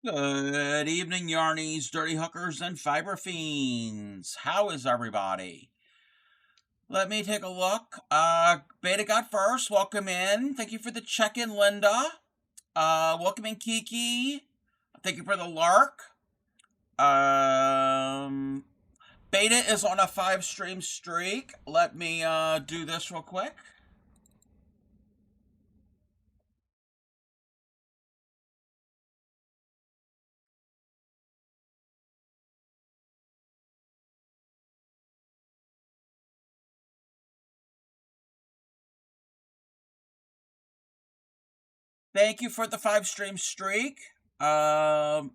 Good evening, Yarnies, Dirty Hookers, and Fiber Fiends. How is everybody? Let me take a look. Beta got first. Welcome in. Thank you for the check-in, Linda. Welcome in, Kiki. Thank you for the lark. Um, Beta is on a 5-stream streak. Let me do this real quick. Thank you for the 5-stream streak. Um,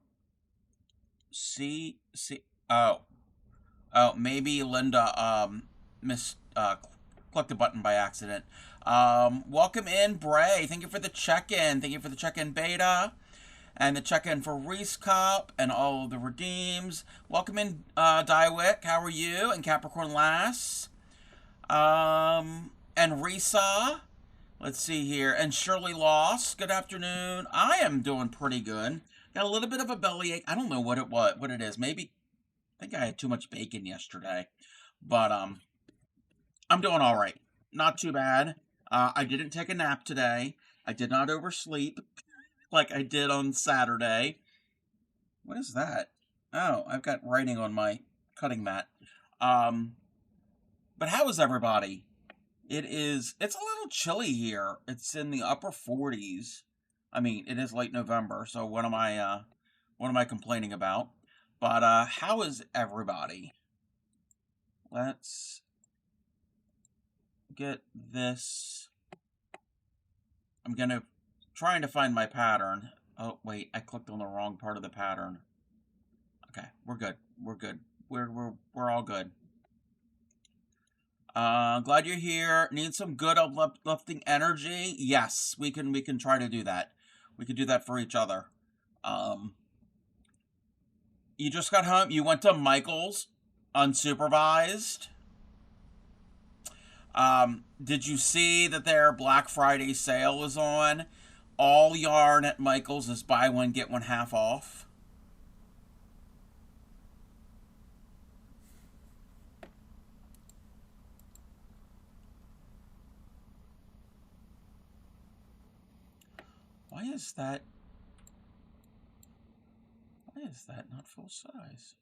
see. Oh, maybe Linda missed clicked the button by accident. Welcome in, Bray. Thank you for the check-in. Thank you for the check-in, Beta, and the check-in for Reese Cup and all of the redeems. Welcome in, Diewick. How are you? And Capricorn Lass. And Risa. Let's see here. And Shirley Loss. Good afternoon. I am doing pretty good. Got a little bit of a bellyache. I don't know what it is. Maybe I think I had too much bacon yesterday, but I'm doing all right. Not too bad. I didn't take a nap today. I did not oversleep like I did on Saturday. What is that? Oh, I've got writing on my cutting mat. Um, but how is everybody? It's a little chilly here. It's in the upper 40s. I mean, it is late November, so what am I complaining about? But how is everybody? Let's get this. I'm gonna trying to find my pattern. Oh wait, I clicked on the wrong part of the pattern. Okay, we're good. We're good. We're all good. Glad you're here. Need some good uplifting energy. Yes, we can try to do that. We could do that for each other. Um, you just got home. You went to Michael's unsupervised. Did you see that their Black Friday sale is on? All yarn at Michael's is buy one, get one half off. Why is that? Why is that not full size?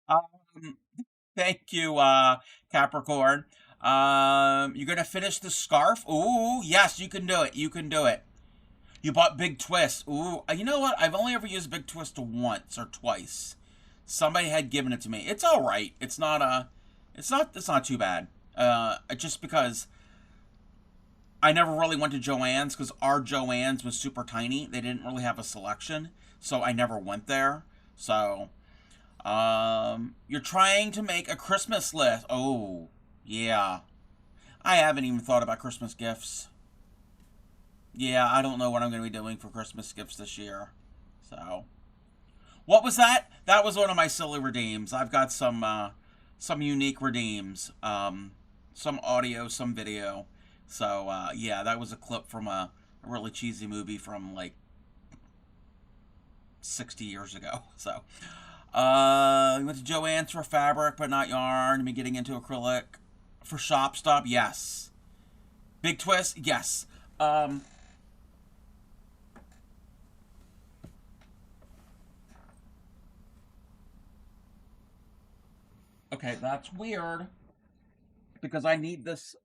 Um, Thank you, Capricorn. You're gonna finish the scarf? Ooh, yes, you can do it. You can do it. You bought Big Twist. Ooh, you know what? I've only ever used Big Twist once or twice. Somebody had given it to me. It's all right. It's not too bad. Just because I never really went to Joann's because our Joann's was super tiny. They didn't really have a selection, so I never went there. So, you're trying to make a Christmas list. Oh, yeah. I haven't even thought about Christmas gifts. Yeah, I don't know what I'm going to be doing for Christmas gifts this year. So, what was that? That was one of my silly redeems. I've got some unique redeems. Some audio, some video. So yeah, that was a clip from a really cheesy movie from like 60 years ago. So we went to Joann's for fabric, but not yarn. Me getting into acrylic for shop stop. Yes. Big Twist. Yes. Um, okay, that's weird because I need this.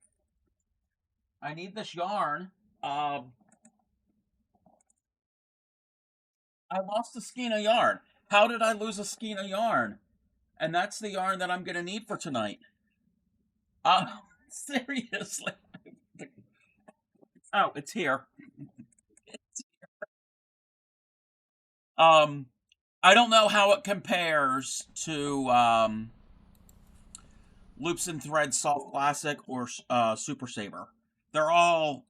I need this yarn. Um, I lost a skein of yarn. How did I lose a skein of yarn? And that's the yarn that I'm gonna need for tonight. Seriously. Oh, it's here. Um, I don't know how it compares to Loops and Threads Soft Classic or Super Saver. They're all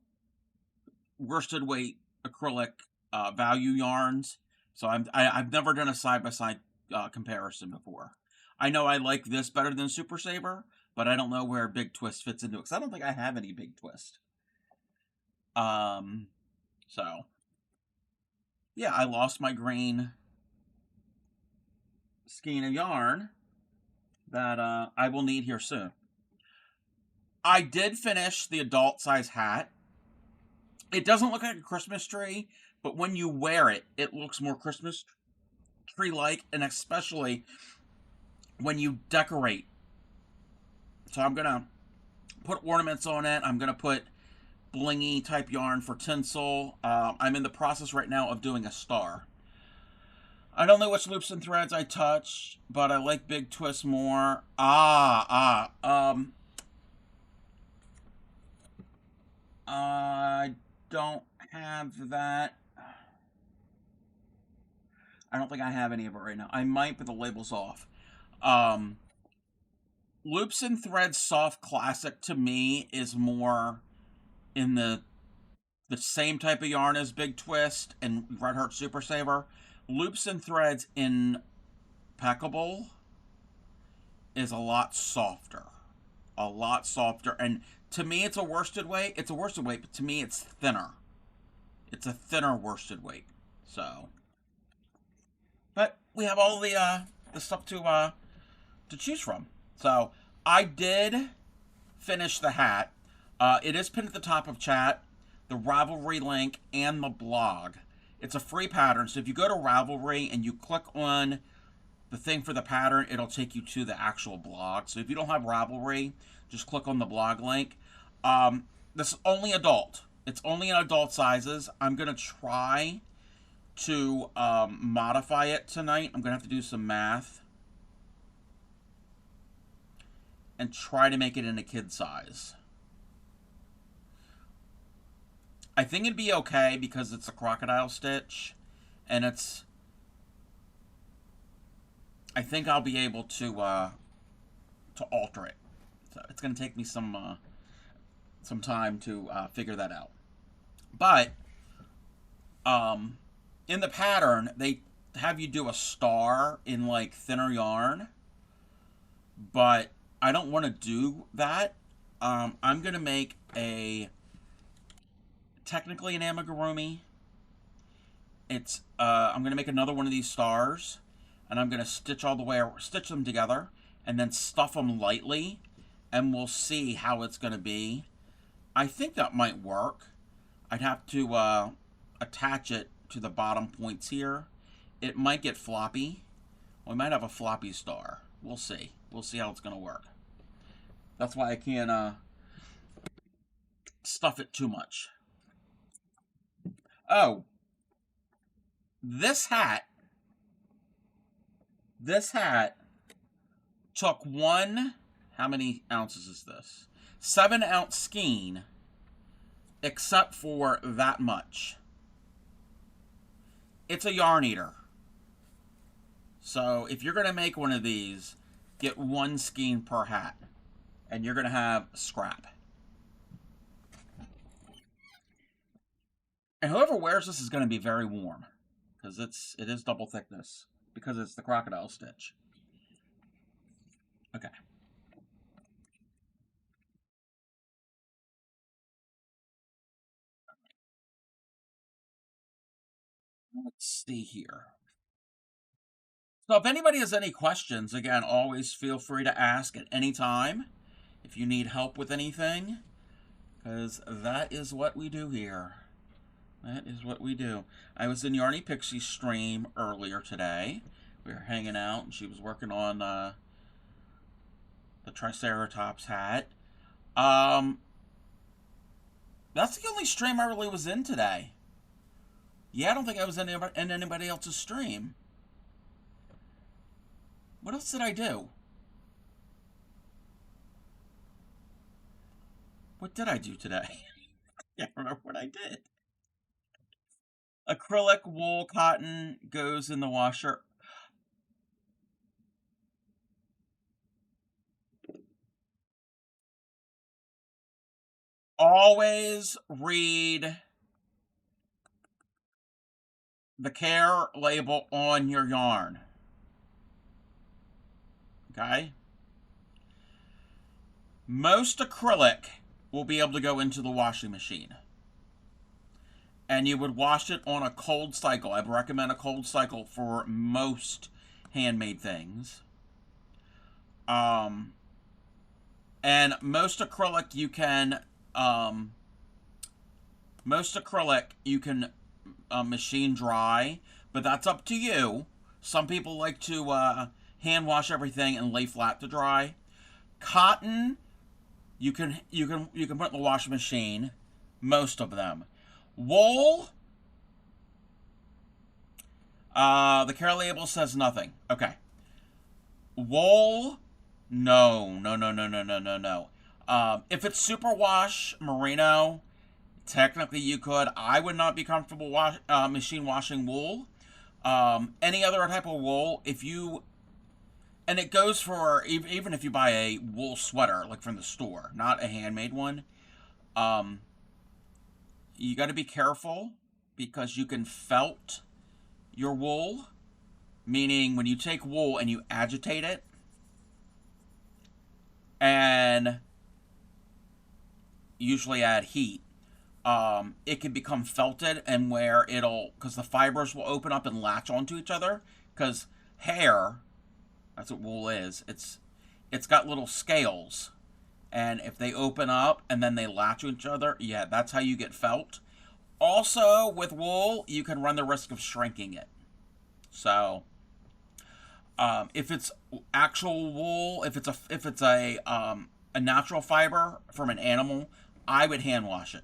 worsted weight acrylic value yarns. So I've never done a side by side comparison before. I know I like this better than Super Saver, but I don't know where Big Twist fits into it because I don't think I have any Big Twist. Um, so yeah, I lost my green skein of yarn that I will need here soon. I did finish the adult size hat. It doesn't look like a Christmas tree, but when you wear it, it looks more Christmas tree like, and especially when you decorate. So I'm gonna put ornaments on it. I'm gonna put blingy type yarn for tinsel. I'm in the process right now of doing a star. I don't know which loops and threads I touch, but I like Big Twist more. I don't have that. I don't think I have any of it right now. I might, but the label's off. Um, Loops and Threads Soft Classic to me is more in the same type of yarn as Big Twist and Red Heart Super Saver. Loops and Threads Impeccable is a lot softer. A lot softer. And to me, it's a worsted weight. It's a worsted weight, but to me, it's thinner. It's a thinner worsted weight. So, but we have all the stuff to choose from. So I did finish the hat. It is pinned at the top of chat, the Ravelry link, and the blog. It's a free pattern, so if you go to Ravelry and you click on the thing for the pattern, it'll take you to the actual blog. So if you don't have Ravelry, just click on the blog link. This is only adult. It's only in adult sizes. I'm going to try to modify it tonight. I'm going to have to do some math and try to make it in a kid size. I think it'd be okay because it's a crocodile stitch, and it's. I think I'll be able to alter it. So it's going to take me some time to figure that out. But in the pattern, they have you do a star in like thinner yarn, but I don't want to do that. I'm going to make technically an amigurumi. It's I'm going to make another one of these stars, and I'm going to stitch them together, and then stuff them lightly, and we'll see how it's going to be. I think that might work. I'd have to attach it to the bottom points here. It might get floppy. We might have a floppy star. We'll see. We'll see how it's going to work. That's why I can't stuff it too much. Oh, this hat took how many ounces is this? 7-ounce skein, except for that much. It's a yarn eater. So if you're going to make one of these, get 1 skein per hat, and you're going to have scrap. And whoever wears this is going to be very warm, because it is double thickness, because it's the crocodile stitch. Okay. Let's see here. So if anybody has any questions, again, always feel free to ask at any time if you need help with anything, because that is what we do here. That is what we do. I was in Yarny Pixie's stream earlier today. We were hanging out, and she was working on the Triceratops hat. That's the only stream I really was in today. Yeah, I don't think I was in anybody else's stream. What else did I do? What did I do today? I can't remember what I did. Acrylic, wool, cotton goes in the washer. Always read the care label on your yarn. Okay? Most acrylic will be able to go into the washing machine. And you would wash it on a cold cycle. I'd recommend a cold cycle for most handmade things. And most acrylic you can machine dry, but that's up to you. Some people like to hand wash everything and lay flat to dry. Cotton, you can put in the washing machine. Most of them. Wool, the care label says nothing. Okay. Wool, no, no, no, no, no, no, no, no. If it's superwash merino, technically you could. I would not be comfortable machine washing wool. Any other type of wool, if you, and it goes for even if you buy a wool sweater like from the store, not a handmade one. You got to be careful because you can felt your wool, meaning when you take wool and you agitate it and usually add heat, it can become felted, and where because the fibers will open up and latch onto each other, because hair, that's what wool is, it's got little scales, and if they open up and then they latch to each other, yeah, that's how you get felt. Also, with wool, you can run the risk of shrinking it. So, if it's actual wool, if it's a natural fiber from an animal, I would hand wash it.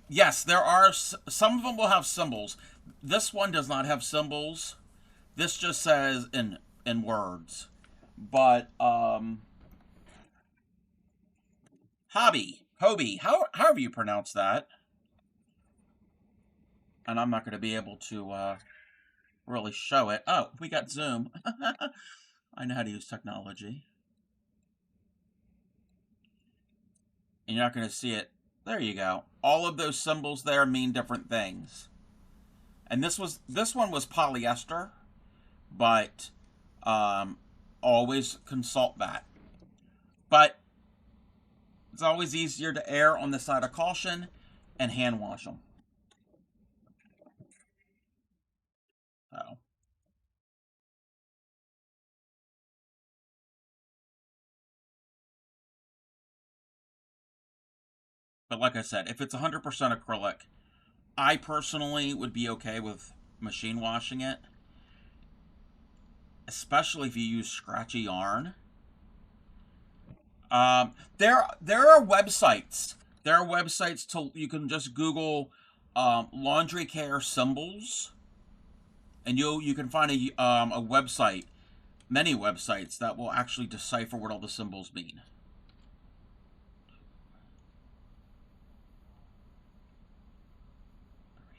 Yes, there are some of them will have symbols. This one does not have symbols. This just says in words. But Hobie, however you pronounce that. And I'm not going to be able to really show it. Oh, we got Zoom. I know how to use technology. And you're not going to see it. There you go. All of those symbols there mean different things. And this one was polyester, but always consult that. But it's always easier to err on the side of caution and hand wash them. So. But like I said, if it's 100% acrylic, I personally would be okay with machine washing it, especially if you use scratchy yarn. There are websites. There are websites you can just Google laundry care symbols, and you can find a website, many websites that will actually decipher what all the symbols mean. 3,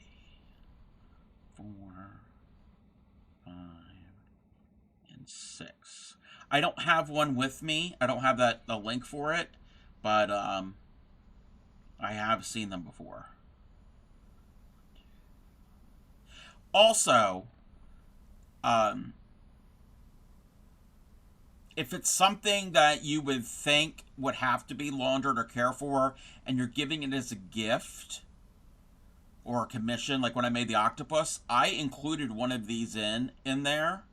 4, 5, and 6. I don't have one with me. I don't have the link for it, but I have seen them before. Also, if it's something that you would think would have to be laundered or cared for, and you're giving it as a gift or a commission, like when I made the octopus, I included one of these in there,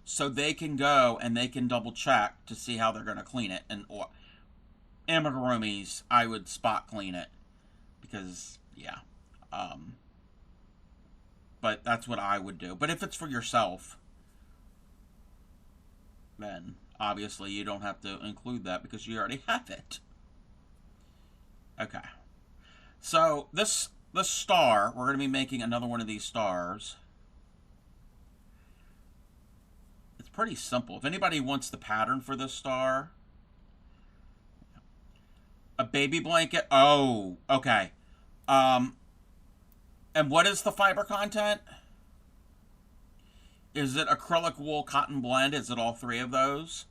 so they can go and they can double check to see how they're going to clean it. And amigurumis, I would spot clean it because yeah. But that's what I would do. But if it's for yourself, then obviously you don't have to include that because you already have it. Okay. So this star, we're going to be making another one of these stars. It's pretty simple. If anybody wants the pattern for this star, a baby blanket. Oh, okay. And what is the fiber content? Is it acrylic wool cotton blend? Is it all three of those?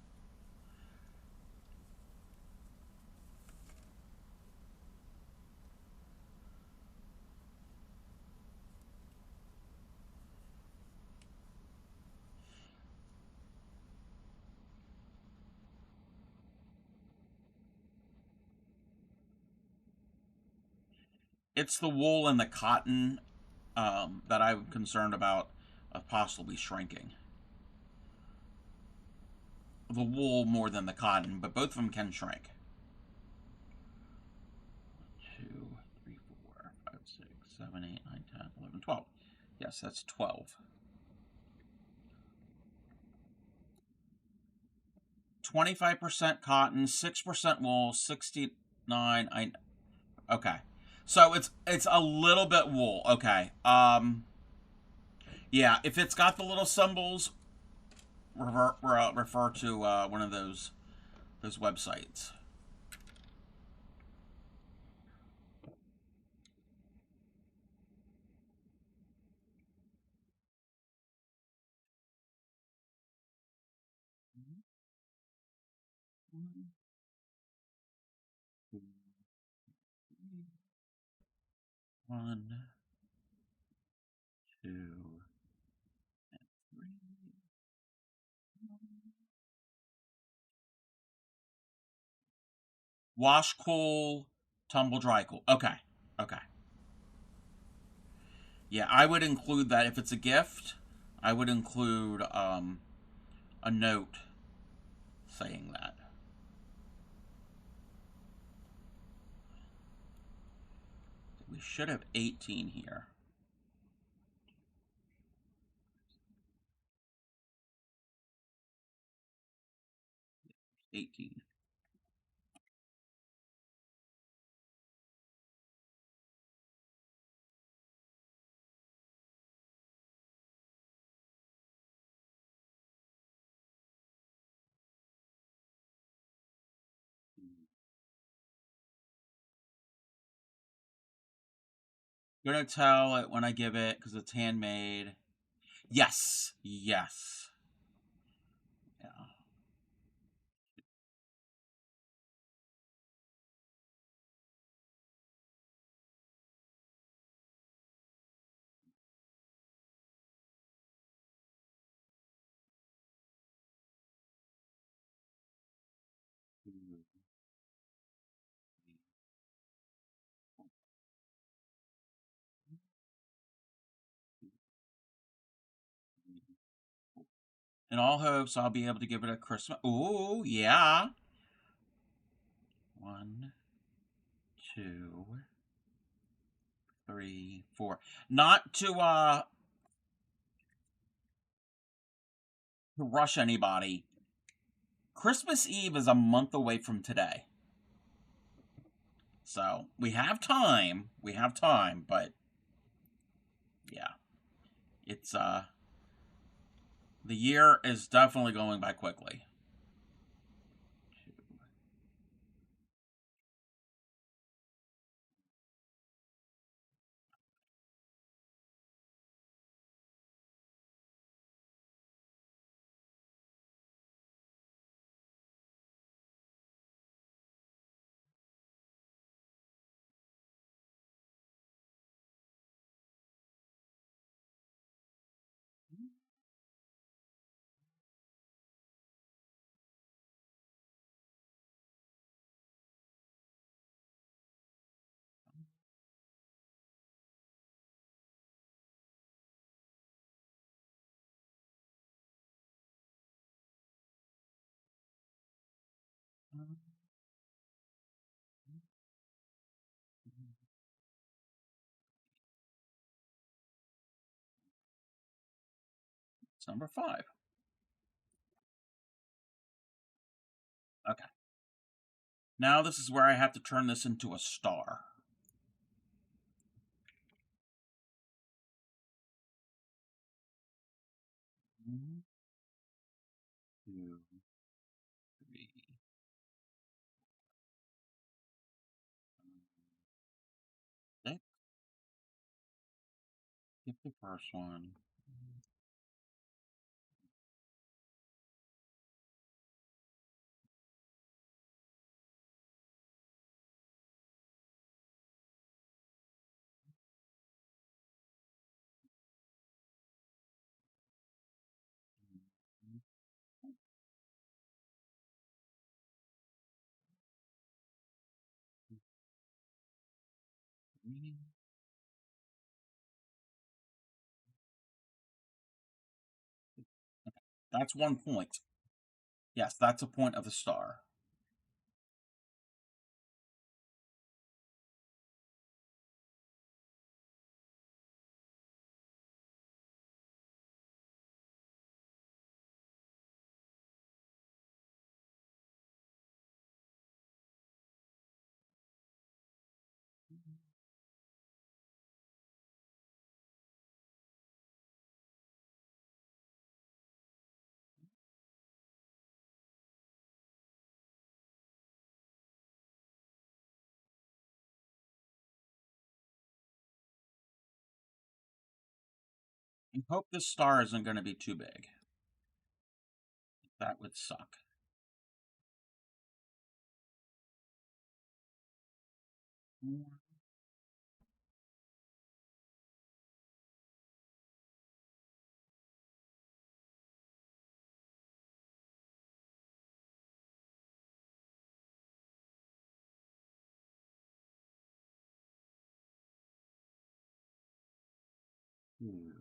It's the wool and the cotton that I'm concerned about possibly shrinking. The wool more than the cotton, but both of them can shrink. 2, 3, 4, 5, 6, 7, 8, 9, 10, 11, 12. Yes, that's 12. 25% cotton, 6% wool, 69. Okay. So it's a little bit wool. Okay. Yeah, if it's got the little symbols, refer to one of those websites. One, two, three. Wash cool, tumble dry cool. Okay. Okay. Yeah, I would include that if it's a gift. I would include a note saying that. We should have 18 here. 18. Gonna tell it when I give it because it's handmade. Yes. Yes. Yeah. In all hopes I'll be able to give it a Christmas. Ooh, yeah. 1, 2, 3, 4. Not to rush anybody. Christmas Eve is a month away from today. So we have time. We have time, but yeah. It's the year is definitely going by quickly. It's number 5. Okay. Now this is where I have to turn this into a star. 1, 2, 3. Six. Get the first one. That's 1 point. Yes, that's a point of the star. I hope this star isn't going to be too big. That would suck. Two.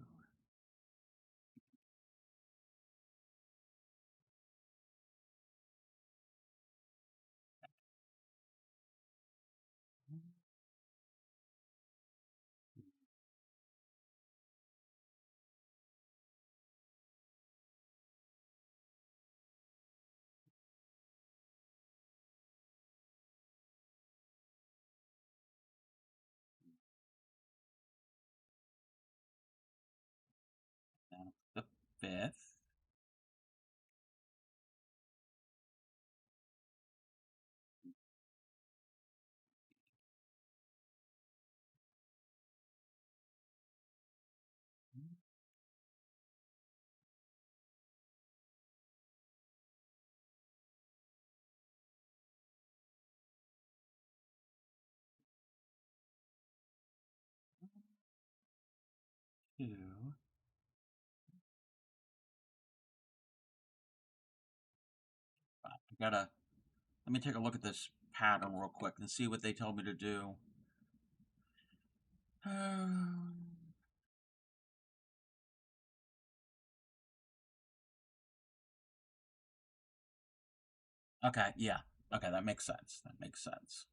That's the fifth. Two. I gotta, let me take a look at this pattern real quick and see what they told me to do. Okay, yeah. Okay, that makes sense. That makes sense.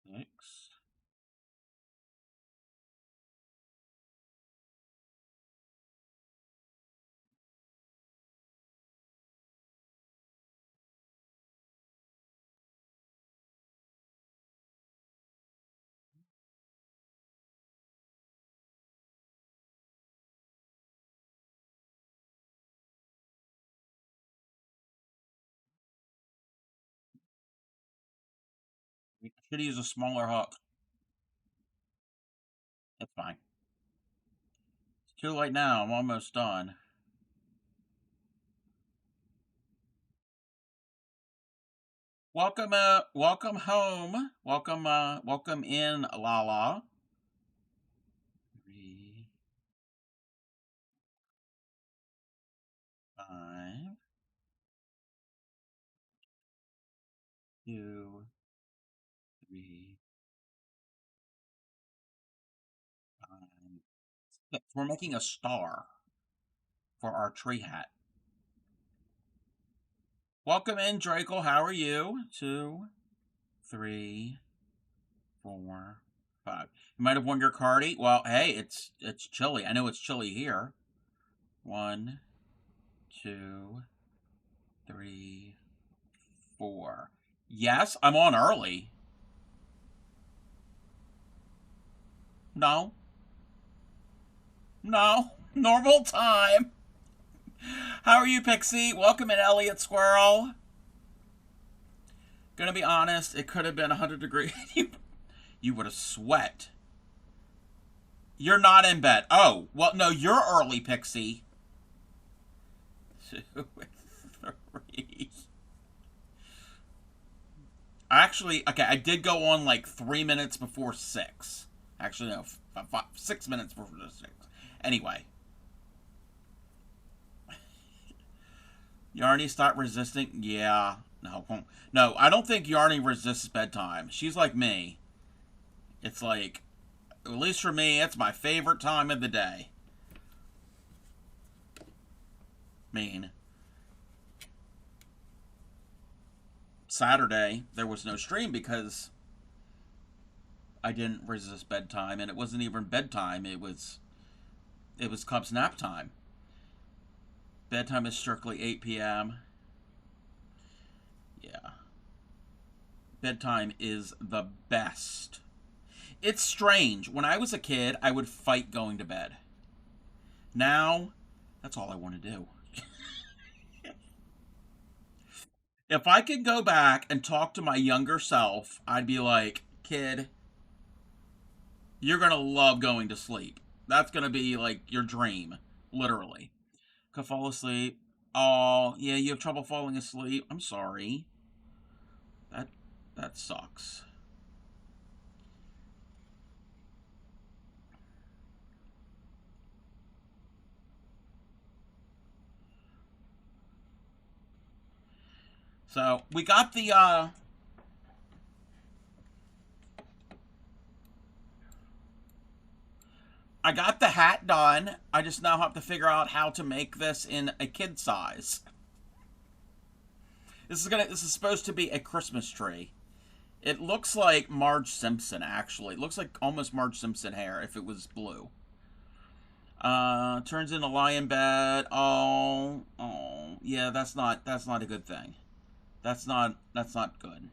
6. 'Should have used a smaller hook. It's fine. It's too late now. I'm almost done. Welcome home. Welcome in, Lala. 3, 5, 2, 3, 5, 6. We're making a star for our tree hat. Welcome in, Drakel. How are you? 2, 3, 4, 5. You might have won your cardi. Well, hey, it's chilly. I know it's chilly here. 1, 2, 3, 4. Yes, I'm on early. No, no, normal time. How are you, Pixie? Welcome in, Elliot Squirrel. Gonna be honest, it could have been 100 degrees. You would have sweat. You're not in bed. Oh, well, no, you're early, Pixie. 2, 3. Actually, okay, I did go on like 3 minutes before 6. Actually, no, 6 minutes before 6. Anyway, you already start resisting? Yeah. No, no, I don't think Yarny resists bedtime. She's like me. It's like, at least for me, it's my favorite time of the day. Mean Saturday there was no stream because I didn't resist bedtime, and it wasn't even bedtime. It was Cubs nap time. Bedtime is strictly 8 p.m. Yeah, bedtime is the best. It's strange. When I was a kid, I would fight going to bed. Now, that's all I want to do. If I could go back and talk to my younger self, I'd be like, kid, you're going to love going to sleep. That's going to be like your dream, literally. Could fall asleep. Oh, yeah, you have trouble falling asleep. I'm sorry. That that sucks. So, we got the I got the hat done. I just now have to figure out how to make this in a kid size. This is supposed to be a Christmas tree. It looks like Marge Simpson, actually. It looks like almost Marge Simpson hair if it was blue. Turns into lion bed. Oh, oh, yeah. That's not a good thing. That's not good.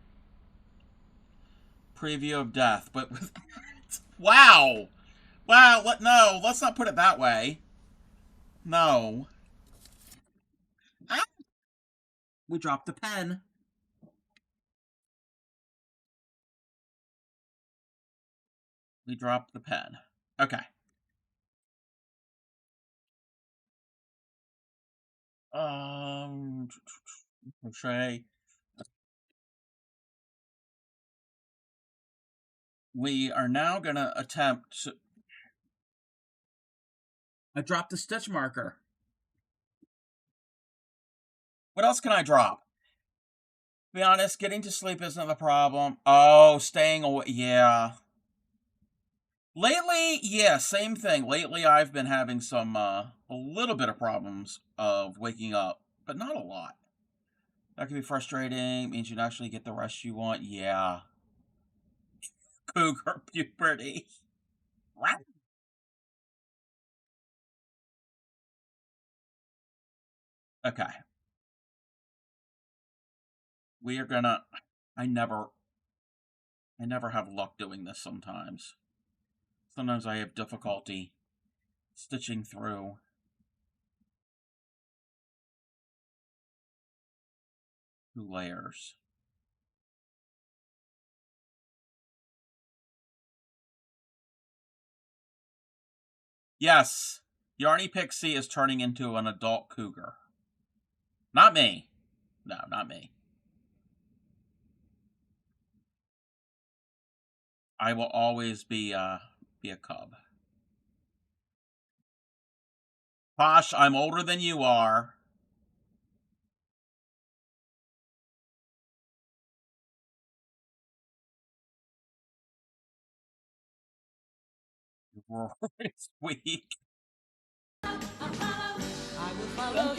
Preview of death, but with wow, wow. No, let's not put it that way. No, ah, we dropped the pen. We dropped the pen. Okay. Um, Crochet. We are now gonna attempt. I dropped the stitch marker. What else can I drop? To be honest, getting to sleep isn't the problem. Oh, staying away. Yeah. Lately, yeah, same thing. Lately, I've been having a little bit of problems of waking up, but not a lot. That can be frustrating. Means you don't actually get the rest you want. Yeah. Cougar puberty. Okay. We are gonna. I never. I never have luck doing this sometimes. Sometimes I have difficulty stitching through 2 layers. Yes, Yarny Pixie is turning into an adult cougar. Not me. No, not me. I will always be a cub. Posh, I'm older than you are. It's weak. Thank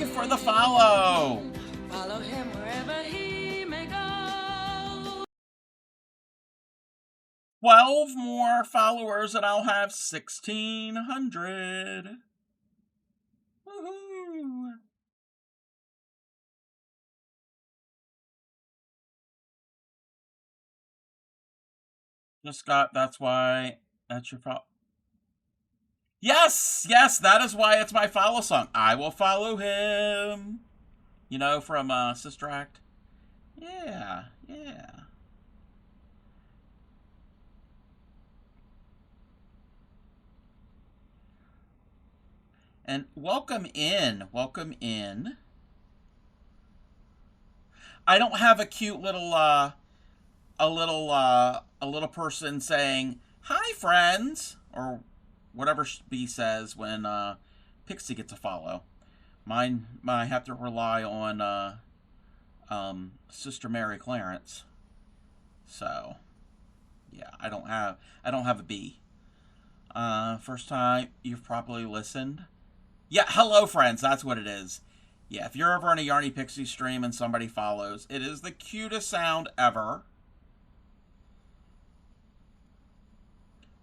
you for the follow. Follow him wherever he may go. 12 more followers and I'll have 1,600. Woohoo! Just got, that's why, that's your follow. Yes, yes, that is why it's my follow song. I will follow him. You know, from Sister Act. Yeah, yeah. And welcome in, welcome in. I don't have a cute little a little person saying hi friends or whatever B says when Pixie gets a follow. Mine I have to rely on Sister Mary Clarence. So yeah, I don't have a B. First time you've properly listened. Yeah, hello friends, that's what it is. Yeah, if you're ever in a Yarny Pixie stream and somebody follows, it is the cutest sound ever.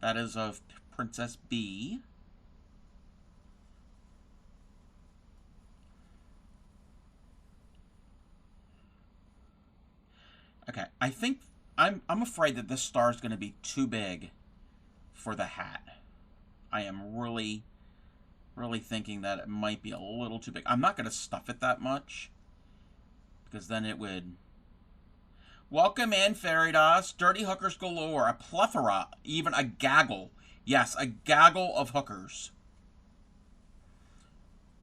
That is of Princess B. Okay, I think I'm afraid that this star is going to be too big for the hat. I am really thinking that it might be a little too big. I'm not going to stuff it that much because then it would. Welcome in, Fairy Dust. Dirty hookers galore. A plethora, even a gaggle. Yes, a gaggle of hookers.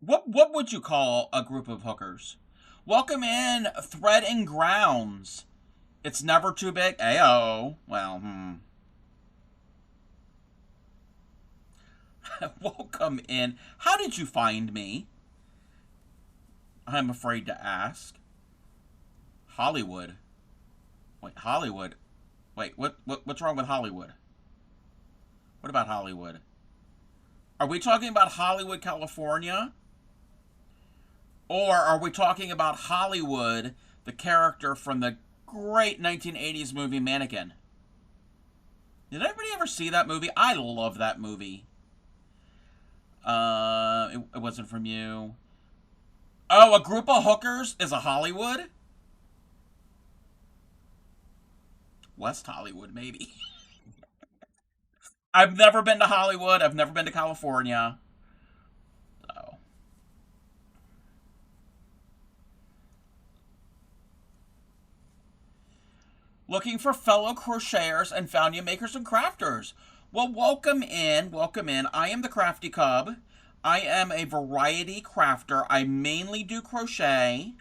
What would you call a group of hookers? Welcome in, Thread and Grounds. It's never too big. Ayo. Well, Welcome in. How did you find me? I'm afraid to ask. Hollywood. Wait, Hollywood. Wait, what's wrong with Hollywood? What about Hollywood? Are we talking about Hollywood, California? Or are we talking about Hollywood, the character from the great 1980s movie Mannequin? Did anybody ever see that movie? I love that movie. It wasn't from you. Oh, a group of hookers is a Hollywood? West Hollywood, maybe. I've never been to Hollywood. I've never been to California. So. Looking for fellow crocheters and found you makers and crafters. Well, welcome in. Welcome in. I am the Crafty Cub. I am a variety crafter. I mainly do crochet.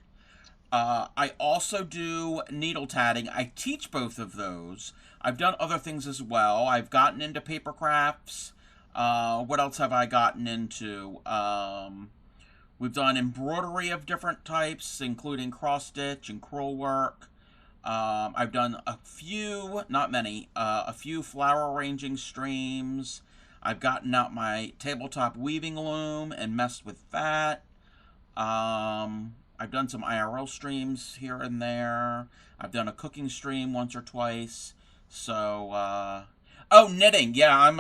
I also do needle tatting. I teach both of those. I've done other things as well. I've gotten into paper crafts. What else have I gotten into? We've done embroidery of different types, including cross stitch and crewel work. I've done a few, not many, a few flower arranging streams. I've gotten out my tabletop weaving loom and messed with that. I've done some IRL streams here and there. I've done a cooking stream once or twice. So, oh, knitting. Yeah, I'm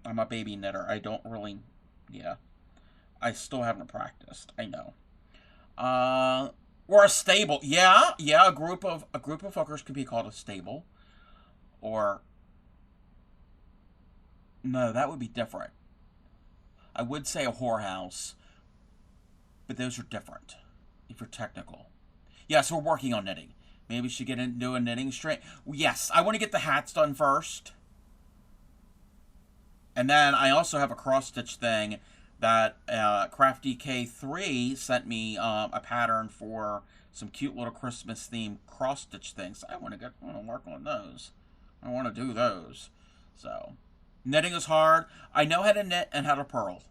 a baby knitter. I don't really, yeah. I still haven't practiced. I know. Or a stable. Yeah, yeah. A group of hookers could be called a stable. Or no, that would be different. I would say a whorehouse, but those are different. If you're technical. Yes, we're working on knitting. Maybe we should get into a knitting stream. Yes, I want to get the hats done first. And then I also have a cross-stitch thing that Crafty K3 sent me a pattern for some cute little Christmas-themed cross-stitch things. I want to work on those. I want to do those. So, knitting is hard. I know how to knit and how to purl.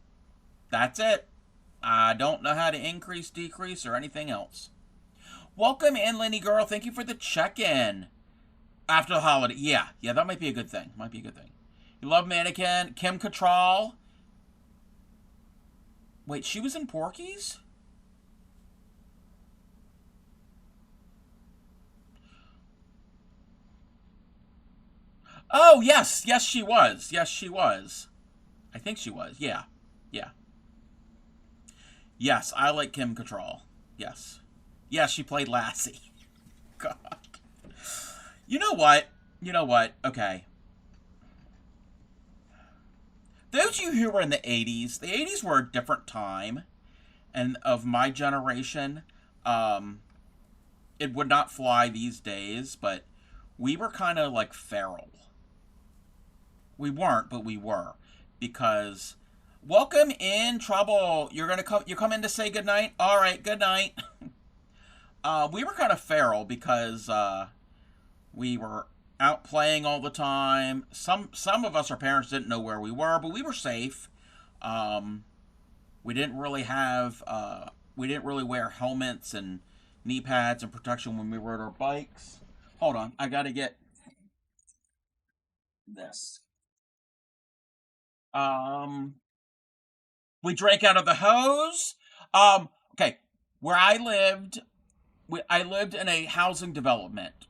That's it. I don't know how to increase, decrease, or anything else. Welcome in, Lenny Girl. Thank you for the check-in. After the holiday. Yeah, that might be a good thing. Might be a good thing. You love Mannequin. Kim Cattrall. Wait, she was in Porky's? Oh, yes. Yes, she was. Yes, she was. I think she was. Yeah. Yeah. Yes, I like Kim Cattrall. Yes. Yes, she played Lassie. God. You know what? You know what? Okay. Those of you who were in the 80s were a different time. And of my generation, it would not fly these days, but we were kind of like feral. We weren't, but we were. Because, welcome in, Trouble. You're coming to say goodnight? Alright, good night. We were kind of feral because, we were out playing all the time. Some of us, our parents didn't know where we were, but we were safe. We didn't really have didn't really wear helmets and knee pads and protection when we rode our bikes. Hold on, I gotta get this. Um, we drank out of the hose. Okay, where I lived, I lived in a housing development,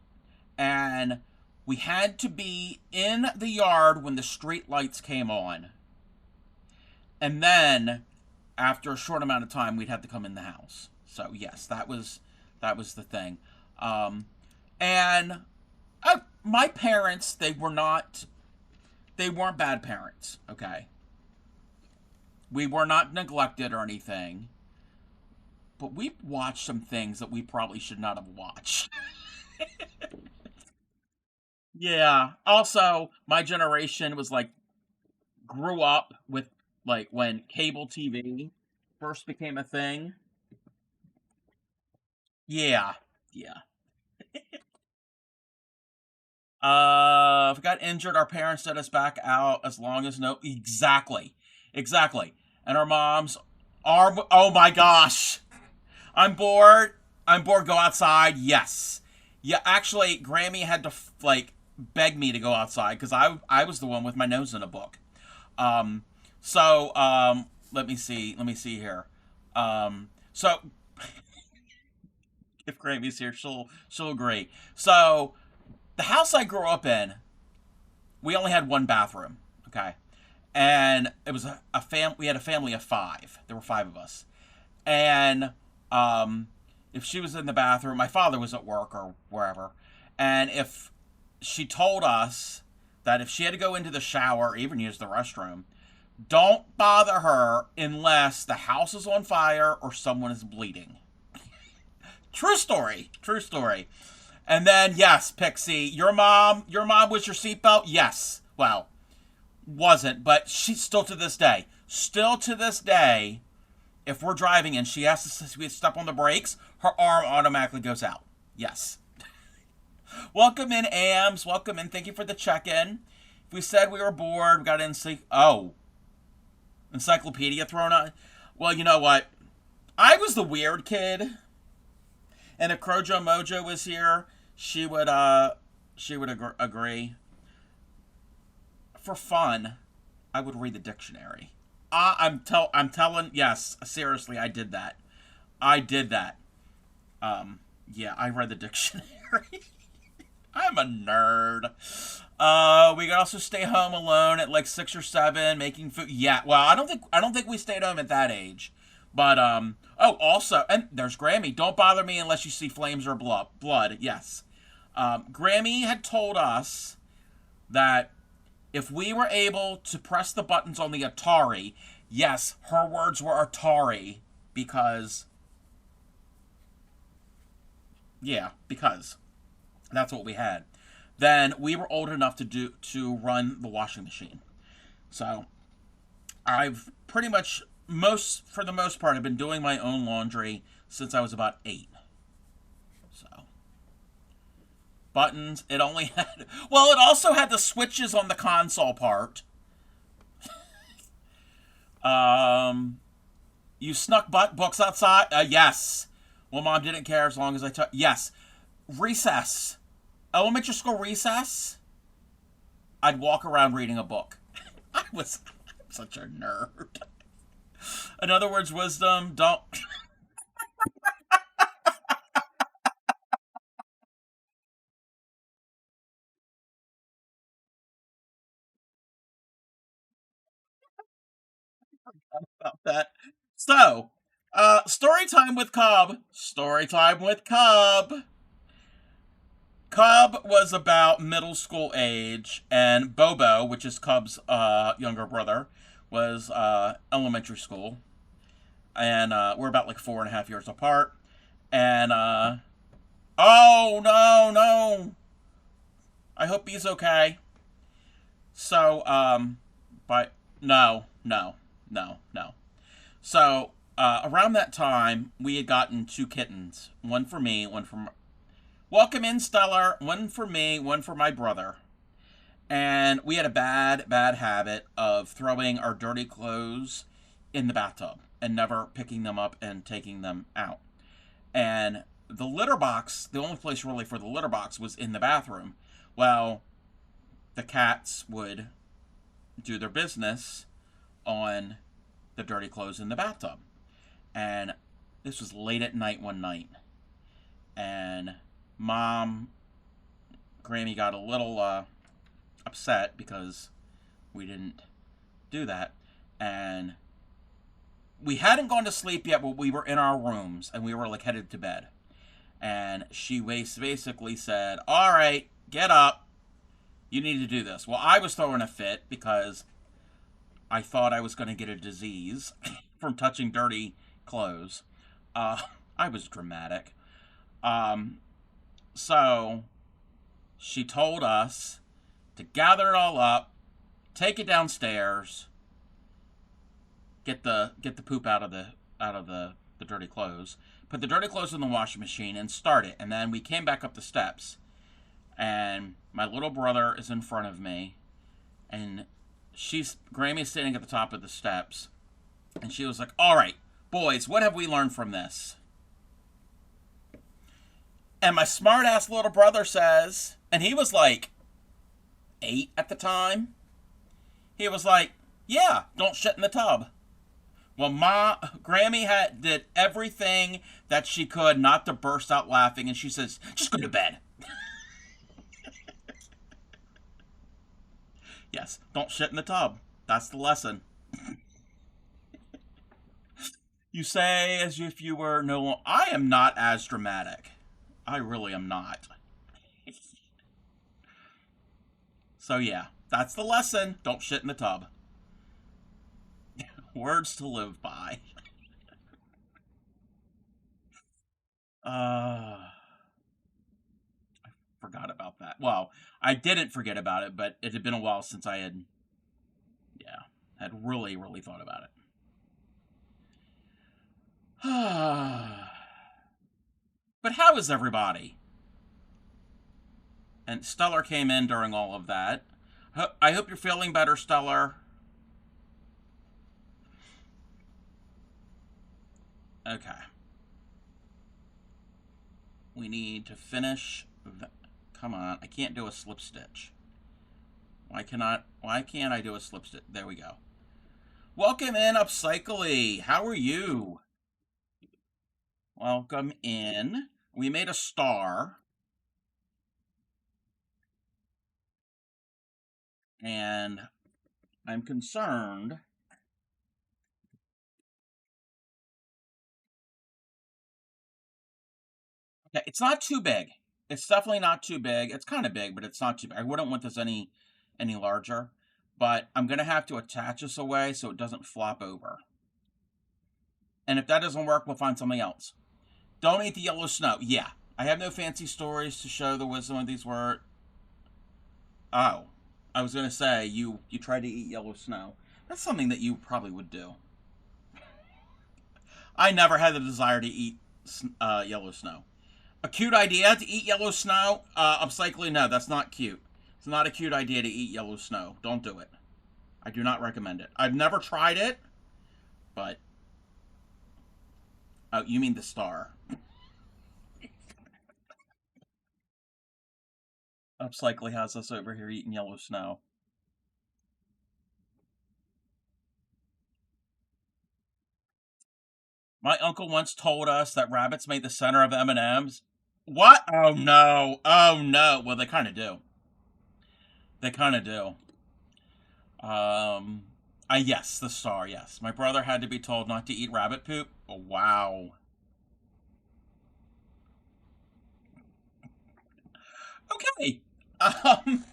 and we had to be in the yard when the street lights came on, and then after a short amount of time, we'd have to come in the house. So yes, that was the thing. Um, and my parents, they weren't bad parents. Okay, we were not neglected or anything, but we watched some things that we probably should not have watched. Yeah. Also, my generation was like grew up with like when cable TV first became a thing. Yeah. Yeah. If we got injured, our parents set us back out as long as no. Exactly. Exactly. And our moms are. Oh my gosh. I'm bored. I'm bored. Go outside. Yes. Yeah. Actually, Grammy had to like beg me to go outside because I was the one with my nose in a book. Um. Let me see. Let me see here. So if Grammy's here, she'll agree. So the house I grew up in, we only had one bathroom. Okay, and it was a fam. We had a family of five. There were five of us, and um, if she was in the bathroom, my father was at work or wherever, and if she told us that if she had to go into the shower or even use the restroom, don't bother her unless the house is on fire or someone is bleeding. True story. True story. And then yes, Pixie, your mom was your seatbelt? Yes. Well, wasn't, but she's still to this day, if we're driving and she has to step on the brakes, her arm automatically goes out. Yes. Welcome in, Ams. Welcome in. Thank you for the check-in. If we said we were bored, we got encyclopedia thrown on. Well, you know what? I was the weird kid, and if Crojo Mojo was here, she would agree. For fun, I would read the dictionary. I'm telling. Yes, seriously, I did that. I did that. Yeah, I read the dictionary. I'm a nerd. We could also stay home alone at like 6 or 7, making food. Yeah, well, I don't think we stayed home at that age, but Oh, also, and there's Grammy. Don't bother me unless you see flames or blood. Yes, Grammy had told us that if we were able to press the buttons on the Atari, yes, her words were Atari because yeah, because that's what we had. Then we were old enough to run the washing machine. So I've pretty much most for the most part I've been doing my own laundry since I was about 8. So buttons. It only had well, it also had the switches on the console part. Um, you snuck books outside. Yes. Well, mom didn't care as long as I took. Yes. Recess. Elementary school recess. I'd walk around reading a book. I'm such a nerd. In other words, wisdom. Don't about that. So, story time with Cobb. Story time with Cobb. Cobb was about middle school age, and Bobo, which is Cobb's younger brother, was elementary school, and we're about like 4.5 years apart. And oh no, no, I hope he's okay. So but no, no, no, no. So around that time, we had gotten two kittens, one for me, one for welcome in Stellar, one for me, one for my brother. And we had a bad habit of throwing our dirty clothes in the bathtub and never picking them up and taking them out. And the litter box, the only place really for the litter box was in the bathroom. Well, the cats would do their business on the dirty clothes in the bathtub. And this was late at night one night. And mom, Grammy got a little upset because we didn't do that. And we hadn't gone to sleep yet, but we were in our rooms and we were like headed to bed. And she basically said, "All right, get up. You need to do this." Well, I was throwing a fit because I thought I was going to get a disease from touching dirty clothes. Uh, I was dramatic. Um, so she told us to gather it all up, take it downstairs, get the poop out of the dirty clothes, put the dirty clothes in the washing machine, and start it. And then we came back up the steps, and my little brother is in front of me, and Grammy's sitting at the top of the steps, and she was like, "All right, boys, what have we learned from this?" And my smart ass little brother says, and he was like 8 at the time. He was like, "Yeah, don't shit in the tub." Well, Grammy did everything that she could not to burst out laughing, and she says, "Just go to bed." Yes, don't shit in the tub. That's the lesson. You say as if you were no. I am not as dramatic. I really am not. So yeah, that's the lesson. Don't shit in the tub. Words to live by. Uh, Forgot about that. Well, I didn't forget about it, but it had been a while since I had, yeah, had really, really thought about it. But how is everybody? And Stellar came in during all of that. I hope you're feeling better, Stellar. Okay. We need to finish. Come on, I can't do a slip stitch. Why can't I do a slip stitch? There we go. Welcome in, Upcycly. How are you? Welcome in. We made a star. And I'm concerned. Okay, it's not too big. It's definitely not too big. It's kind of big, but it's not too big. I wouldn't want this any larger. But I'm gonna have to attach this away so it doesn't flop over. And if that doesn't work, we'll find something else. Don't eat the yellow snow. Yeah, I have no fancy stories to show the wisdom of these words. Oh, I was gonna say you tried to eat yellow snow. That's something that you probably would do. I never had the desire to eat yellow snow. A cute idea to eat yellow snow? Upcycling, no, that's not cute. It's not a cute idea to eat yellow snow. Don't do it. I do not recommend it. I've never tried it, but oh, you mean the star? Upcycling has us over here eating yellow snow. My uncle once told us that rabbits made the center of M&Ms. What? Oh no! Oh no! Well, they kind of do. They kind of do. Um, yes, the star. Yes, my brother had to be told not to eat rabbit poop. Oh, wow. Okay. Um,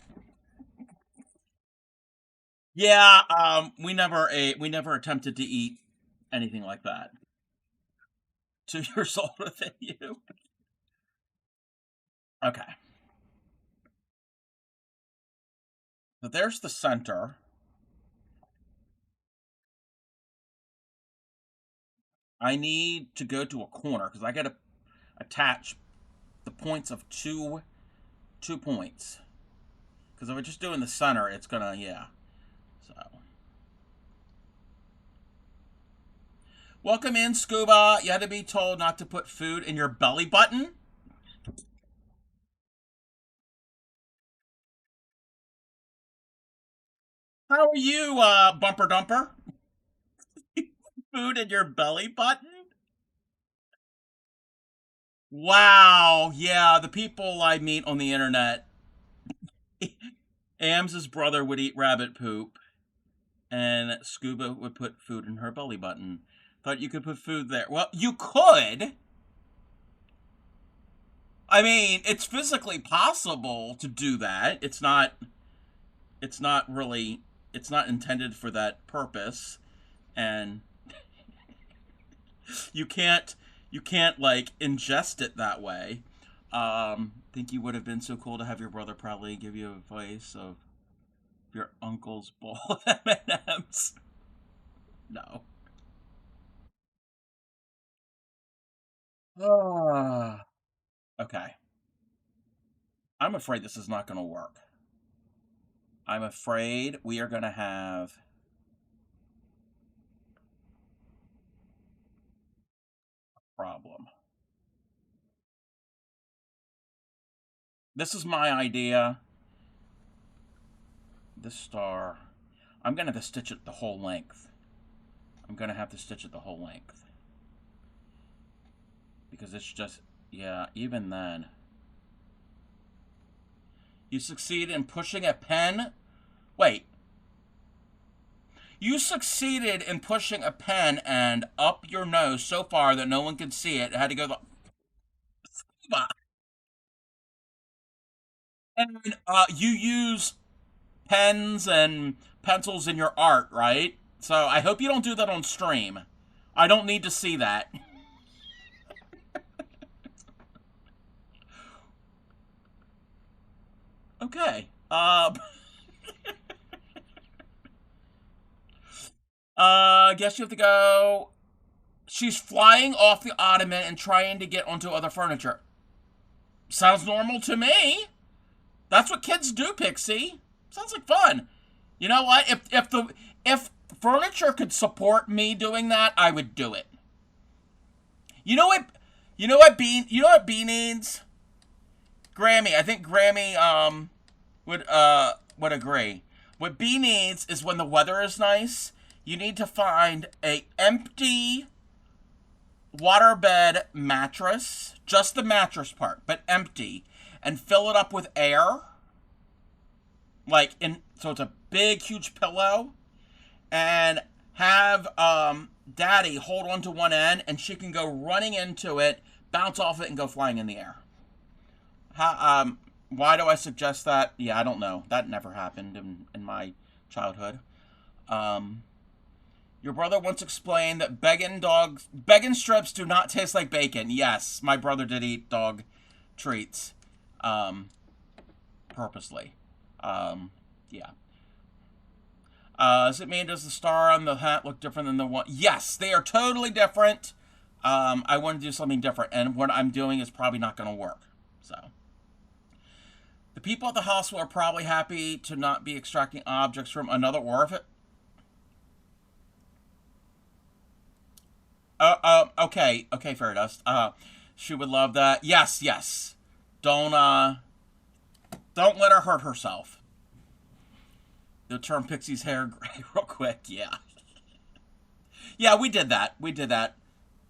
yeah. We never attempted to eat anything like that. 2 years older than you. Okay. So there's the center. I need to go to a corner because I got to attach the points of two points. Because if we're just doing the center, it's gonna, yeah. So Welcome in, Scuba. You had to be told not to put food in your belly button? How are you, Bumper Dumper? Food in your belly button? Wow. Yeah, the people I meet on the internet. Ams's brother would eat rabbit poop, and Scuba would put food in her belly button. Thought you could put food there. Well, you could. I mean, it's physically possible to do that. It's not really it's not intended for that purpose, and you can't you can't like ingest it that way. Think you would have been so cool to have your brother probably give you advice of your uncle's bowl of M&Ms. No. Ah. Okay. I'm afraid this is not going to work. I'm afraid we are going to have a problem. This is my idea. This star. I'm going to have to stitch it the whole length. I'm going to have to stitch it the whole length. Because it's just, yeah, even then. You succeed in pushing a pen. Wait. You succeeded in pushing a pen and up your nose so far that no one could see it. It had to go the. And you use pens and pencils in your art, right? So I hope you don't do that on stream. I don't need to see that. Okay. I guess you have to go. She's flying off the ottoman and trying to get onto other furniture. Sounds normal to me. That's what kids do, Pixie. Sounds like fun. You know what? If furniture could support me doing that, I would do it. You know what? You know what B needs? Grammy. I think Grammy would agree. What B needs is when the weather is nice, you need to find a empty waterbed mattress, just the mattress part, but empty, and fill it up with air. So it's a big, huge pillow, and have Daddy hold on to one end, and she can go running into it, bounce off it, and go flying in the air. Why do I suggest that? Yeah, I don't know. That never happened in my childhood. Um, your brother once explained that begging strips do not taste like bacon. Yes, my brother did eat dog treats, um, purposely. Yeah. Does it mean does the star on the hat look different than the one? Yes, they are totally different. I want to do something different, and what I'm doing is probably not going to work. So, the people at the hospital are probably happy to not be extracting objects from another orifice. Okay, Fairy Dust. She would love that. Yes, yes. Don't don't let her hurt herself. They'll turn Pixie's hair gray real quick. Yeah, yeah. We did that. We did that.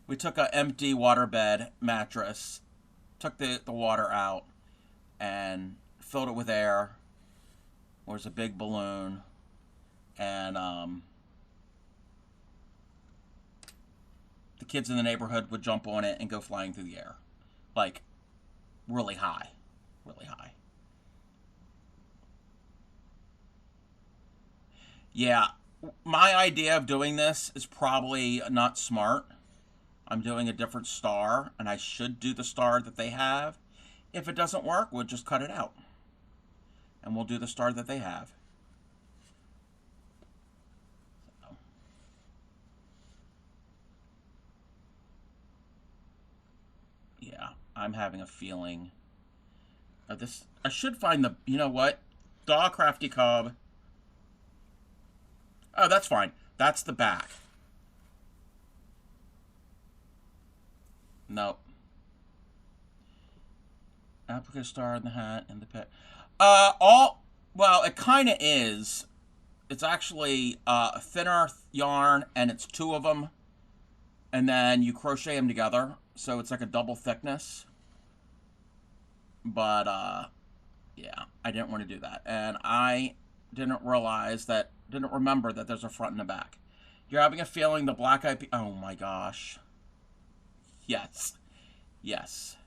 We took an empty waterbed mattress, took the water out, and filled it with air. There was a big balloon, and the kids in the neighborhood would jump on it and go flying through the air, like really high, really high. Yeah, my idea of doing this is probably not smart. I'm doing a different star, and I should do the star that they have. If it doesn't work, we'll just cut it out, and we'll do the star that they have. So, yeah, I'm having a feeling of this. I should find the. You know what? Daw Crafty Cub. Oh, that's fine. That's the back. Nope. Applique star in the hat and the pet. Well, it kind of is. It's actually a thinner yarn, and it's two of them, and then you crochet them together, so it's like a double thickness. But yeah, I didn't want to do that, and I didn't remember that there's a front and a back. You're having a feeling the black eye. Oh my gosh. Yes. Yes.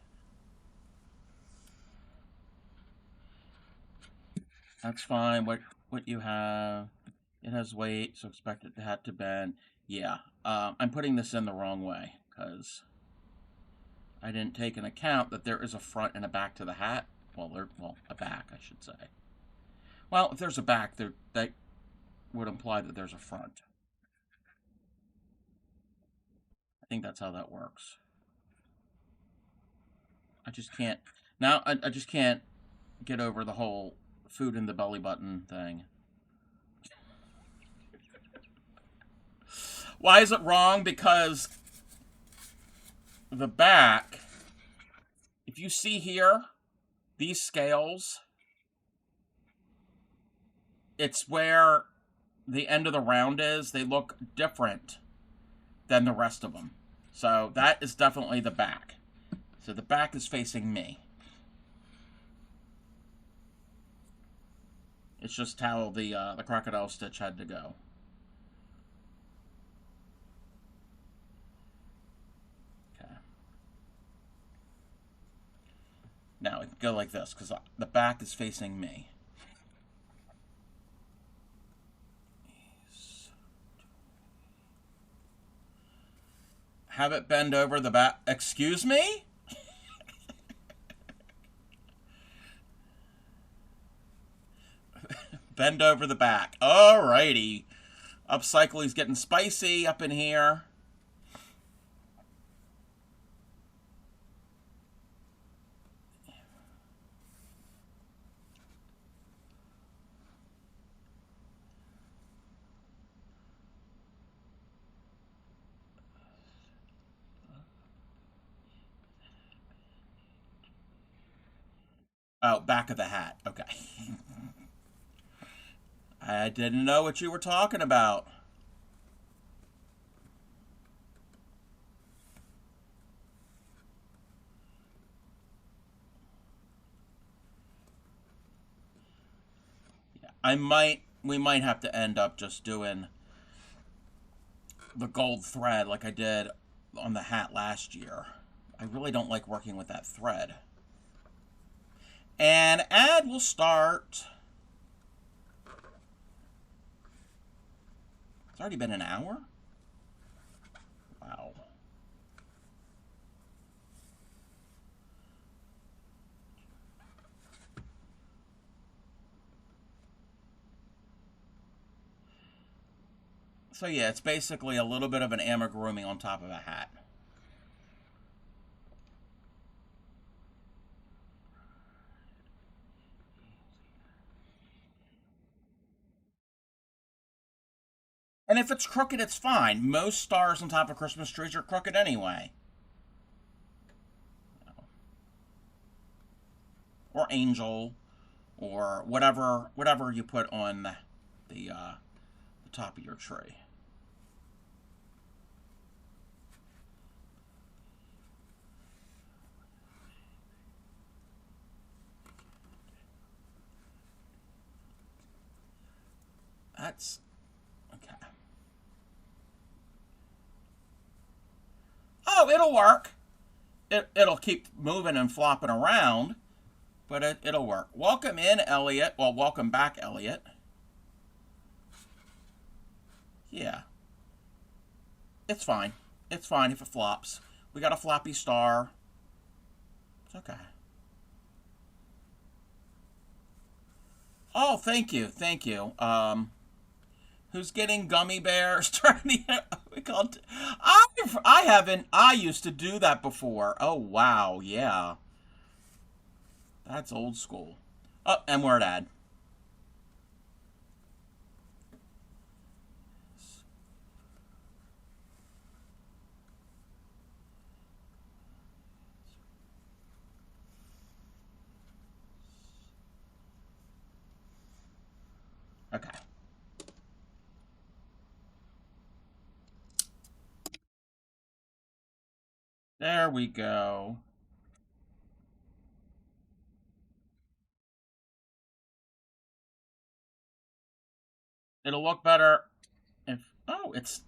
That's fine. What you have? It has weight, so expect it to have to bend. Yeah. I'm putting this in the wrong way because I didn't take into account that there is a front and a back to the hat. Well, a back, I should say. Well, if there's a back, that would imply that there's a front. I think that's how that works. I just can't. Now, I just can't get over the whole food in the belly button thing. Why is it wrong? Because the back, if you see here, these scales, it's where the end of the round is. They look different than the rest of them. So that is definitely the back. So the back is facing me. It's just how the crocodile stitch had to go. Okay. Now it can go like this because the back is facing me. Have it bend over the back. Excuse me? Bend over the back. Alrighty. Upcycling's getting spicy up in here. Oh, back of the hat. Okay. I didn't know what you were talking about. We might have to end up just doing the gold thread like I did on the hat last year. I really don't like working with that thread. And ad will start. It's already been an hour? Wow. So yeah, it's basically a little bit of an amigurumi on top of a hat. And if it's crooked, it's fine. Most stars on top of Christmas trees are crooked anyway. Or angel, or whatever you put on the top of your tree. That's okay. Oh, it'll work. It'll keep moving and flopping around, but it'll work. Welcome in, Elliot. Well, welcome back, Elliot. Yeah, it's fine. It's fine if it flops. We got a floppy star. It's okay. Oh, thank you, thank you. Who's getting gummy bears? We called. I haven't. I used to do that before. Oh wow, yeah, that's old school. Oh, and we're at ad. Okay. There we go. It'll look better if... Oh, it's...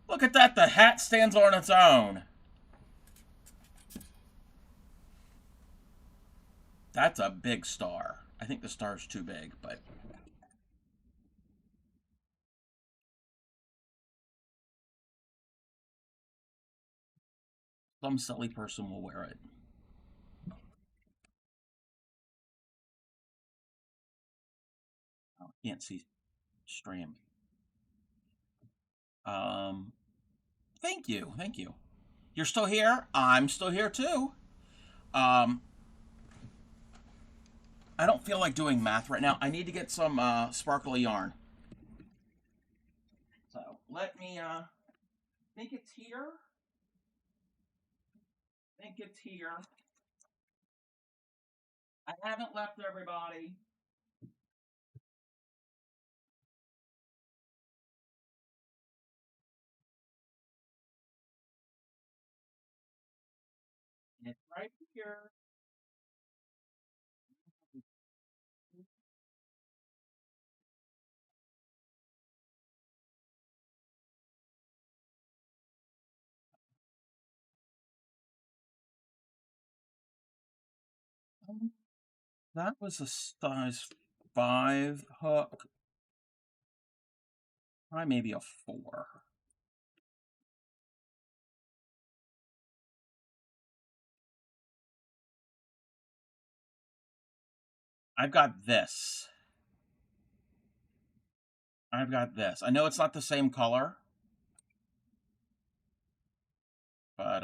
Look at that. The hat stands on its own. That's a big star. I think the star's too big, but... Some silly person will wear it. Oh, I can't see stream. Um, thank you, thank you. You're still here. I'm still here too. Um, I don't feel like doing math right now. I need to get some sparkly yarn. So let me. Think it's here. Think it's here. I haven't left everybody. It's right here. That was a size 5 hook. Probably maybe a 4. I've got this. I've got this. I know it's not the same color, but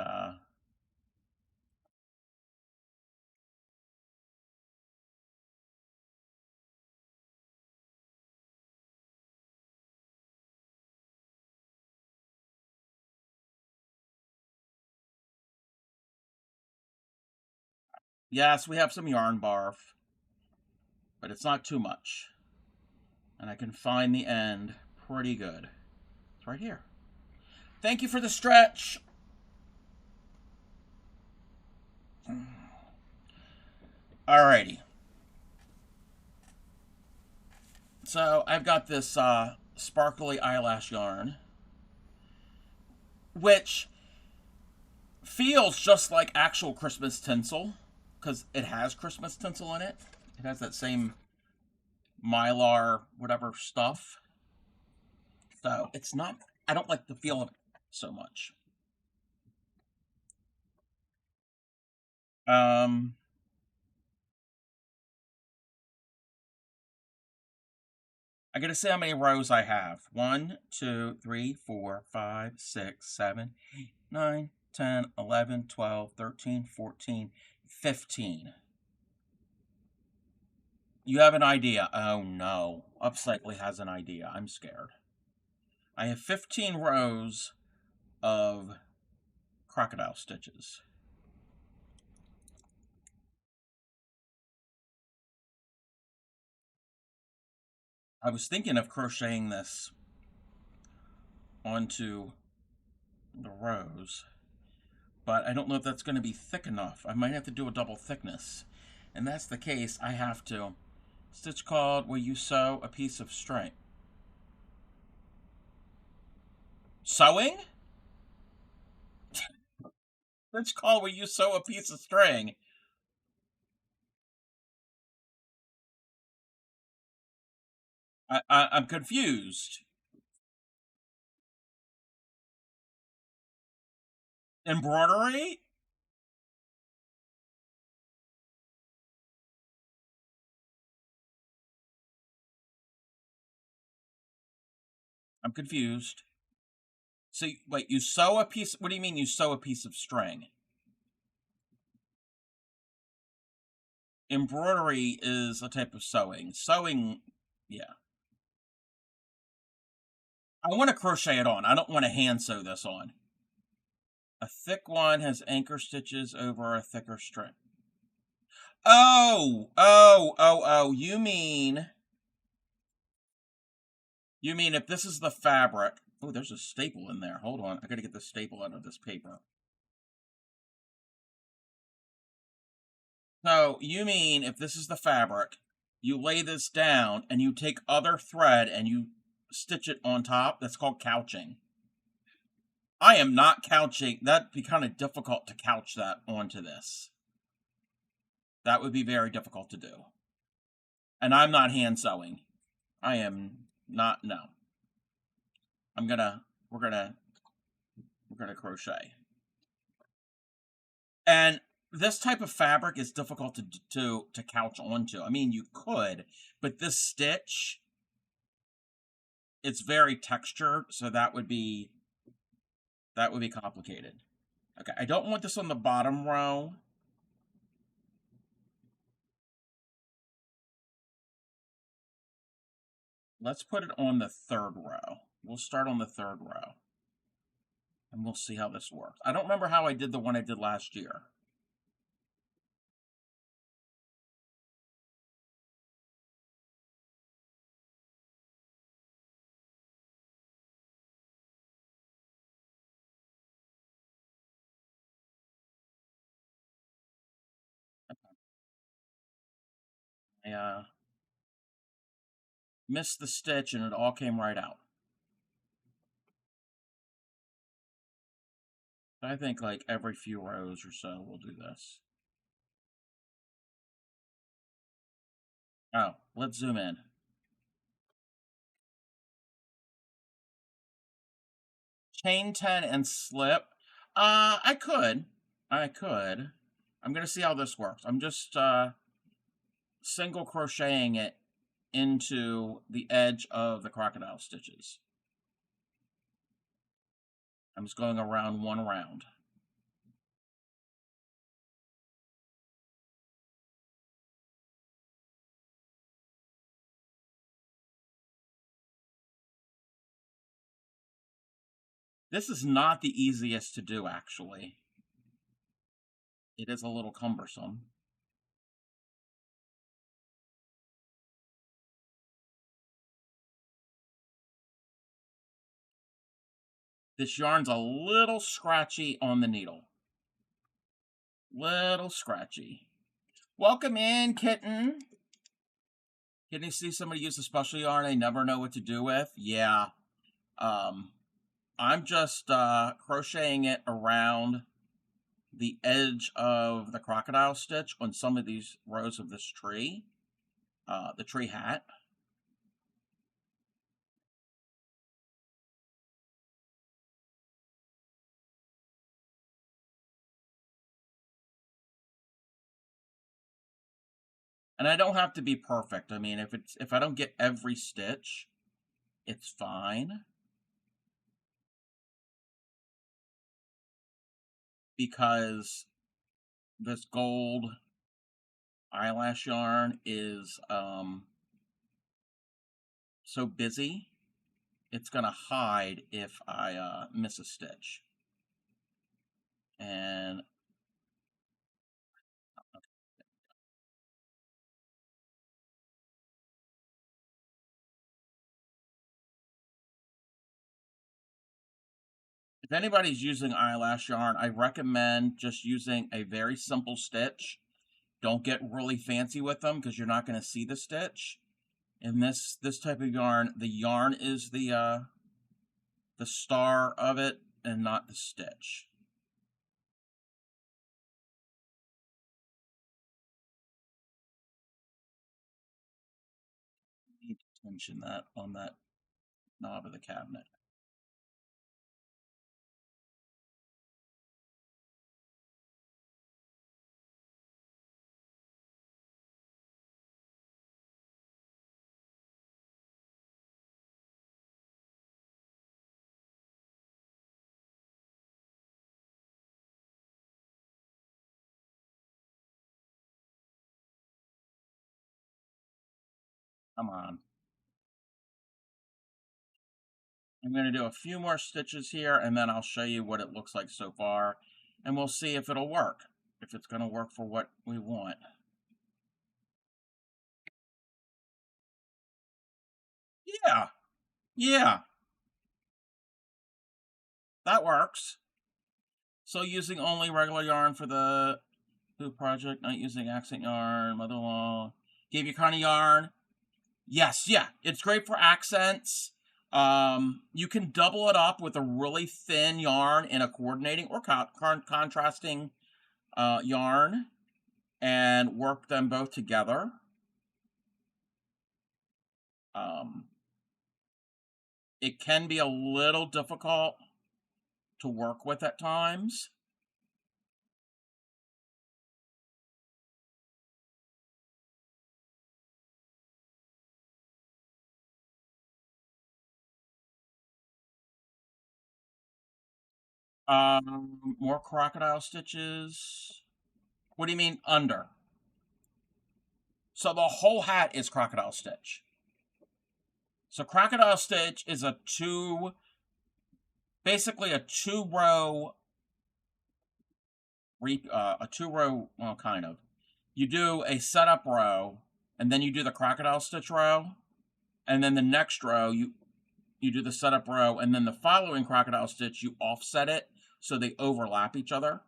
yes, we have some yarn barf, but it's not too much. And I can find the end pretty good. It's right here. Thank you for the stretch. Alrighty. So I've got this sparkly eyelash yarn, which feels just like actual Christmas tinsel because it has Christmas tinsel in it. It has that same mylar whatever stuff. So it's not. I don't like the feel of it so much. Um, I gotta say how many rows I have. 1, 2, 3, 4, 5, 6, 7, 8, 9, 10, 11, 12, 13, 14, 15. You have an idea. Oh no. Upcycly has an idea. I'm scared. I have 15 rows of crocodile stitches. I was thinking of crocheting this onto the rows, but I don't know if that's going to be thick enough. I might have to do a double thickness. And that's the case, I have to stitch called where you sew a piece of string. Sewing? Stitch called where you sew a piece of string. I'm confused. Embroidery? I'm confused. So, wait, you sew a piece... What do you mean you sew a piece of string? Embroidery is a type of sewing. Sewing, yeah. I want to crochet it on. I don't want to hand sew this on. A thick one has anchor stitches over a thicker string. Oh, you mean You mean if this is the fabric? Oh, there's a staple in there. Hold on. I gotta get the staple out of this paper. So you mean if this is the fabric, you lay this down and you take other thread and you stitch it on top? That's called couching. I am not couching. That'd be kind of difficult to couch that onto this. That would be very difficult to do. And I'm not hand sewing. I am not, no. I'm gonna, we're gonna, we're gonna crochet. And this type of fabric is difficult to couch onto. I mean, you could, but this stitch, it's very textured, so that would be complicated. Okay, I don't want this on the bottom row. Let's put it on the third row. We'll start on the third row. And we'll see how this works. I don't remember how I did the one I did last year. I missed the stitch and it all came right out. I think like every few rows or so we'll do this. Oh, let's zoom in. Chain 10 and slip. I could. I could. I'm going to see how this works. I'm just single crocheting it into the edge of the crocodile stitches. I'm just going around one round. This is not the easiest to do, actually. It is a little cumbersome. This yarn's a little scratchy on the needle. Little scratchy. Welcome in, kitten. Can you see somebody use a special yarn they never know what to do with? Yeah. I'm just crocheting it around the edge of the crocodile stitch on some of these rows of this tree, the tree hat. And I don't have to be perfect. I mean, if I don't get every stitch, it's fine. Because this gold eyelash yarn is so busy, it's gonna hide if I miss a stitch. And if anybody's using eyelash yarn, I recommend just using a very simple stitch. Don't get really fancy with them because you're not going to see the stitch. In this type of yarn, the yarn is the star of it and not the stitch. I need to tension that on that knob of the cabinet. Come on. I'm going to do a few more stitches here and then I'll show you what it looks like so far. And we'll see if it'll work, if it's going to work for what we want. Yeah. Yeah, that works. So using only regular yarn for the hoop project, not using accent yarn, mother-in-law. Gave you kind of yarn. Yes, yeah. It's great for accents. You can double it up with a really thin yarn in a coordinating or contrasting yarn and work them both together. Um, it can be a little difficult to work with at times. More crocodile stitches. What do you mean under? So the whole hat is crocodile stitch. So crocodile stitch is basically a two row, well, kind of. You do a setup row, and then you do the crocodile stitch row, and then the next row you do the setup row, and then the following crocodile stitch you offset it so they overlap each other.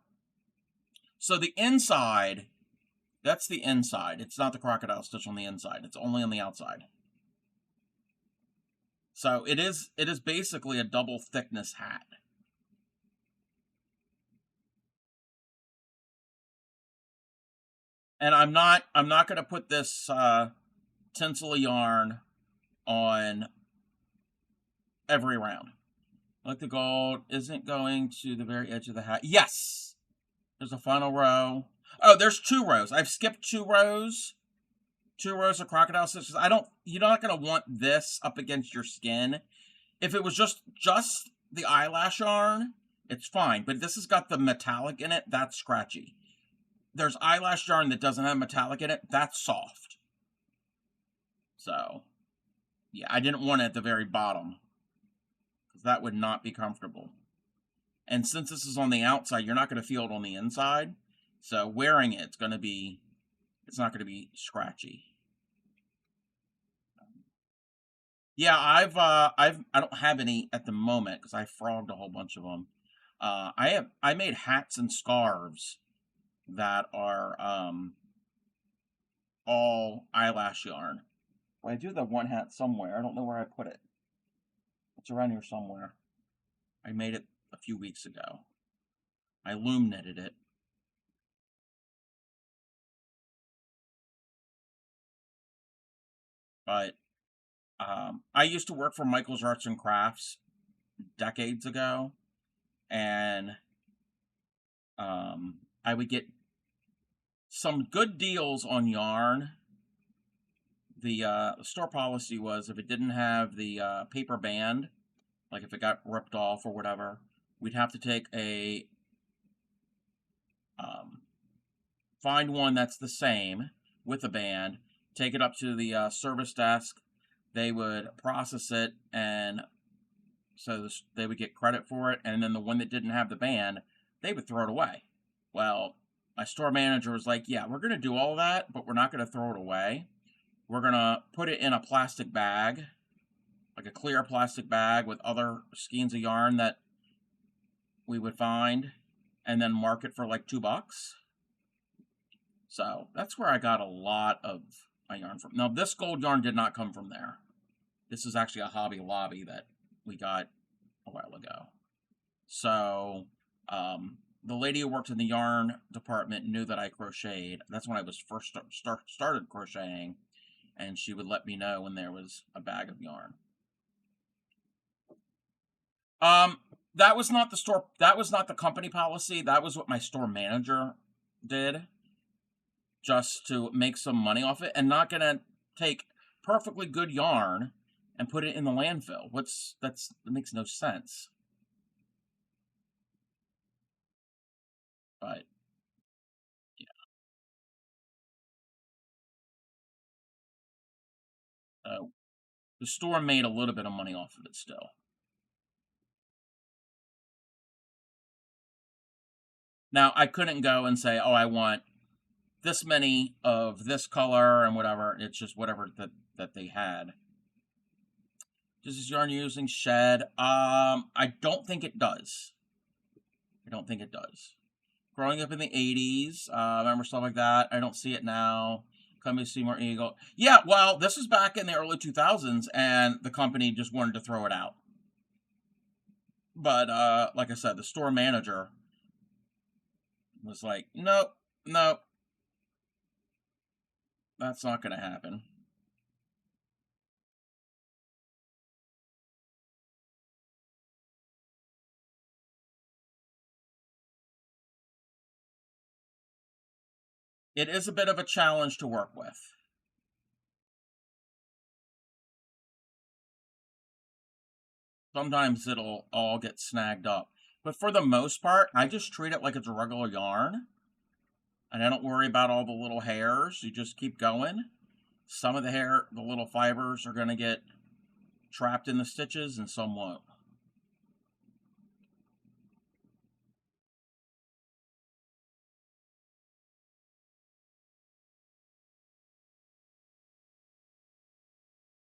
So the inside, that's the inside. It's not the crocodile stitch on the inside. It's only on the outside. So it is basically a double thickness hat. And I'm not going to put this tinsel yarn on every round. Like the gold isn't going to the very edge of the hat. Yes, there's a final row. Oh, there's 2 rows. I've skipped 2 rows. 2 rows of crocodile stitches. You're not going to want this up against your skin. If it was just the eyelash yarn, it's fine. But this has got the metallic in it. That's scratchy. There's eyelash yarn that doesn't have metallic in it. That's soft. So, yeah, I didn't want it at the very bottom, because that would not be comfortable. And since this is on the outside, you're not going to feel it on the inside. So wearing it, it's not going to be scratchy. Yeah, I don't have any at the moment because I frogged a whole bunch of them. I made hats and scarves that are all eyelash yarn. Well, I do the one hat somewhere. I don't know where I put it. It's around here somewhere. I made it a few weeks ago. I loom knitted it. But I used to work for Michael's Arts and Crafts decades ago, and I would get some good deals on yarn. The store policy was if it didn't have the paper band, like if it got ripped off or whatever, we'd have to take find one that's the same with a band, take it up to the service desk. They would process it, and so they would get credit for it. And then the one that didn't have the band, they would throw it away. Well, my store manager was like, "Yeah, we're going to do all that, but we're not going to throw it away. We're going to put it in a plastic bag, like a clear plastic bag with other skeins of yarn that we would find, and then mark it for like $2." So that's where I got a lot of my yarn from. Now, this gold yarn did not come from there. This is actually a Hobby Lobby that we got a while ago. So, the lady who worked in the yarn department knew that I crocheted. That's when I was first started crocheting, and she would let me know when there was a bag of yarn. That was not the store. That was not the company policy. That was what my store manager did, just to make some money off it, and not gonna take perfectly good yarn and put it in the landfill. That makes no sense. But yeah, the store made a little bit of money off of it still. Now I couldn't go and say, "Oh, I want this many of this color and whatever." It's just whatever that they had. Does this yarn using shed? I don't think it does. I don't think it does. Growing up in the 80s, remember stuff like that. I don't see it now. Come to Seymour Eagle. Yeah, well, this was back in the early 2000s, and the company just wanted to throw it out. But like I said, the store manager was like, nope, nope, that's not going to happen. It is a bit of a challenge to work with. Sometimes it'll all get snagged up. But for the most part, I just treat it like it's a regular yarn. And I don't worry about all the little hairs. You just keep going. Some of the hair, the little fibers are going to get trapped in the stitches and some won't.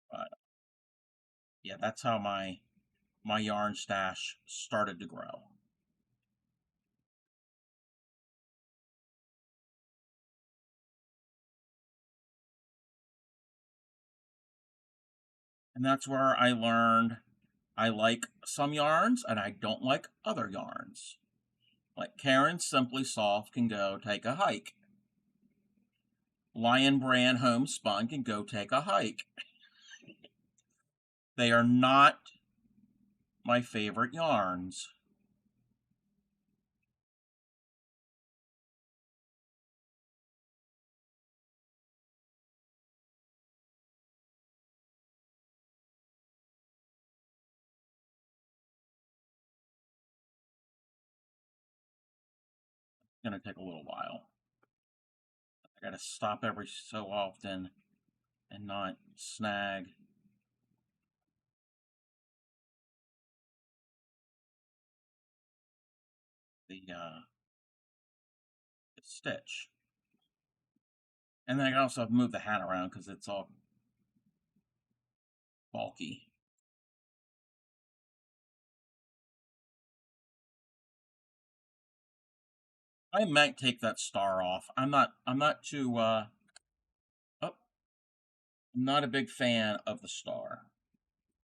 But yeah, that's how my yarn stash started to grow. And that's where I learned I like some yarns and I don't like other yarns. Like Karen Simply Soft can go take a hike. Lion Brand Homespun can go take a hike. They are not my favorite yarns. It's going to take a little while. I got to stop every so often and not snag the stitch. And then I can also move the hat around because it's all bulky. I might take that star off. I'm not too oh, I'm not a big fan of the star.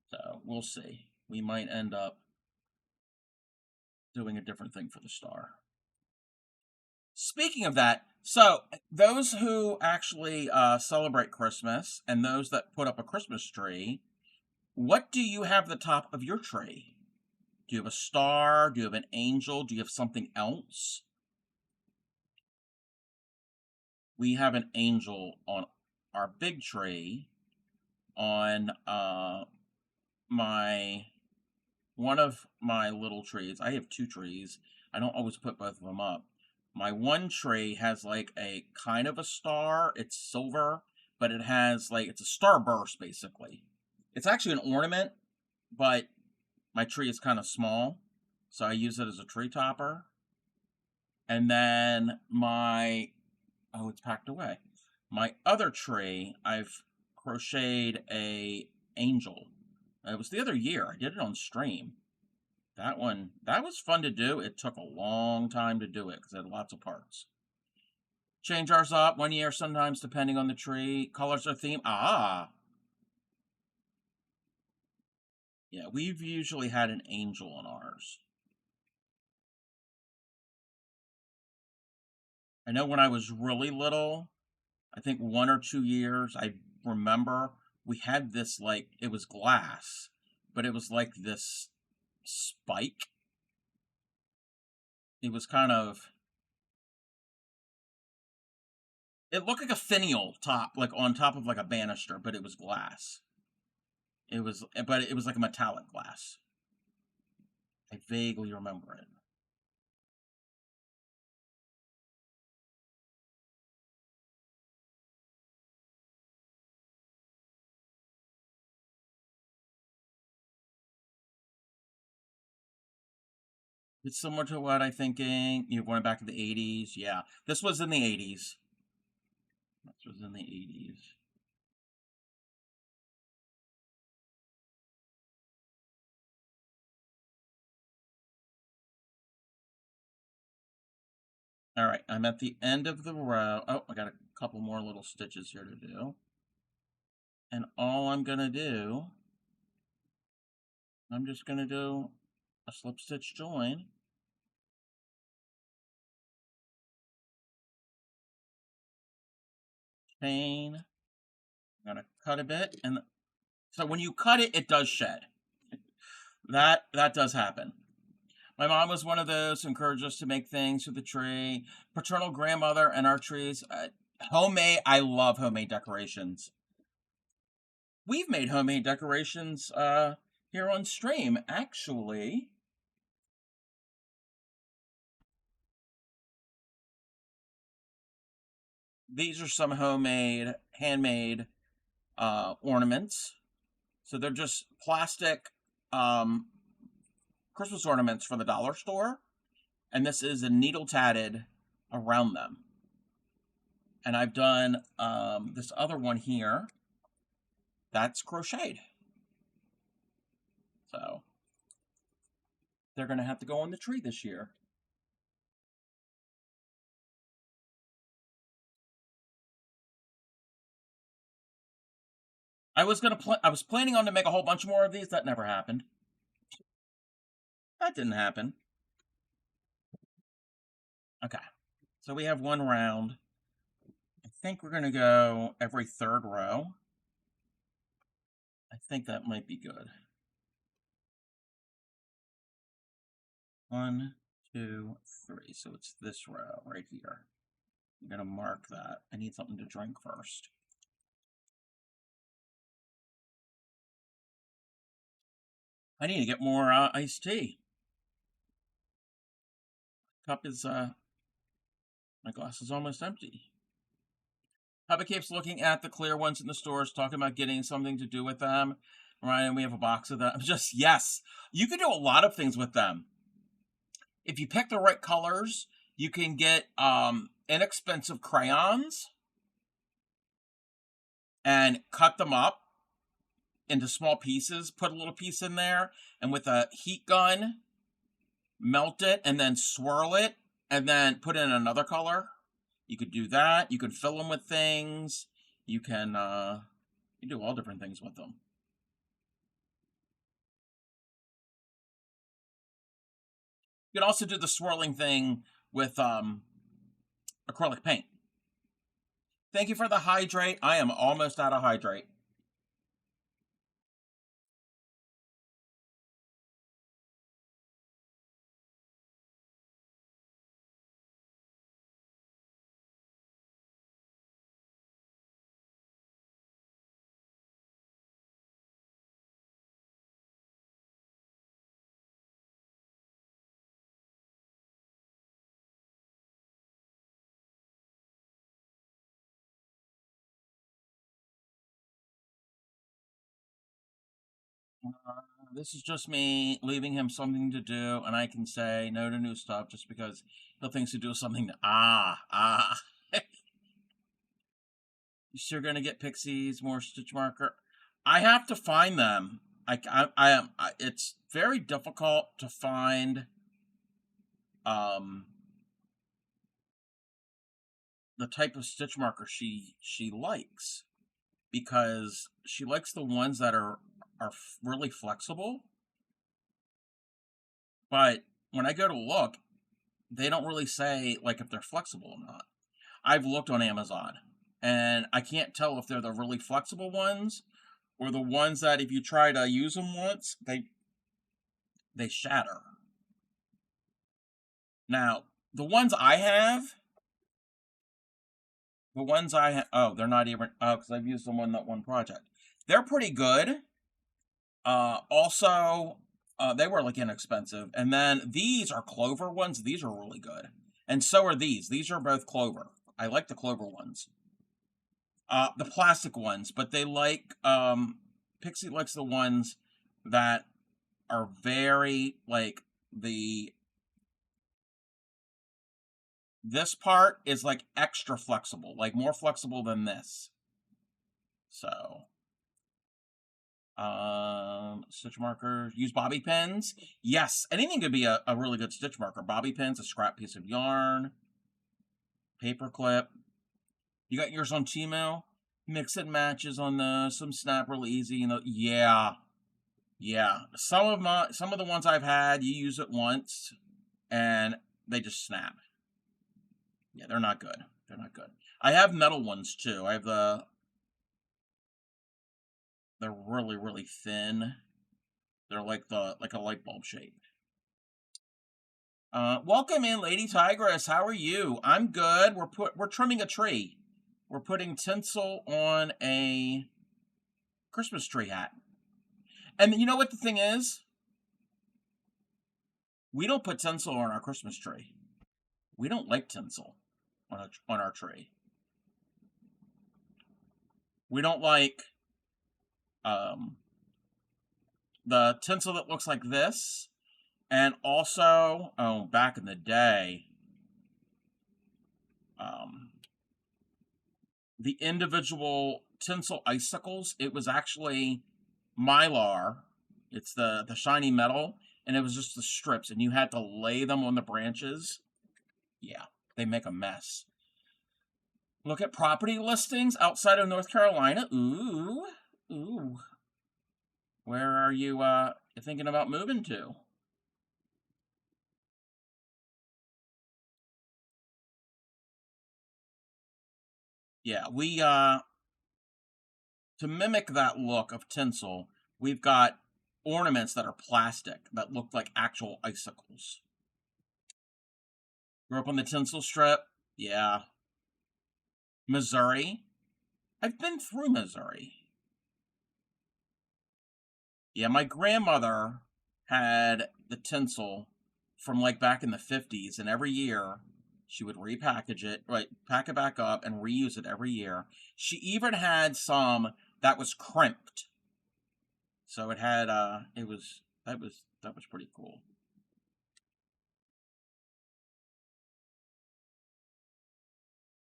So we'll see. We might end up doing a different thing for the star. Speaking of that, so those who actually celebrate Christmas and those that put up a Christmas tree, what do you have at the top of your tree? Do you have a star? Do you have an angel? Do you have something else? We have an angel on our big tree on my one of my little trees. I have two trees. I don't always put both of them up. My one tree has like a kind of a star. It's silver, but it has like it's a starburst basically. It's actually an ornament, but my tree is kind of small, so I use it as a tree topper. And then my oh, it's packed away. My other tree, I've crocheted a angel. It was the other year. I did it on stream. That one, that was fun to do. It took a long time to do it because it had lots of parts. Change ours up 1 year sometimes depending on the tree. Colors or theme. Ah, yeah, we've usually had an angel on ours. I know when I was really little, I think 1 or 2 years, I remember we had this like, it was glass, but it was like this spike. It was kind of, it looked like a finial top, like on top of like a banister, but it was glass. But it was like a metallic glass. I vaguely remember it. It's similar to what I'm thinking. You're going back to the 80s. Yeah, this was in the 80s. This was in the 80s. All right, I'm at the end of the row. Oh, I got a couple more little stitches here to do. And all I'm going to do, I'm just going to do a slip stitch join. Chain. I'm going to cut a bit. And so when you cut it, it does shed. That does happen. My mom was one of those who encouraged us to make things for the tree. Paternal grandmother and our trees. Homemade, I love homemade decorations. We've made homemade decorations here on stream, actually. These are some homemade, handmade ornaments. So they're just plastic Christmas ornaments from the dollar store. And this is a needle tatted around them. And I've done this other one here. That's crocheted. So they're going to have to go on the tree this year. I was planning on to make a whole bunch more of these. That never happened. That didn't happen. Okay. So we have one round. I think we're going to go every third row. I think that might be good. 1, 2, 3. So it's this row right here. I'm going to mark that. I need something to drink first. I need to get more iced tea. Cup is, my glass is almost empty. Hubby keeps looking at the clear ones in the stores, talking about getting something to do with them. Ryan, we have a box of them. Yes, you can do a lot of things with them. If you pick the right colors, you can get inexpensive crayons and cut them up into small pieces, put a little piece in there, and with a heat gun, melt it, and then swirl it, and then put in another color. You could do that. You can fill them with things. You can you do all different things with them. You can also do the swirling thing with acrylic paint. Thank you for the hydrate. I am almost out of hydrate. This is just me leaving him something to do, and I can say no to new stuff just because he'll think to do something. You sure gonna get pixies, more stitch marker? I have to find them. It's very difficult to find the type of stitch marker she likes, because she likes the ones that are really flexible. But when I go to look, they don't really say like if they're flexible or not. I've looked on Amazon and I can't tell if they're the really flexible ones or the ones that if you try to use them once, they shatter. Now, the ones I have, they're not even, because I've used them on that one project. They're pretty good. Also, they were like inexpensive. And then these are clover ones. These are really good. And so are these. These are both clover. I like the clover ones. The plastic ones, but they like, Pixie likes the ones that are very, like, this part is like extra flexible, like more flexible than this. So, stitch marker, use bobby pins. Yes, anything could be a really good stitch marker. Bobby pins, a scrap piece of yarn. Paperclip. You got yours on Timo? Mix and matches on some snap real easy. Yeah, yeah. Some of the ones I've had, you use it once and they just snap. Yeah, they're not good. They're not good. I have metal ones too. I have they're really thin. They're like a light bulb shape. Welcome in, Lady Tigress. How are you? I'm good. We're trimming a tree. We're putting tinsel on a Christmas tree hat. And you know what the thing is? We don't put tinsel on our Christmas tree. We don't like tinsel on our tree. We don't like um, the tinsel that looks like this. And also, oh, back in the day, um, the individual tinsel icicles, it was actually mylar. It's the shiny metal, and it was just the strips, and you had to lay them on the branches. Yeah, they make a mess. Look at property listings outside of North Carolina. Ooh, ooh. Where are you thinking about moving to? Yeah, we to mimic that look of tinsel, we've got ornaments that are plastic that look like actual icicles. Grew up on the tinsel strip. Yeah. Missouri. I've been through Missouri. Yeah, my grandmother had the tinsel from like back in the 50s, and every year she would repackage it, right, pack it back up and reuse it every year. She even had some that was crimped. So it had it was that was pretty cool.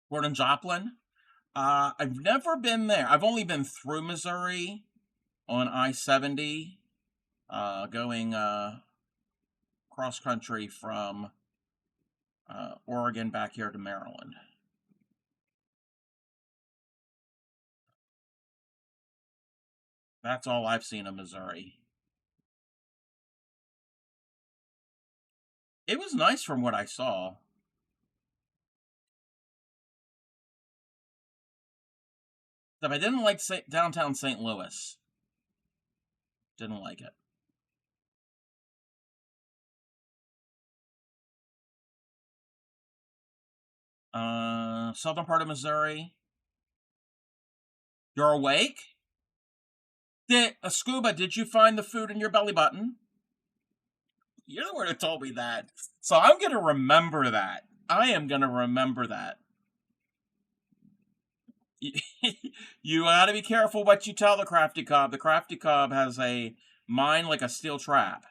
Gordon Joplin. I've never been there. I've only been through Missouri on I-70, going cross country from Oregon back here to Maryland. That's all I've seen of Missouri. It was nice from what I saw. But I didn't like downtown St. Louis. Didn't like it. Southern part of Missouri. You're awake? Scuba, did you find the food in your belly button? You're the one who told me that. So I'm going to remember that. I am going to remember that. You got to be careful what you tell the crafty cob. The crafty cob has a mind like a steel trap.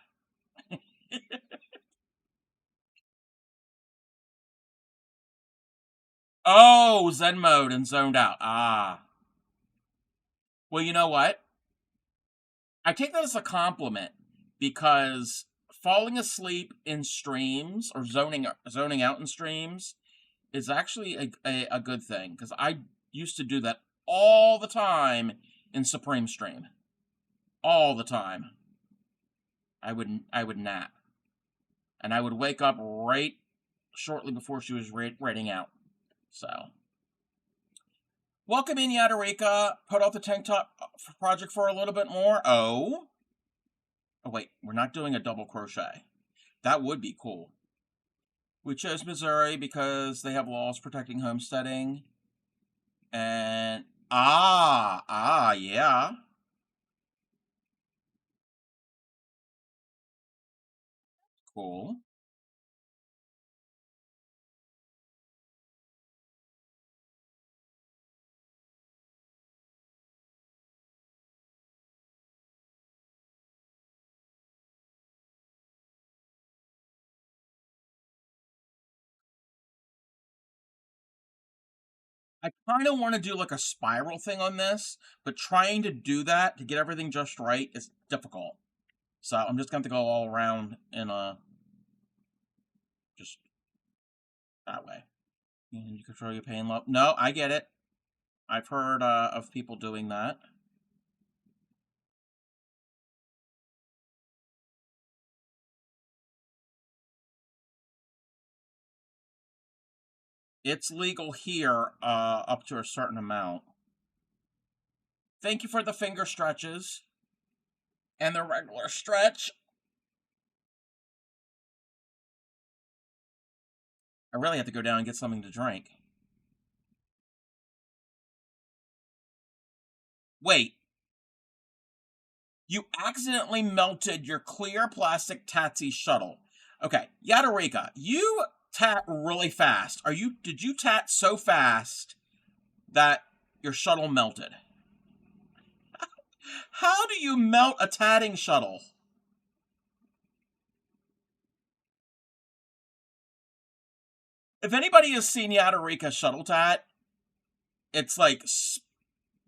Oh, Zen mode and zoned out. Ah. Well, you know what? I take that as a compliment because falling asleep in streams or zoning out in streams is actually a good thing because I used to do that all the time in Supreme Stream. All the time. I would nap. And I would wake up right shortly before she was raiding out. So, welcome in, Yadarika. Put out the tank top project for a little bit more. Oh. Oh, wait. We're not doing a double crochet. That would be cool. We chose Missouri because they have laws protecting homesteading. And, yeah. Cool. I kind of want to do like a spiral thing on this, but trying to do that to get everything just right is difficult. So I'm just going to go all around in a just that way. And you control your pain level. No, I get it. I've heard of people doing that. It's legal here up to a certain amount. Thank you for the finger stretches and the regular stretch. I really have to go down and get something to drink. Wait, you accidentally melted your clear plastic Tatsy shuttle. Okay, Yadarika, you tat really fast. Did you tat so fast that your shuttle melted? How do you melt a tatting shuttle? If anybody has seen Yadarika shuttle tat, it's like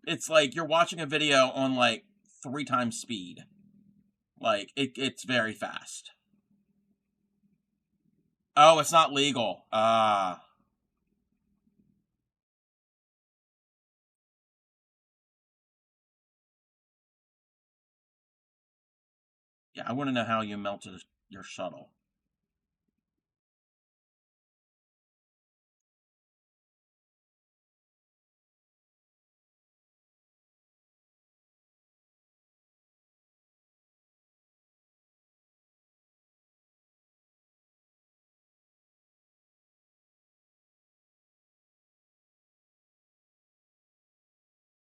it's like you're watching a video on like 3 times speed. Like it's very fast. Oh, it's not legal. Ah. Yeah, I want to know how you melted your shuttle.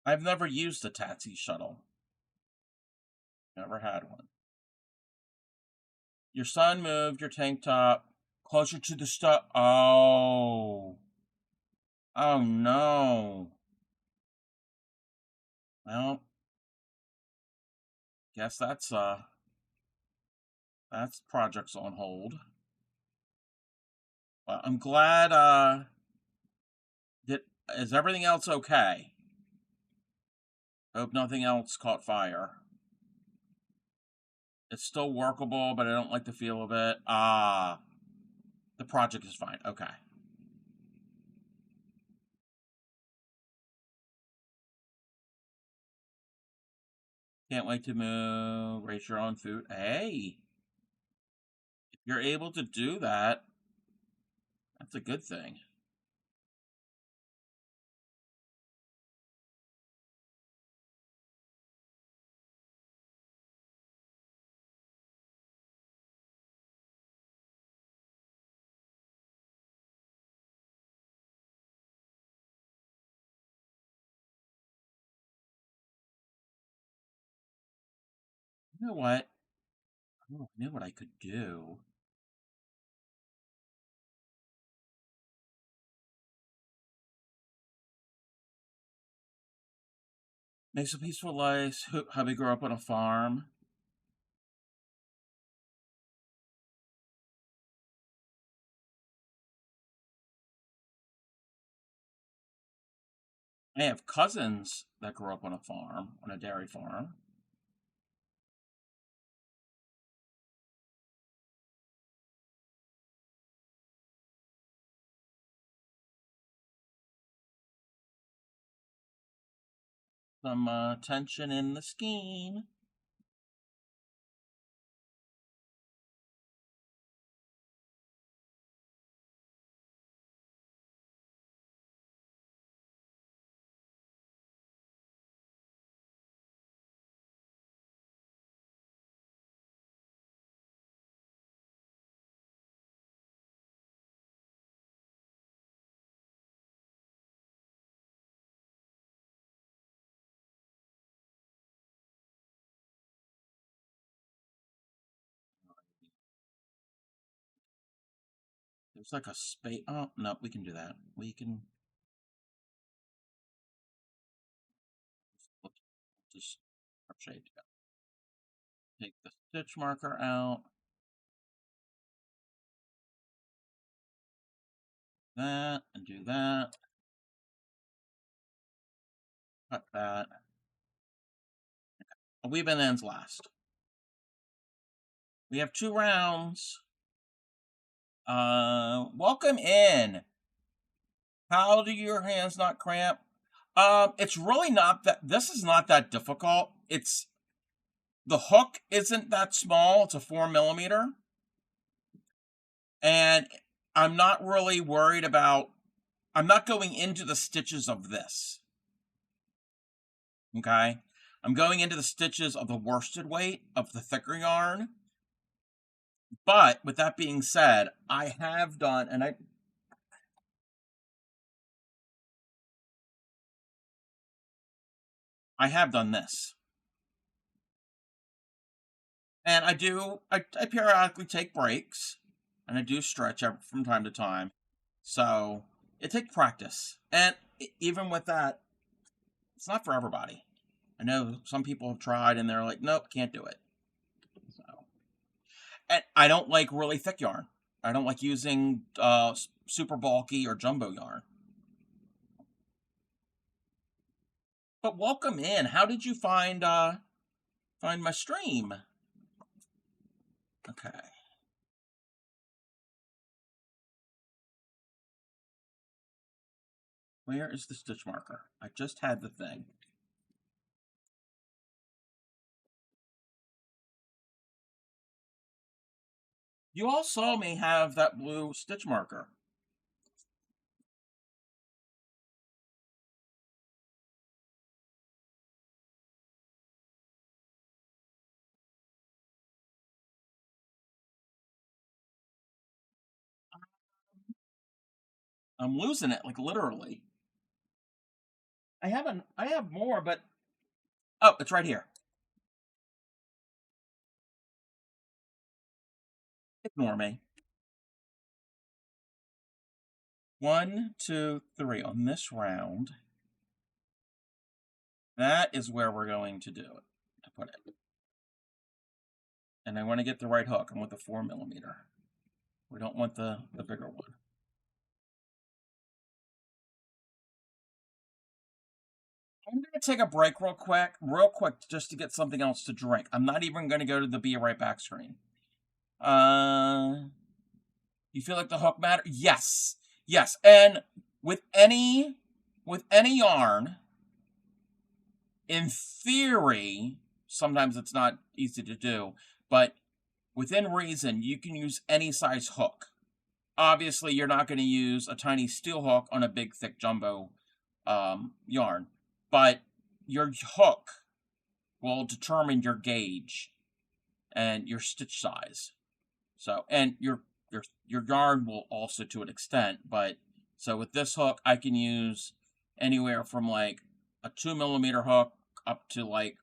I've never used a taxi shuttle. Never had one. Your son moved your tank top closer to the stuff. Oh. Oh no. Well, guess that's projects on hold. Well, I'm glad that is everything else okay? Hope nothing else caught fire. It's still workable, but I don't like the feel of it. Ah, the project is fine. Okay. Can't wait to move. Raise your own food. Hey, if you're able to do that, that's a good thing. You know what? Oh, I knew what I could do. Makes a peaceful life. Hubby grew up on a farm. I have cousins that grew up on a farm, on a dairy farm. Some tension in the scheme. There's like a space. Oh, no, we can do that. We can just crochet together. Take the stitch marker out. That and do that. Cut that. A weave and ends last. We have 2 rounds. Welcome in. How do your hands not cramp? It's really not that. This is not that difficult. It's the hook isn't that small. It's a 4 millimeter, and I'm not really worried about. I'm not going into the stitches of this. Okay, I'm going into the stitches of the worsted weight of the thicker yarn. But with that being said, I have done, and I have done this. And I periodically take breaks and I do stretch from time to time. So it takes practice. And even with that, it's not for everybody. I know some people have tried and they're like, nope, can't do it. So, and I don't like really thick yarn. I don't like using super bulky or jumbo yarn. But welcome in. How did you find my stream? Okay. Where is the stitch marker? I just had the thing. You all saw me have that blue stitch marker. I'm losing it, like literally. I have more, but oh, it's right here. Ignore me. 1, 2, 3 on this round. That is where we're going to do it. To put it. And I want to get the right hook. I want the 4 millimeter. We don't want the bigger one. I'm going to take a break real quick, just to get something else to drink. I'm not even going to go to the be right back screen. You feel like the hook matter? Yes. Yes. And with any yarn, in theory, sometimes it's not easy to do, but within reason, you can use any size hook. Obviously, you're not going to use a tiny steel hook on a big, thick jumbo yarn, but your hook will determine your gauge and your stitch size. So, and your yarn will also to an extent, but so with this hook, I can use anywhere from like a 2 millimeter hook up to like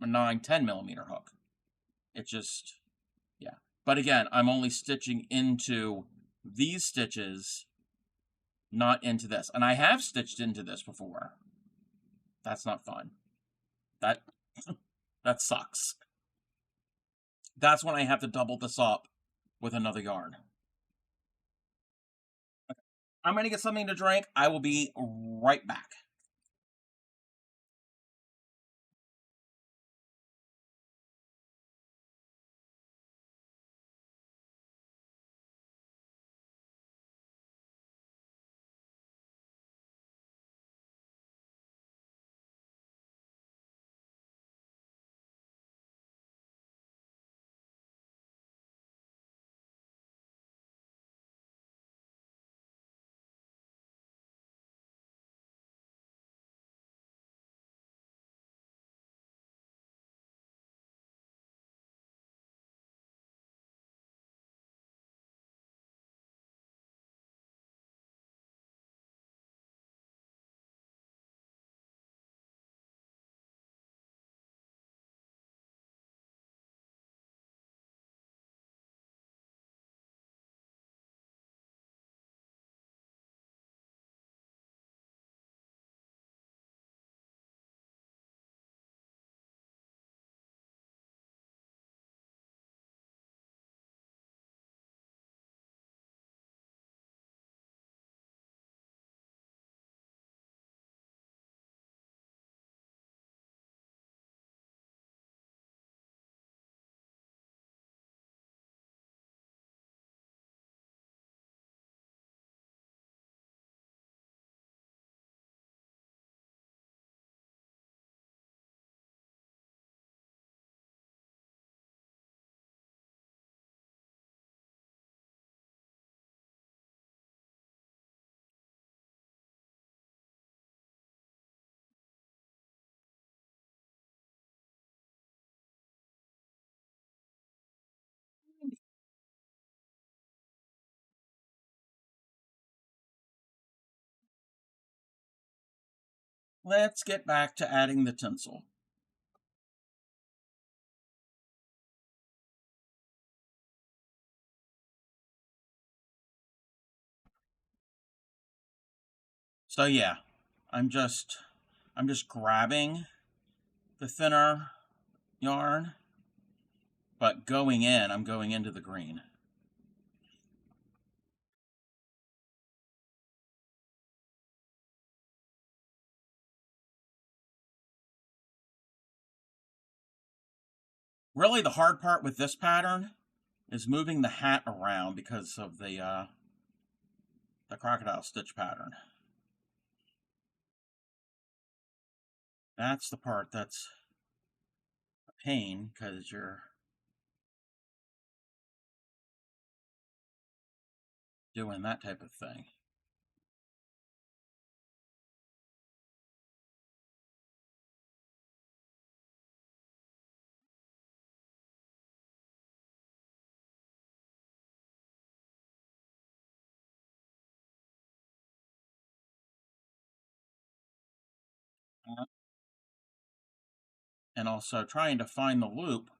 a 9, 10 millimeter hook. It just, yeah. But again, I'm only stitching into these stitches, not into this. And I have stitched into this before. That's not fun. That that sucks. That's when I have to double this up with another yarn. I'm going to get something to drink. I will be right back. Let's get back to adding the tinsel. So yeah, I'm just I'm just grabbing the thinner yarn, but I'm going into the green. Really, the hard part with this pattern is moving the hat around because of the crocodile stitch pattern. That's the part that's a pain because you're doing that type of thing. And also trying to find the loop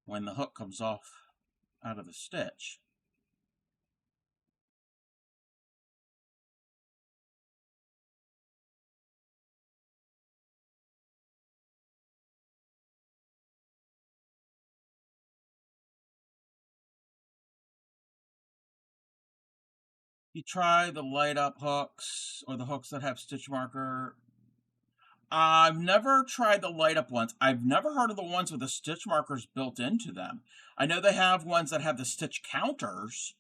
when the hook comes off out of the stitch. You try the light up hooks or the hooks that have stitch marker. I've never tried the light up ones. I've never heard of the ones with the stitch markers built into them. I know they have ones that have the stitch counters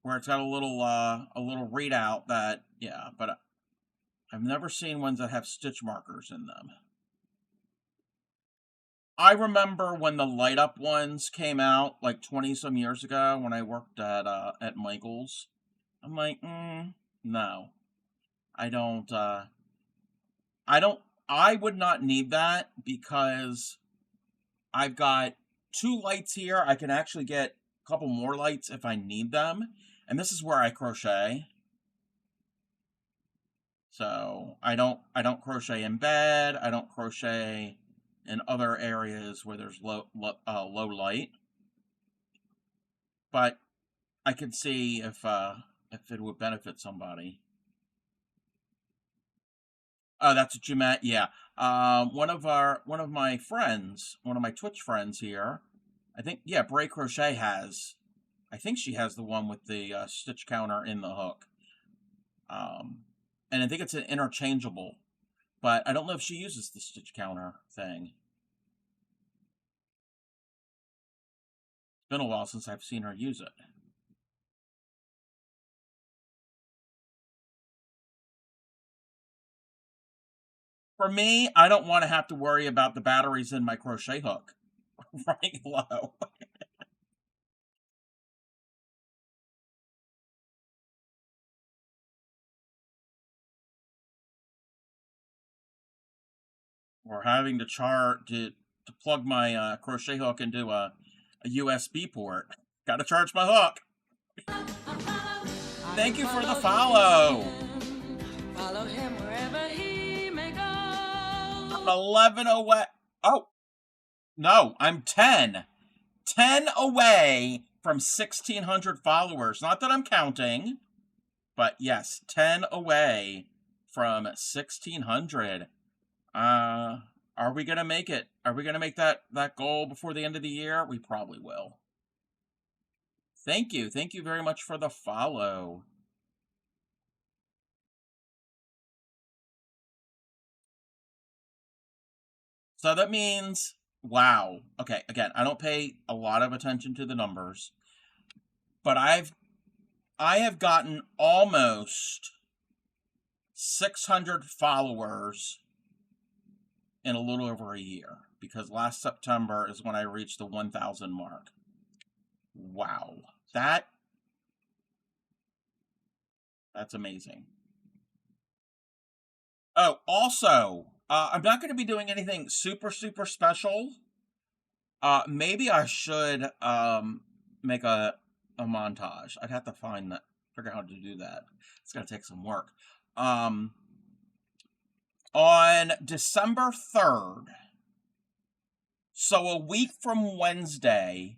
where it's got a little readout that, yeah, but I've never seen ones that have stitch markers in them. I remember when the light up ones came out like 20 some years ago when I worked at Michael's. I'm like, no. I don't I don't I would not need that because I've got two lights here. I can actually get a couple more lights if I need them. And this is where I crochet. So I don't crochet in bed. I don't crochet in other areas where there's low light. But I could see if it would benefit somebody. Oh, that's what you meant. Yeah. One of my friends, one of my Twitch friends here, I think, yeah, Bray Crochet has. I think she has the one with the stitch counter in the hook. Um, and I think it's an interchangeable, but I don't know if she uses the stitch counter thing. It's been a while since I've seen her use it. For me, I don't want to have to worry about the batteries in my crochet hook running low. Or having to to plug my crochet hook into a USB port. Got to charge my hook. Thank you for the follow. Follow him wherever he may go. I'm 11 away. Oh, no, I'm 10. 10 away from 1,600 followers. Not that I'm counting, but yes, 10 away from 1,600. Are we gonna make it? Are we gonna make that goal before the end of the year? We probably will. Thank you. Thank you very much for the follow. So that means, wow. Okay, again, I don't pay a lot of attention to the numbers, but I have gotten almost 600 followers in a little over a year because last September is when I reached the 1,000 mark. Wow. That's amazing. Oh, also, I'm not going to be doing anything super special. Maybe I should make a montage. I'd have to figure out how to do that. It's gonna take some work. Um, On December 3rd, so a week from Wednesday,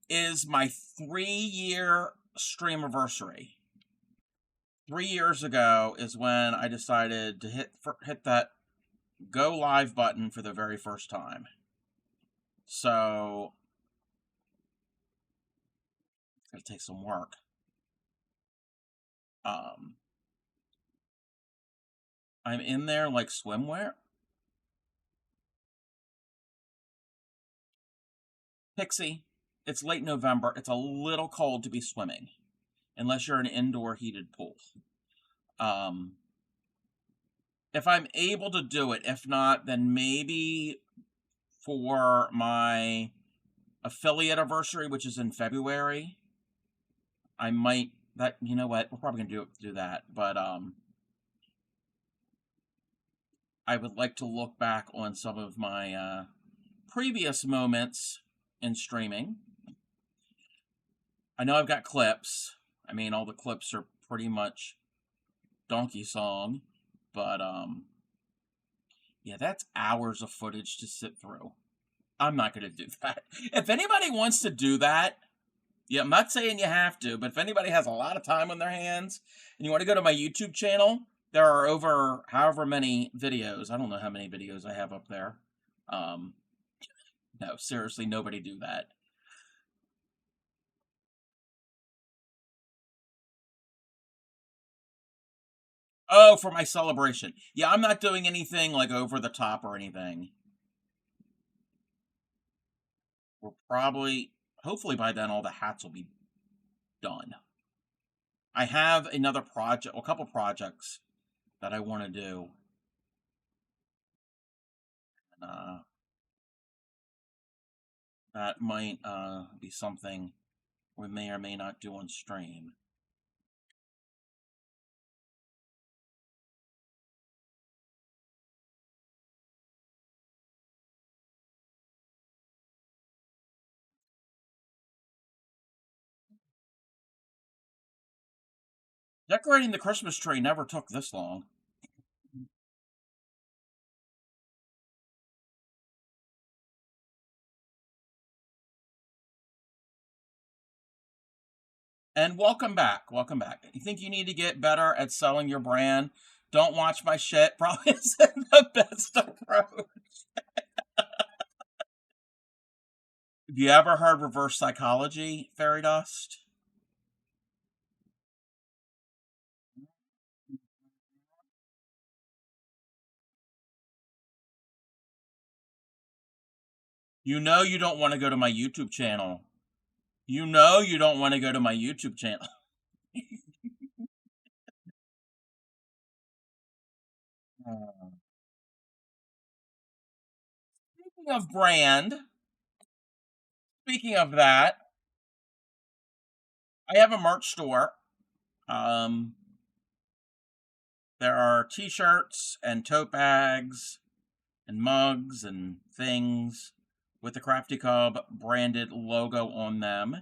is my 3-year stream anniversary. 3 years ago is when I decided to hit that go live button for the very first time. So it's gonna take some work. I'm in there like swimwear. Pixie, it's late November. It's a little cold to be swimming, unless you're in an indoor heated pool. If I'm able to do it, if not, then maybe for my affiliate anniversary, which is in February, I might. That, you know what? We're probably gonna do that, but I would like to look back on some of my previous moments in streaming. I know I've got clips. I mean, all the clips are pretty much Donkey Song, but yeah, that's hours of footage to sit through. I'm not going to do that. If anybody wants to do that, yeah, I'm not saying you have to, but if anybody has a lot of time on their hands and you want to go to my YouTube channel, there are over however many videos. I don't know how many videos I have up there. No, seriously, nobody do that. Oh, for my celebration. Yeah, I'm not doing anything like over the top or anything. We're probably, hopefully by then all the hats will be done. I have another project, a couple projects that I want to do. Uh, that might be something we may or may not do on stream. Decorating the Christmas tree never took this long. And welcome back. Welcome back. You think you need to get better at selling your brand? Don't watch my shit. Probably isn't the best approach. Have you ever heard reverse psychology, Fairy Dust? You know you don't want to go to my YouTube channel. You know you don't want to go to my YouTube channel. Speaking of brand, speaking of that, I have a merch store. Um, there are t-shirts and tote bags and mugs and things with the Crafty Cub branded logo on them.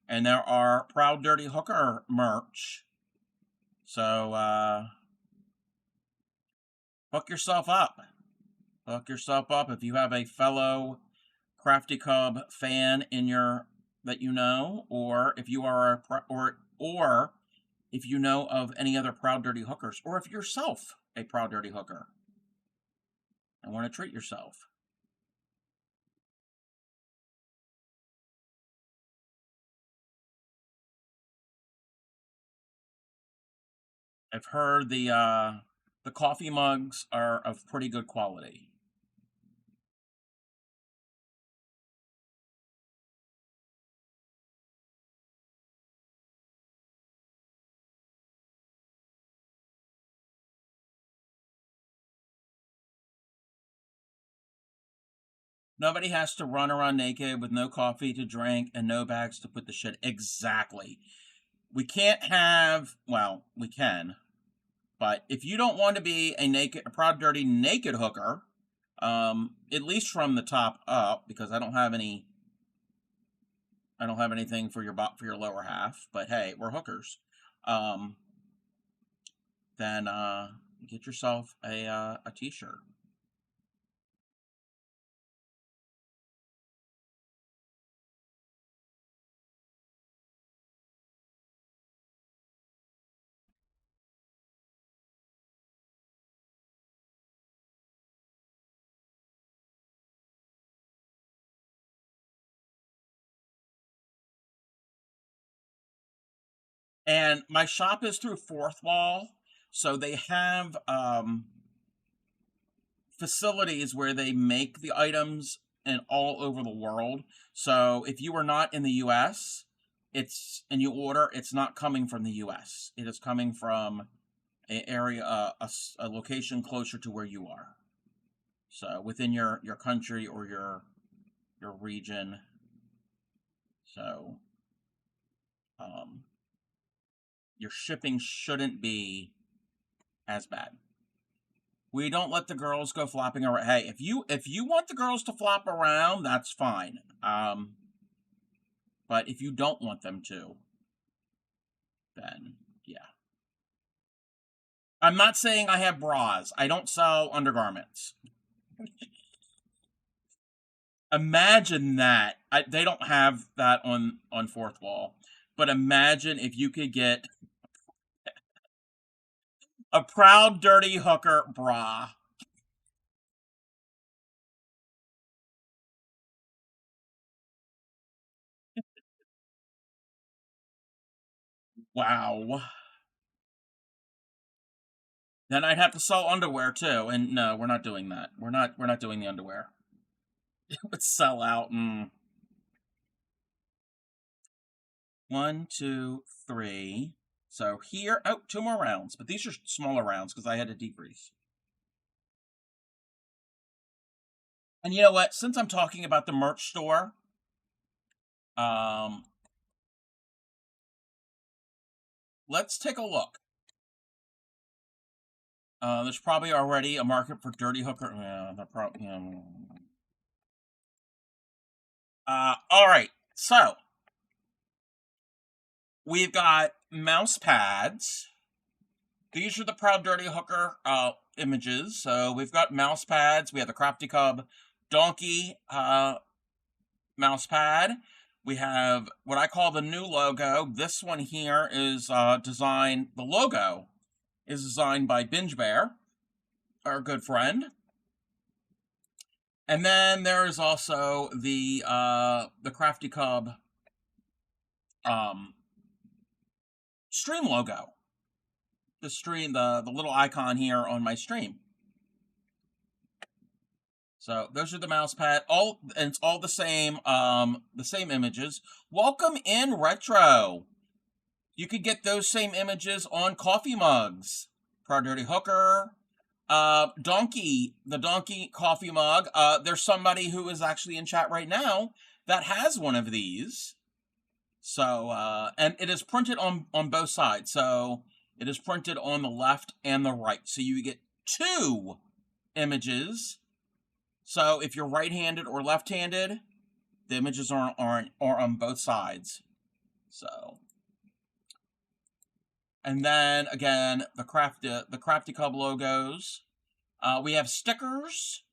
And there are Proud Dirty Hooker merch. So hook yourself up. Hook yourself up if you have a fellow Crafty Cub fan in your that you know, or if you are or if you know of any other Proud Dirty Hookers, or if yourself a Proud Dirty Hooker and want to treat yourself. I've heard the coffee mugs are of pretty good quality. Nobody has to run around naked with no coffee to drink and no bags to put the shit. Exactly. We can't have, well, we can, but if you don't want to be a proud, dirty, naked hooker, at least from the top up, because I don't have anything for your lower half. But hey, we're hookers. Then Get yourself a t-shirt. And my shop is through Fourth Wall, so they have facilities where they make the items and all over the world. So if you are not in the US, it's and you order, it's not coming from the US. It is coming from a area a location closer to where you are. So within your country or your region. So um your shipping shouldn't be as bad. We don't let the girls go flopping around. Hey, if you want the girls to flop around, that's fine. But if you don't want them to, then yeah. I'm not saying I have bras. I don't sell undergarments. Imagine that. They don't have that on Fourth Wall. But imagine if you could get a proud dirty hooker bra. Wow. Then I'd have to sell underwear too. And no, we're not doing that. We're not doing the underwear. It would sell out. One, two, three. So here, oh, two more rounds, but these are smaller rounds because I had to decrease. And you know what? Since I'm talking about the merch store, um, let's take a look. There's probably already a market for dirty hooker. Yeah, they're probably. All right. So we've got mouse pads. These are the proud dirty hooker images. So we've got mouse pads. We have the Crafty Cub donkey mouse pad. We have what I call the new logo. This one here is designed. The logo is designed by Binge Bear, our good friend. And then there is also the Crafty Cub um, stream logo. The stream, the little icon here on my stream. So those are the mouse pad. All and it's all the same images. Welcome in retro. You could get those same images on coffee mugs. Proud Dirty Hooker. Donkey, the Donkey coffee mug. There's somebody who is actually in chat right now that has one of these. So, and it is printed on both sides. So it is printed on the left and the right. So you get two images. So if you're right-handed or left-handed, the images are on both sides. So, and then again, the Crafty Cub logos. We have stickers.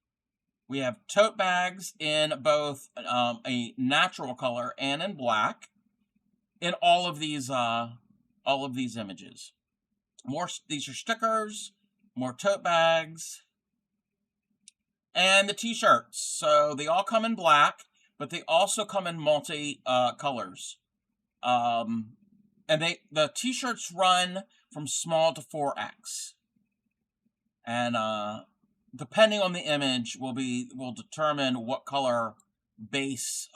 We have tote bags in both a natural color and in black. In all of these images. These are stickers. More tote bags. And the t-shirts. So they all come in black, but they also come in multi colors. And the t-shirts run from small to 4X. And depending on the image will determine what color base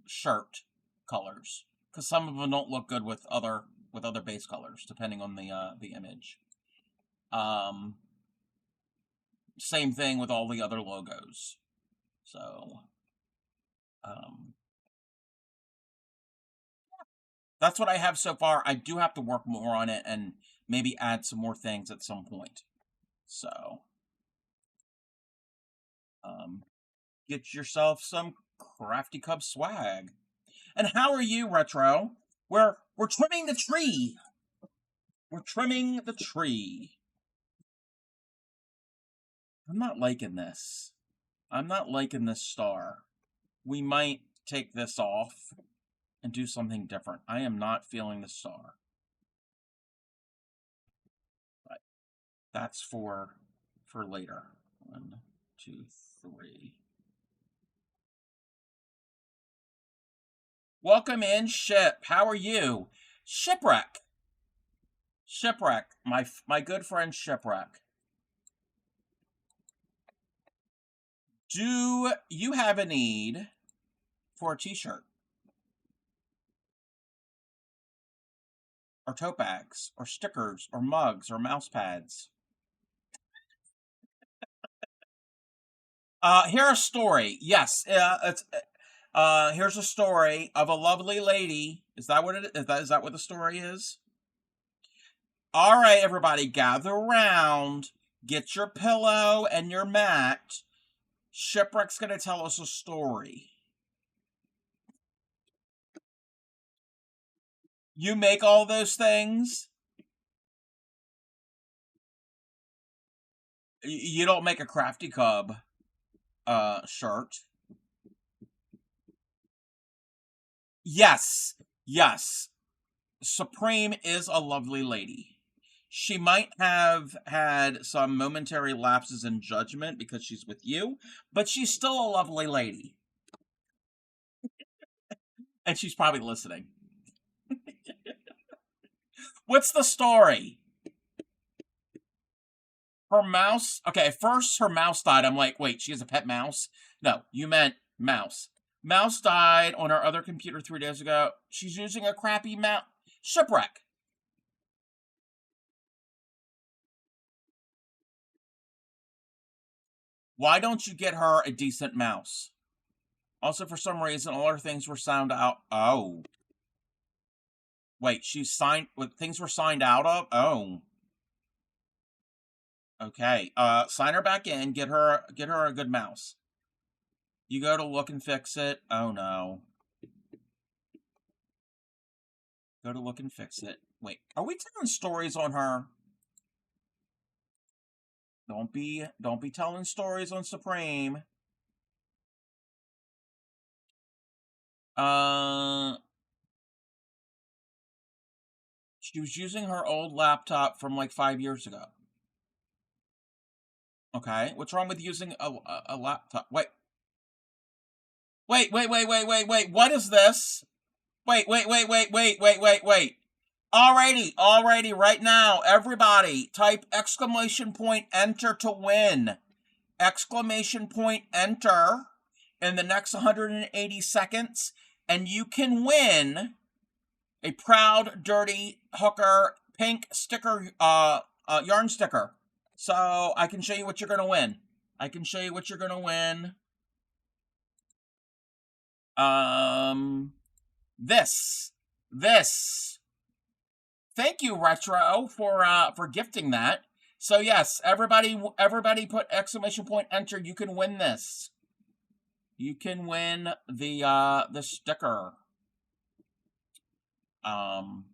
shirt colors, because some of them don't look good with other base colors depending on the image. Same thing with all the other logos. So that's what I have so far. I do have to work more on it and maybe add some more things at some point. So get yourself some Crafty Cub swag. And how are you, Retro? We're trimming the tree. We're trimming the tree. I'm not liking this. I'm not liking this star. We might take this off and do something different. I am not feeling the star. But that's for later. 1, 2, 3. Welcome in, Ship. How are you? Shipwreck. Shipwreck. My good friend Shipwreck. Do you have a need for a t-shirt? Or tote bags? Or stickers? Or mugs? Or mouse pads? Here's a story. Yes, it's here's a story of a lovely lady. Is that what it is? Is that what the story is? All right, everybody, gather around. Get your pillow and your mat. Shipwreck's going to tell us a story. You make all those things? You don't make a Crafty Cub shirt? Yes, yes. Supreme is a lovely lady. She might have had some momentary lapses in judgment because she's with you, but she's still a lovely lady. And she's probably listening. What's the story? Her mouse. Okay, at first her mouse died. I'm like, wait, she has a pet mouse? No, you meant mouse. Mouse died on her other computer 3 days ago. She's using a crappy mouse. Shipwreck. Why don't you get her a decent mouse? Also, for some reason, all her things were signed out. Oh. Wait, she's signed. Things were signed out of? Oh. Okay. Sign her back in. Get her a good mouse. You go to look and fix it. Oh no. Go to look and fix it. Wait, are we telling stories on her? Don't be telling stories on Supreme. She was using her old laptop from like 5 years ago. Okay, what's wrong with using a laptop? Wait. What is this? Wait. Alrighty, right now, everybody, type exclamation point enter to win. Exclamation point enter in the next 180 seconds, and you can win a proud, dirty hooker pink sticker, yarn sticker. So I can show you what you're gonna win. This. Thank you, Retro, for gifting that. So yes, everybody put exclamation point enter. You can win this. You can win the sticker. All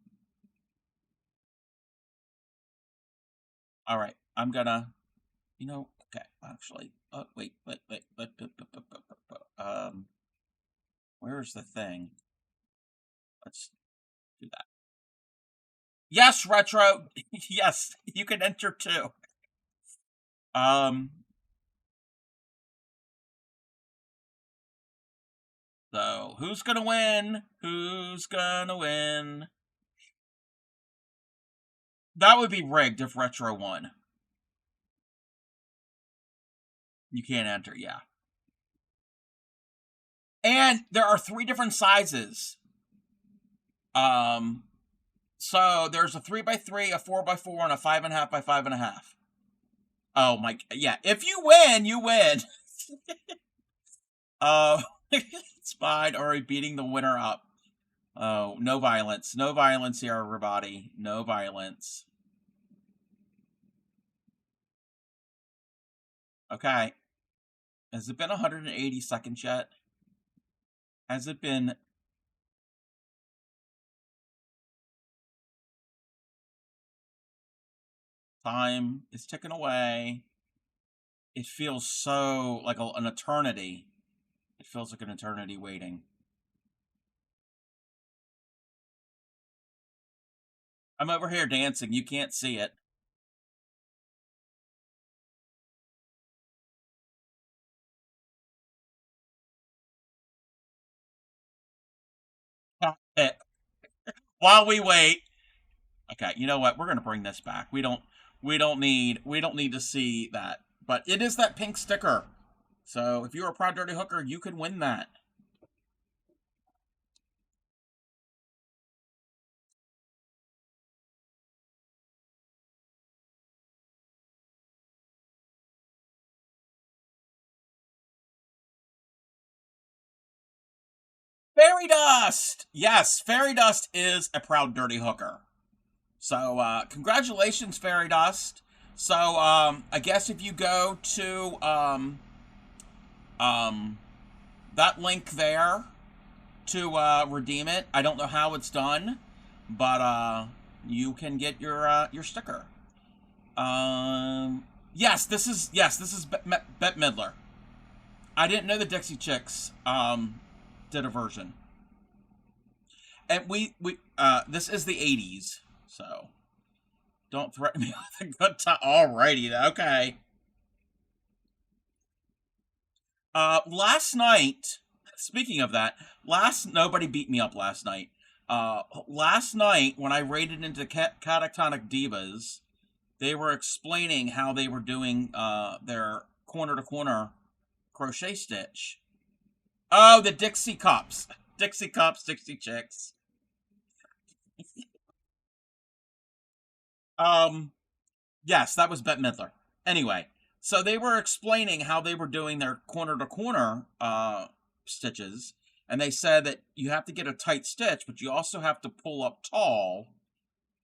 right, I'm gonna, okay, actually, wait, where's the thing? Let's do that. Yes, Retro. Yes, you can enter too. So who's gonna win? That would be rigged if Retro won. You can't enter, yeah. And there are 3 different sizes. So there's a 3x3, a 4x4, and a 5.5 by 5.5. Oh my, yeah. If you win, you win. It's fine. Already beating the winner up. Oh, no violence. No violence here, everybody. No violence. Okay. Has it been 180 seconds yet? Has it been... Time is ticking away. It feels so like an eternity. It feels like an eternity waiting. I'm over here dancing. You can't see it. Eh, While we wait, okay. You know what? We're gonna bring this back. We don't need to see that. But it is that pink sticker. So if you're a proud dirty hooker, you can win that. Fairy dust. Yes, fairy dust is a proud dirty hooker. So congratulations, fairy dust. So I guess if you go to um, that link there to redeem it, I don't know how it's done, but you can get your sticker. Yes, this is Bette Midler. I didn't know the Dixie Chicks did a version, and we this is the '80s, so don't threaten me with a good time. Alrighty, okay. Last night, speaking of that, last nobody beat me up last night. Last night when I raided into Catatonic Divas, they were explaining how they were doing their corner to corner crochet stitch. Oh, the Dixie Cups, Dixie Cups, Dixie Chicks. Um, yes, that was Bette Midler. Anyway, so they were explaining how they were doing their corner to corner stitches, and they said that you have to get a tight stitch, but you also have to pull up tall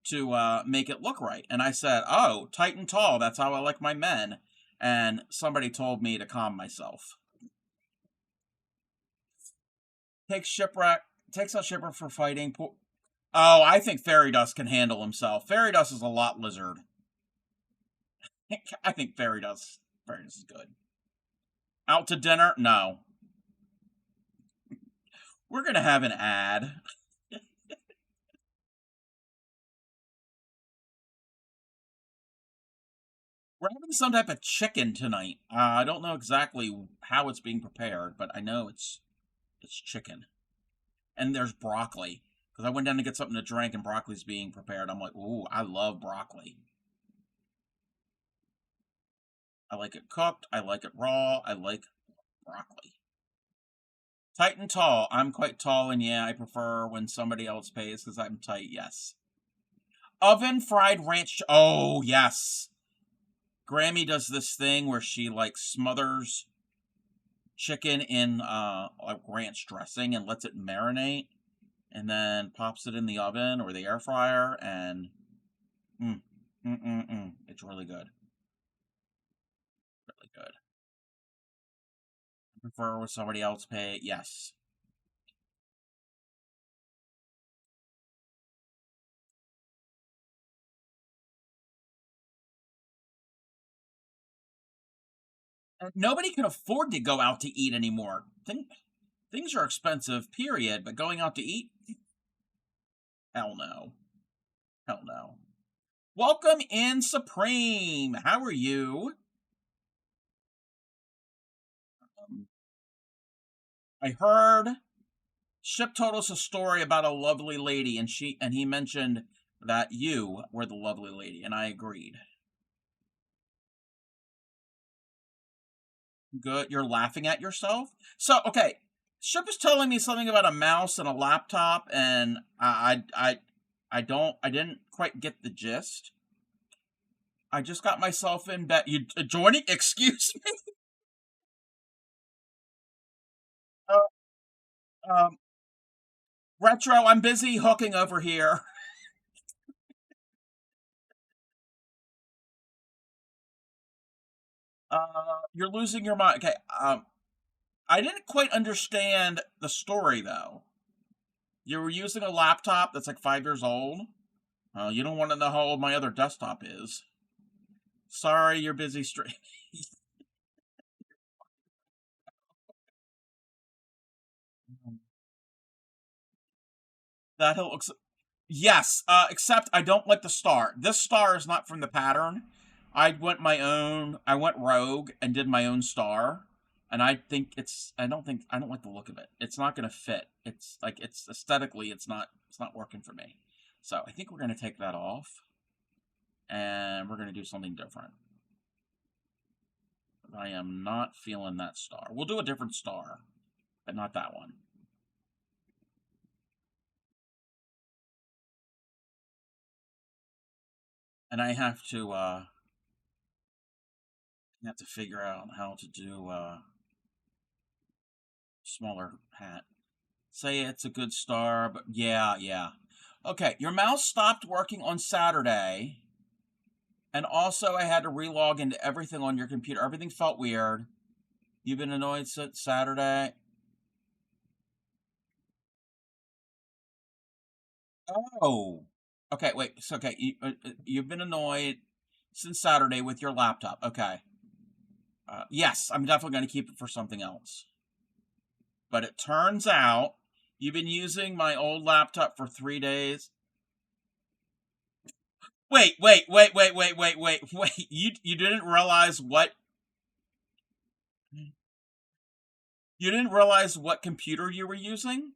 to make it look right. And I said, "Oh, tight and tall. That's how I like my men." And somebody told me to calm myself. Takes out shipwreck for fighting. Oh, I think Fairy Dust can handle himself. Fairy Dust is a lot lizard. I think Fairy Dust is good. Out to dinner? No. We're gonna have an ad. We're having some type of chicken tonight. I don't know exactly how it's being prepared, but I know it's chicken. And there's broccoli because I went down to get something to drink, and broccoli's being prepared. I'm like, ooh, I love broccoli. I like it cooked. I like it raw. I like broccoli. Tight and tall. I'm quite tall, and yeah, I prefer when somebody else pays because I'm tight. Yes. Oven fried ranch. Oh yes. Grammy does this thing where she like smothers chicken in like ranch dressing and lets it marinate, and then pops it in the oven or the air fryer, and mm, it's really good. Really good. I prefer with somebody else pay. Yes. Nobody can afford to go out to eat anymore. Things are expensive, period. But going out to eat, hell no. Hell no. Welcome in, Supreme. How are you? Um, I heard Ship told us a story about a lovely lady, and he mentioned that you were the lovely lady, and I agreed. Good. You're laughing at yourself. So okay, Ship is telling me something about a mouse and a laptop, and I didn't quite get the gist. I just got myself in bed. You joining? Excuse me. Uh, um, Retro. I'm busy hooking over here. You're losing your mind. Okay. I didn't quite understand the story though. You were using a laptop that's like 5 years old. You don't want to know how old my other desktop is. Sorry, you're busy streaming. That looks. Yes, except I don't like the star. This star is not from the pattern. I went my own. I went rogue and did my own star, and I think it's. I don't think. I don't like the look of it. It's not going to fit. It's like it's aesthetically. It's not. It's not working for me. So I think we're going to take that off, and we're going to do something different. I am not feeling that star. We'll do a different star, but not that one. And I have to figure out how to do smaller hat. Say it's a good star, but yeah, yeah. Okay, your mouse stopped working on Saturday, and also I had to relog into everything on your computer. Everything felt weird. You've been annoyed since Saturday. Oh, okay. Wait. So okay, you've been annoyed since Saturday with your laptop. Okay. Yes, I'm definitely going to keep it for something else. But it turns out you've been using my old laptop for 3 days. Wait. You didn't realize what computer you were using?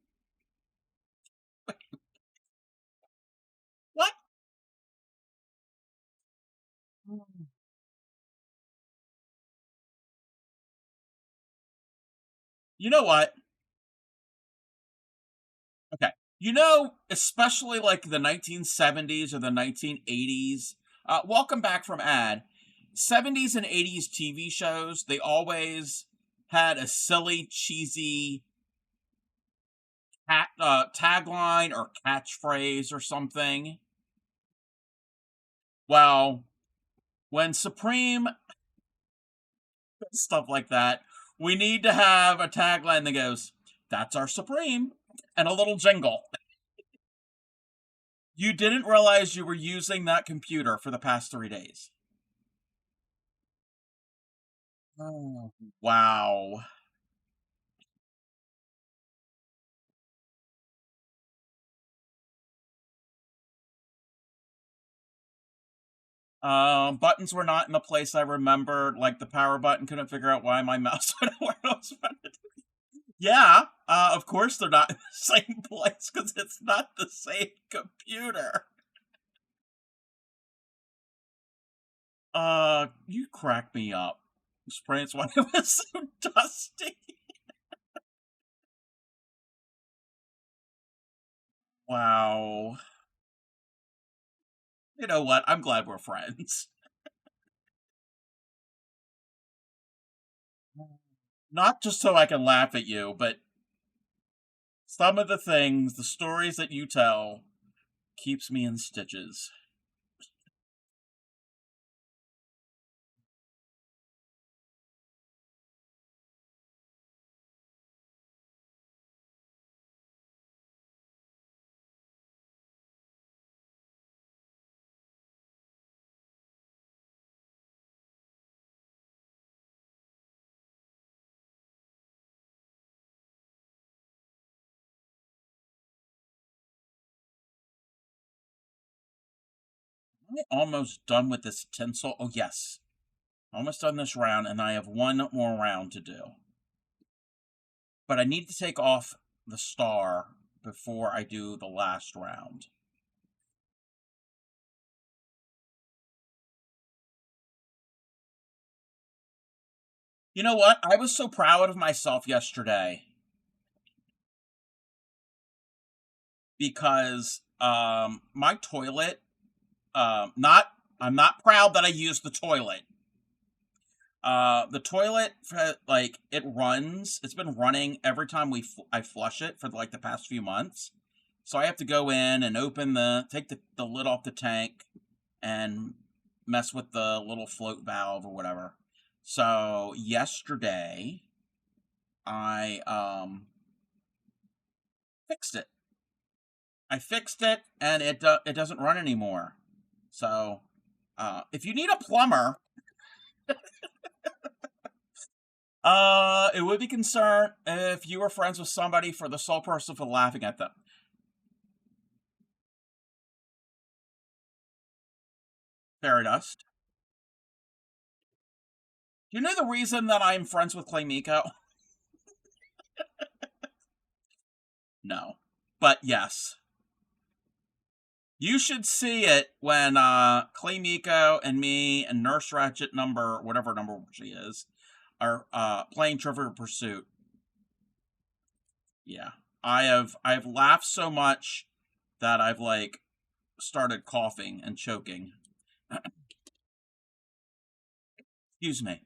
What? You know what? Okay. Especially like the 1970s or the 1980s. Welcome back from ad. 70s and 80s TV shows, they always had a silly, cheesy tagline or catchphrase or something. Well, when Supreme stuff like that, we need to have a tagline that goes, "That's our Supreme," and a little jingle. You didn't realize you were using that computer for the past 3 days. Oh, wow. Buttons were not in the place I remembered. Like the power button, couldn't figure out why my mouse went where I was trying to do. Yeah, of course they're not in the same place because it's not the same computer. You crack me up. Spraying why it was so dusty. Wow. You know what? I'm glad we're friends. Not just so I can laugh at you, but some of the things, the stories that you tell, keeps me in stitches. Am I almost done with this tinsel? Oh, yes. Almost done this round, and I have one more round to do. But I need to take off the star before I do the last round. You know what? I was so proud of myself yesterday because my toilet not I'm not proud that I used the toilet. The toilet, like it runs. It's been running every time I flush it for like the past few months. So I have to go in and take the lid off the tank and mess with the little float valve or whatever. So yesterday I fixed it. I fixed it and it doesn't run anymore. So if you need a plumber, it would be concerned if you were friends with somebody for the sole purpose of laughing at them. Fairy dust. Do you know the reason that I'm friends with Clay Miko? No. But yes. You should see it when Clay Miko and me and Nurse Ratchet number, whatever number she is, are playing Trivial Pursuit. Yeah. I've laughed so much that I've like started coughing and choking. Excuse me.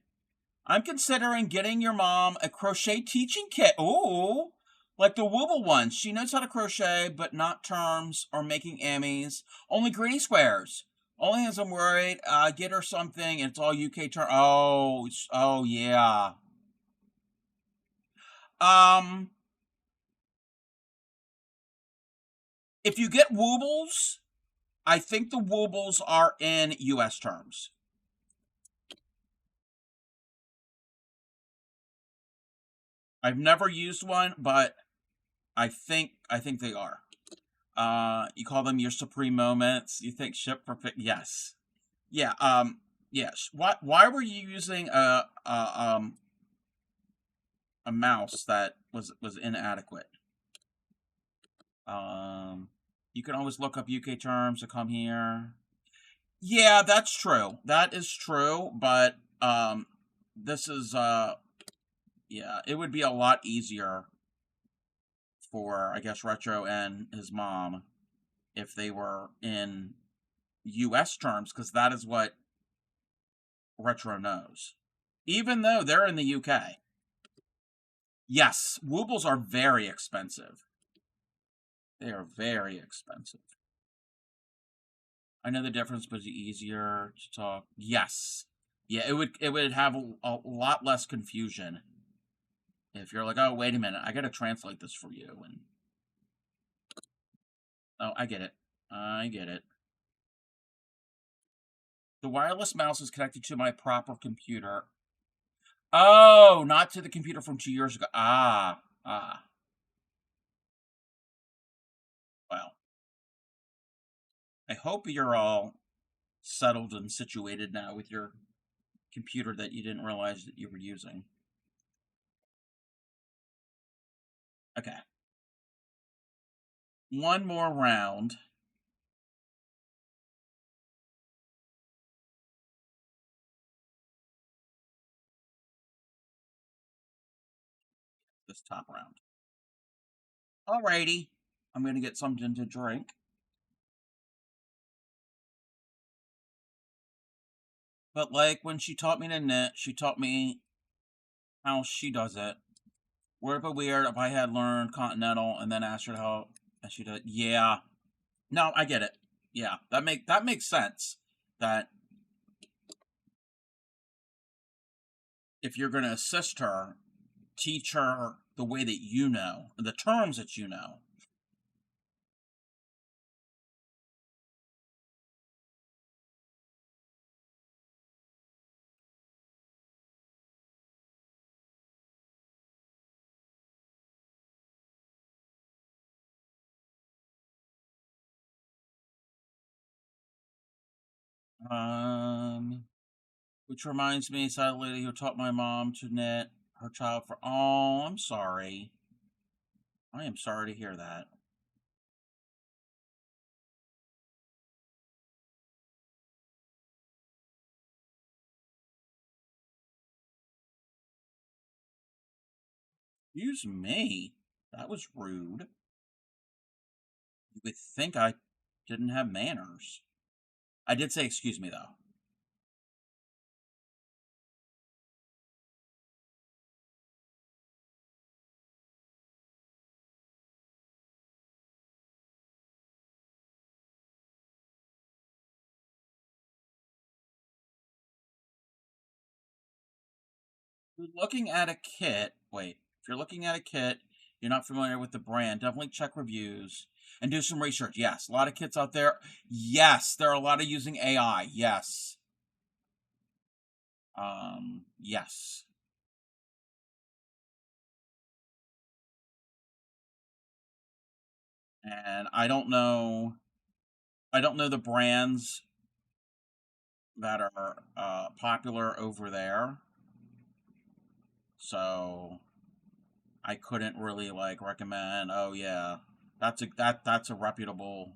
I'm considering getting your mom a crochet teaching kit. Ooh, like the Wooble one. She knows how to crochet, but not terms or making Emmys. Only granny squares. Only as I'm worried, get her something and it's all UK term. Oh, oh yeah. Um, if you get Woobles, I think the Woobles are in US terms. I've never used one, but I think they are. You call them your supreme moments. You think ship for yes, yeah. Yes. Why were you using a mouse that was inadequate? Um, you can always look up UK terms to come here. Yeah, that's true. That is true. But this is yeah, it would be a lot easier for I guess Retro and his mom if they were in US terms because that is what Retro knows. Even though they're in the UK. Yes, Woobles are very expensive. They are very expensive. I know the difference, but it's easier to talk. Yes. Yeah, it would have a lot less confusion if you're like, oh, wait a minute, I gotta translate this for you. And oh, I get it. I get it. The wireless mouse is connected to my proper computer. Oh, not to the computer from 2 years ago. Ah. Well, I hope you're all settled and situated now with your computer that you didn't realize that you were using. Okay. One more round. This top round. Alrighty. I'm gonna get something to drink. But like when she taught me to knit, she taught me how she does it. Would it be weird if I had learned continental and then asked her how and she did? Yeah. No, I get it. Yeah, that makes sense. That if you're gonna assist her, teach her the way that you know, the terms that you know. Um, which reminds me, sad lady who taught my mom to knit her child for. Oh, I'm sorry. I am sorry to hear that. Excuse me. That was rude. You would think I didn't have manners. I did say excuse me, though. If you're looking at a kit, wait. If you're looking at a kit, you're not familiar with the brand, definitely check reviews and do some research. Yes, a lot of kits out there. Yes, there are a lot of using AI. Yes. Yes. And I don't know the brands that are popular over there. So I couldn't really like recommend. Oh yeah, that's a reputable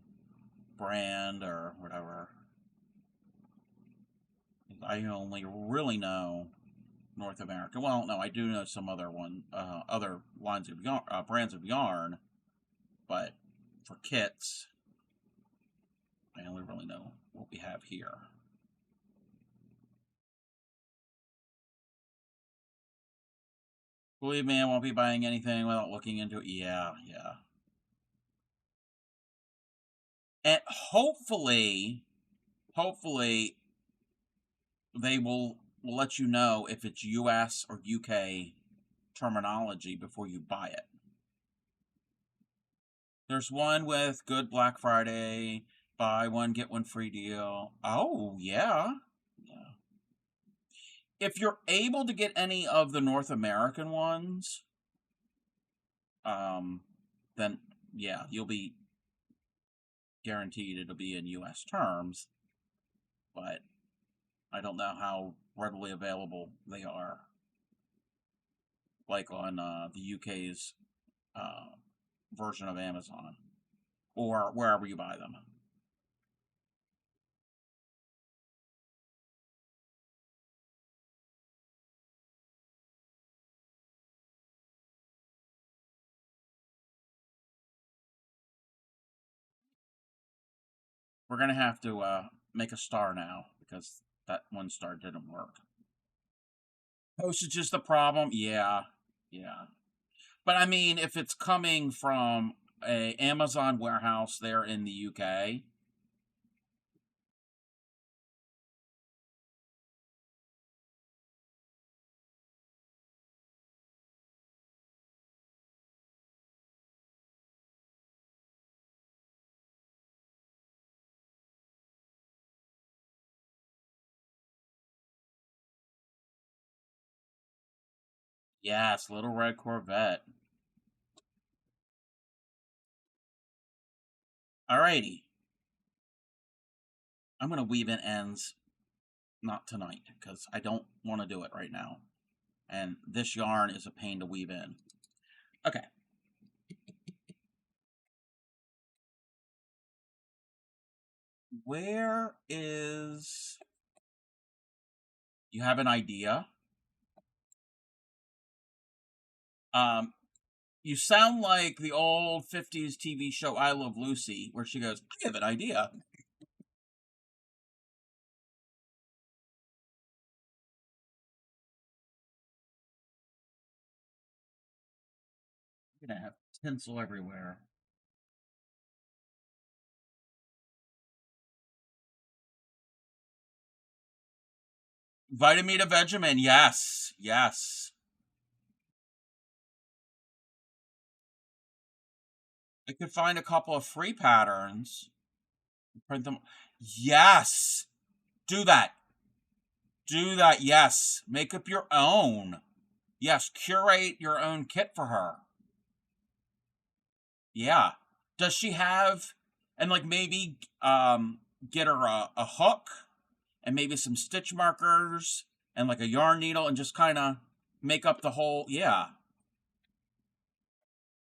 brand or whatever. I only really know North America. Well, no, I do know some other lines of yarn, brands of yarn, but for kits, I only really know what we have here. Believe me, I won't be buying anything without looking into it. Yeah, yeah. And hopefully, they will let you know if it's US or UK terminology before you buy it. There's one with good Black Friday, buy one, get one free deal. Oh, yeah. Yeah. If you're able to get any of the North American ones, um, then yeah, you'll be guaranteed it'll be in US terms, but I don't know how readily available they are, like on the UK's uh, version of Amazon or wherever you buy them. We're gonna have to make a star now because that one star didn't work. Postage is the problem. Yeah, yeah. But I mean, if it's coming from a Amazon warehouse there in the UK, yes, Little Red Corvette. Alrighty, I'm gonna weave in ends, not tonight, because I don't want to do it right now. And this yarn is a pain to weave in. Okay, where is. You have an idea? Um, you sound like the old 50s TV show I Love Lucy, where she goes, I have an idea. I'm gonna have tinsel everywhere. Vitamin to Vegemin, yes, yes. I could find a couple of free patterns, print them. Yes, do that. Do that. Yes, make up your own. Yes, curate your own kit for her. Yeah. Does she have, and like maybe get her a hook and maybe some stitch markers and like a yarn needle and just kind of make up the whole. Yeah.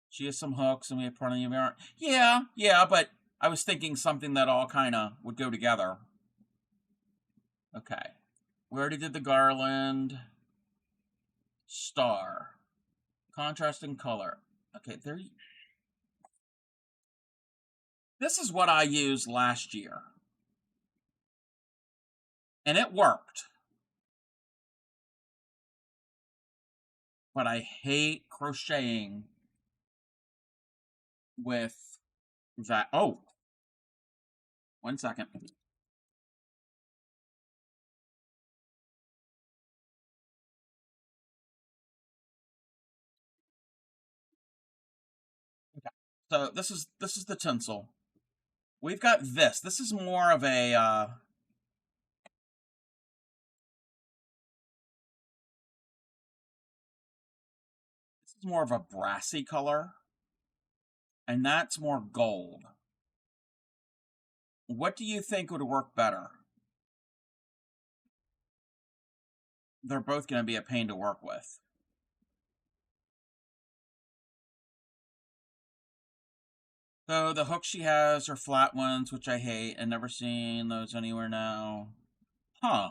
She has some hooks and we have plenty of yarn. Yeah, yeah, but I was thinking something that all kind of would go together. Okay. We already did the garland. Star. Contrast and color. Okay, there. This is what I used last year. And it worked. But I hate crocheting with that. Oh, 1 second. Okay. So this is the tinsel. We've got this. This is more of a this is more of a brassy color, and that's more gold. What do you think would work better? they're both going to be a pain to work with. So the hooks she has are flat ones, which I hate. I've never seen those anywhere now. Huh.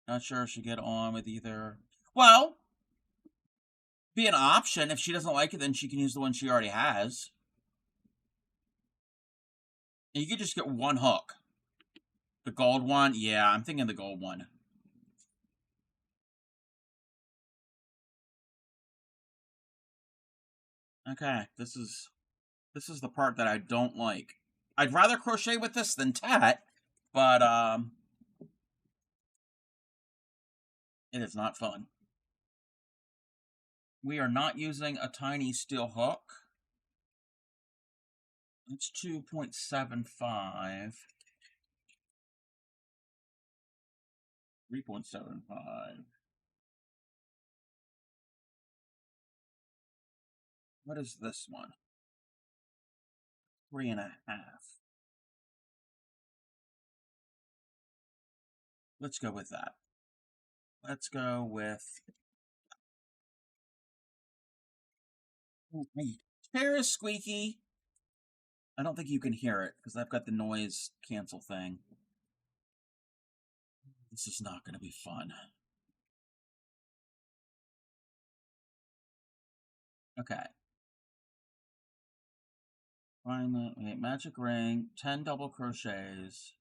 Not sure if she get on with either. Well, be an option. If she doesn't like it, then she can use the one she already has. And you could just get one hook. The gold one? Yeah, I'm thinking the gold one. Okay, this is the part that I don't like. I'd rather crochet with this than tat, but it is not fun. We are not using a tiny steel hook. It's 2.75. 3.75. What is this one? 3.5. Let's go with that. Let's go with. Oh, my chair is squeaky. I don't think you can hear it because I've got the noise cancel thing. This is not going to be fun. Okay. Find the magic ring, 10 double crochets.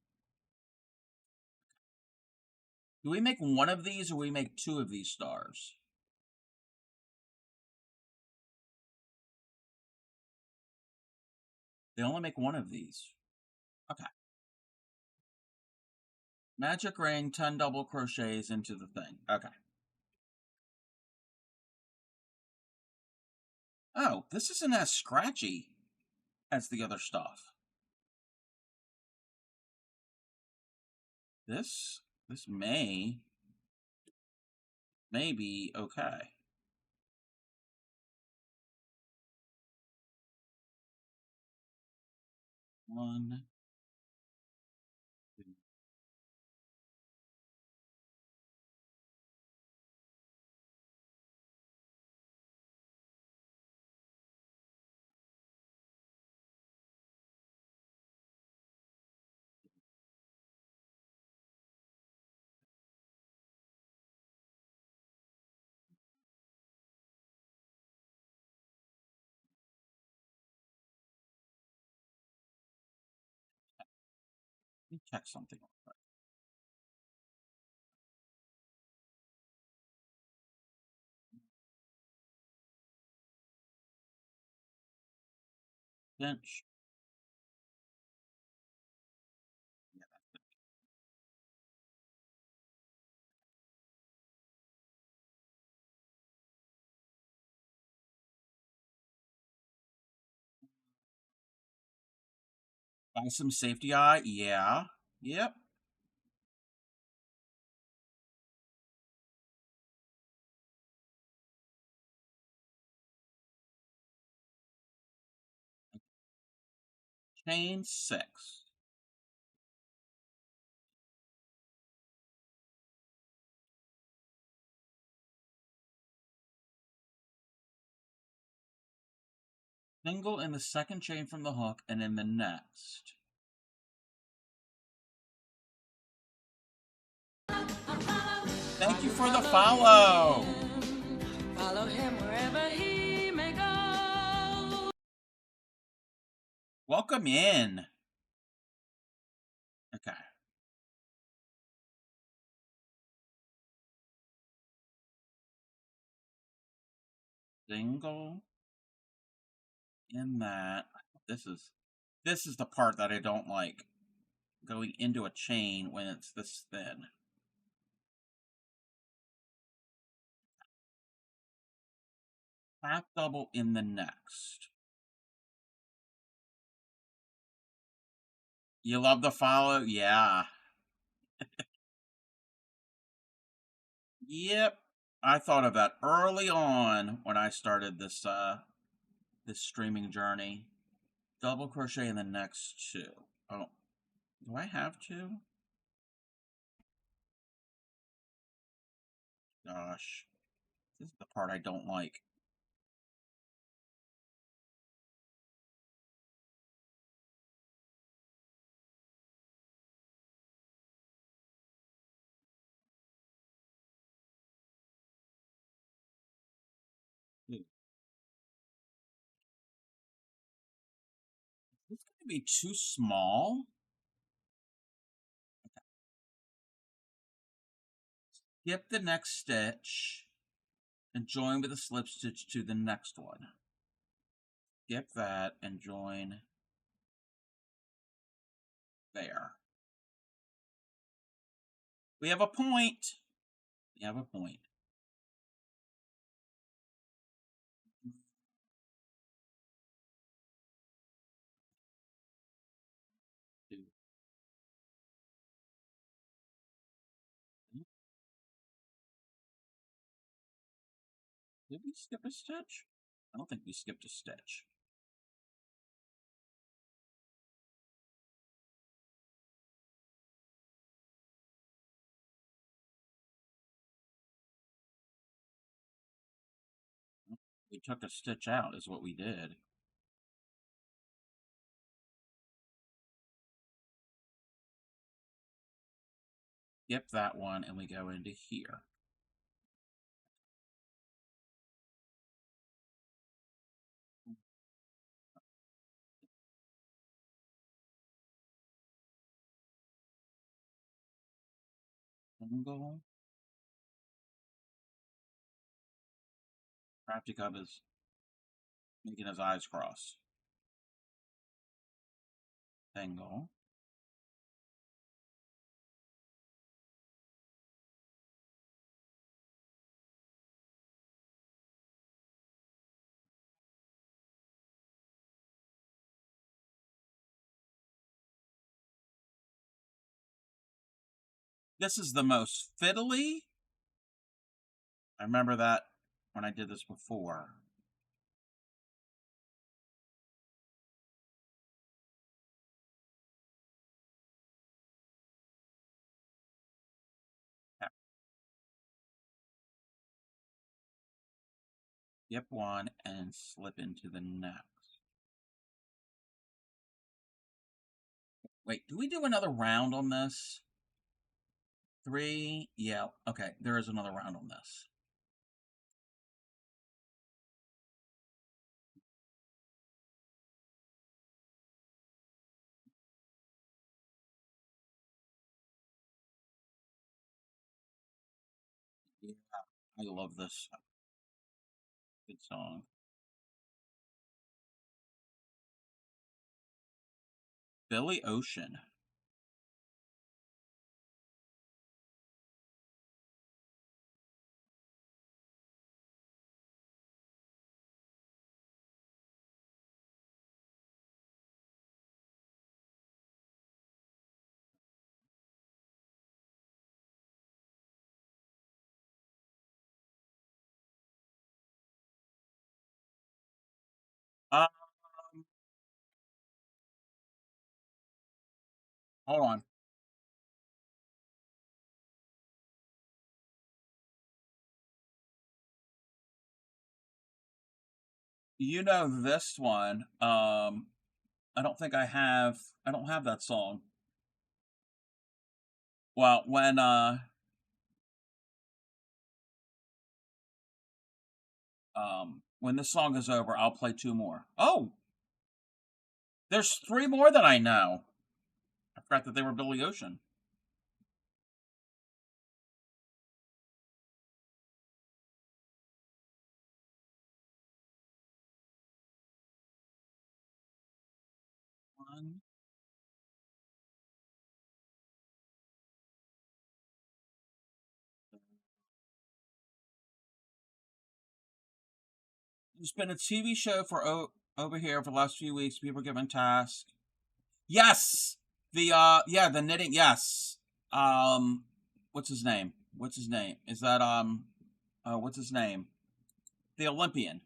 Do we make one of these or we make two of these stars? They only make one of these. Okay. Magic ring, 10 double crochets into the thing. Okay. Oh, this isn't as scratchy as the other stuff. This may be okay. One, two. Let me check something real quick. Bench. Buy some safety eye. Yeah. Yep. Chain 6. Single in the second chain from the hook and in the next. Thank you for the follow. Follow him wherever he may go. Welcome in. Okay. Single in that. This is the part that I don't like. Going into a chain when it's this thin. Half double in the next. You love the follow? Yeah. Yep. I thought of that early on when I started this this streaming journey. Double crochet in the next two. Oh, do I have two? Gosh, this is the part I don't like. Is this going to be too small? Skip the next stitch and join with a slip stitch to the next one. Skip that and join there. We have a point. We have a point. Did we skip a stitch? I don't think we skipped a stitch. We took a stitch out is what we did. Skip that one and we go into here. Single. Crafty Cub is making his eyes cross. Single. This is the most fiddly. I remember that when I did this before. Skip one and slip into the next. Wait, do we do another round on this? 3? Yeah, okay, there is another round on this. Yeah, I love this. Good song. Billy Ocean. Um, hold on. You know this one. I don't think I don't have that song. Well, when this song is over, I'll play 2 more. Oh, there's 3 more that I know. I forgot that they were Billy Ocean. One. There's been a TV show for over here for the last few weeks. People given tasks. Yes, the knitting. Yes. Um, what's his name? What's his name? Is that what's his name? The Olympian.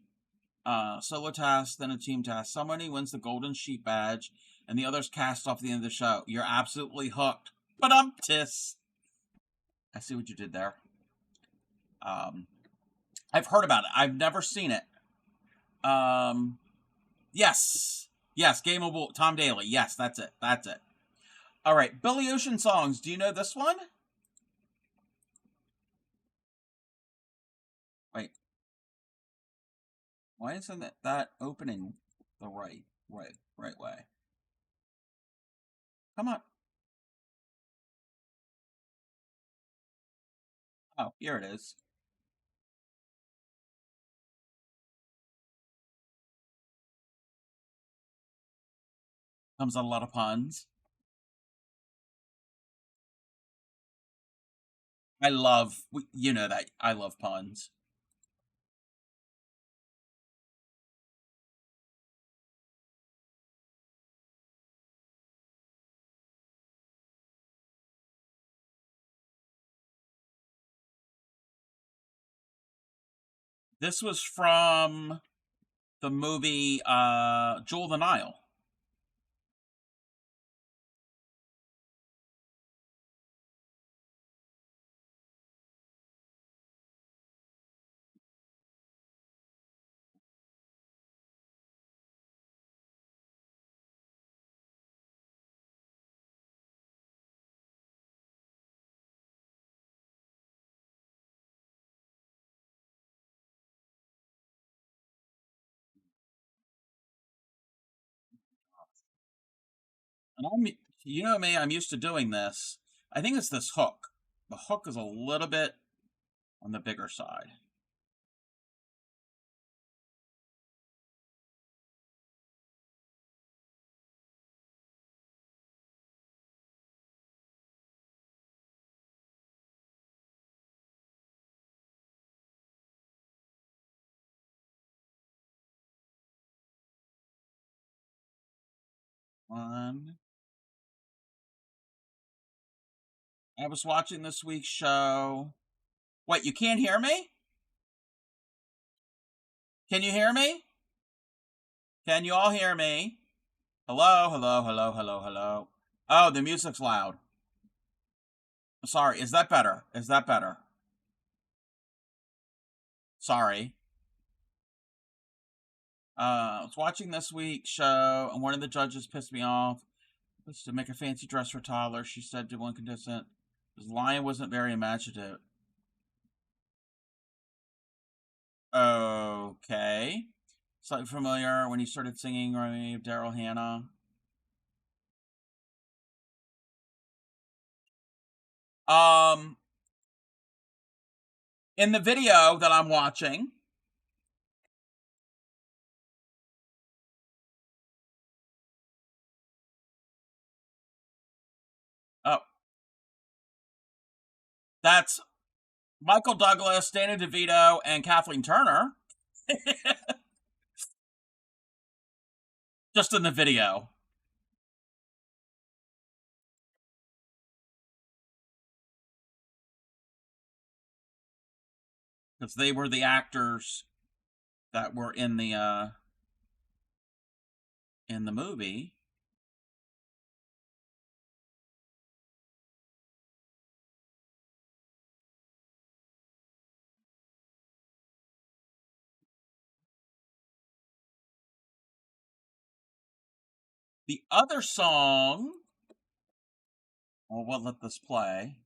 Solo task, then a team task. Somebody wins the golden sheep badge, and the others cast off the end of the show. You're absolutely hooked. But tis. I see what you did there. Um, I've heard about it. I've never seen it. Um, yes, yes, Gameable Tom Daly. Yes, that's it. That's it. All right, Billy Ocean songs. Do you know this one? Wait, why isn't that opening the right way? Come on. Oh, here it is. Comes on a lot of puns. I love, you know that I love puns. This was from the movie Jewel of the Nile. And you know me, I'm used to doing this. I think it's this hook. The hook is a little bit on the bigger side. One. I was watching this week's show. Wait, you can't hear me? Can you hear me? Can you all hear me? Hello, hello, hello, hello, hello. Oh, the music's loud. Sorry, is that better? Is that better? Sorry. I was watching this week's show, and one of the judges pissed me off. Was to make a fancy dress for a toddler. She said to one contestant, "His lion wasn't very imaginative." Okay. Slightly familiar when he started singing Daryl Hannah. Um, in the video that I'm watching, oh, that's Michael Douglas, Danny DeVito, and Kathleen Turner. Just in the video, because they were the actors that were in the movie. The other song, well, we'll let this play.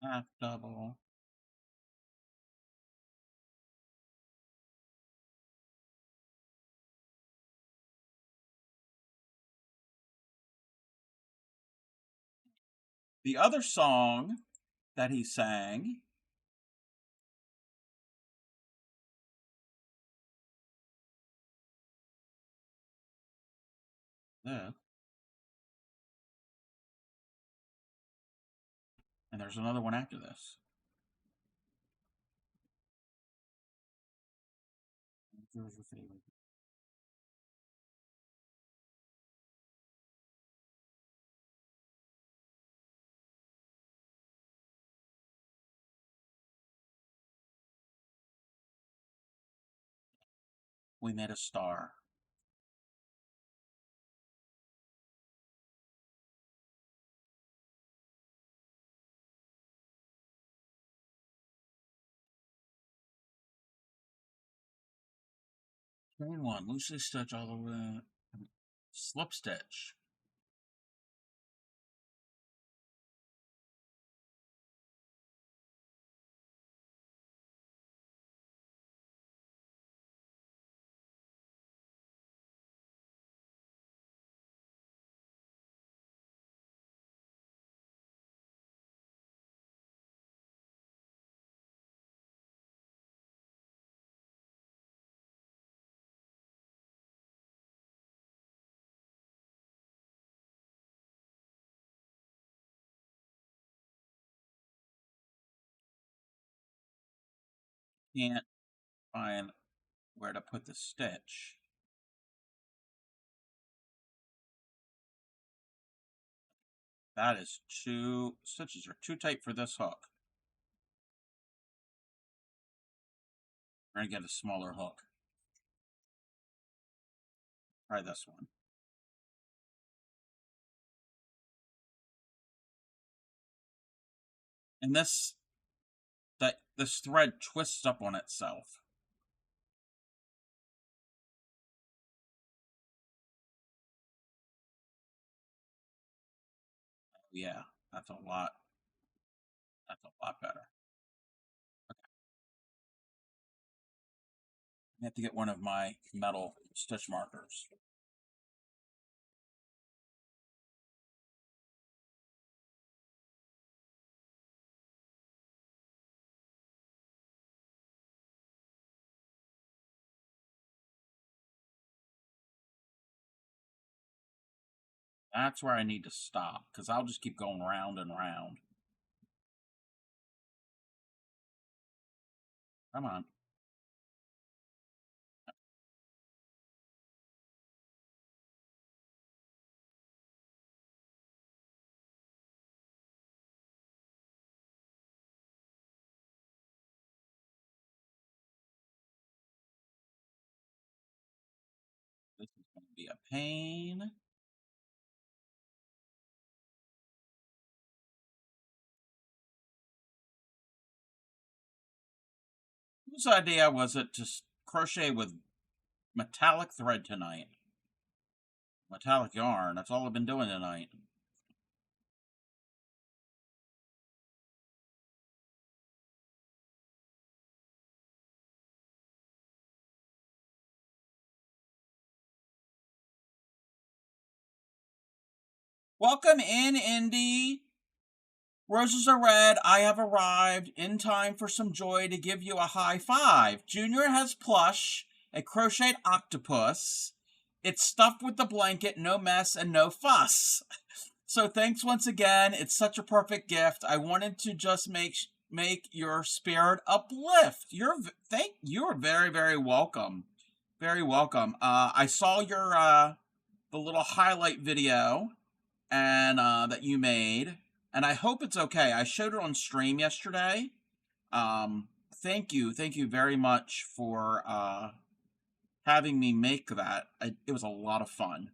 Half double. The other song that he sang, yeah, and there's another one after this. Where's your favorite? We made a star. Chain one, loosely stitch all the way. Slip stitch. Can't find where to put the stitch. That is too, stitches are too tight for this hook. We're gonna get a smaller hook. Try this one. And this thread twists up on itself. Yeah, that's a lot. That's a lot better. I have to get one of my metal stitch markers. That's where I need to stop, because I'll just keep going round and round. Come on. This is going to be a pain. Whose idea was it to crochet with metallic thread tonight? Metallic yarn. That's all I've been doing tonight. Welcome in, Indy. Roses are red. I have arrived in time for some joy to give you a high five. Junior has plush, a crocheted octopus. It's stuffed with the blanket, no mess and no fuss. So thanks once again. It's such a perfect gift. I wanted to just make your spirit uplift. You're very, very welcome. Very welcome. I saw your the little highlight video and that you made, and I hope it's okay. I showed it on stream yesterday. Thank you very much for having me make that. It was a lot of fun.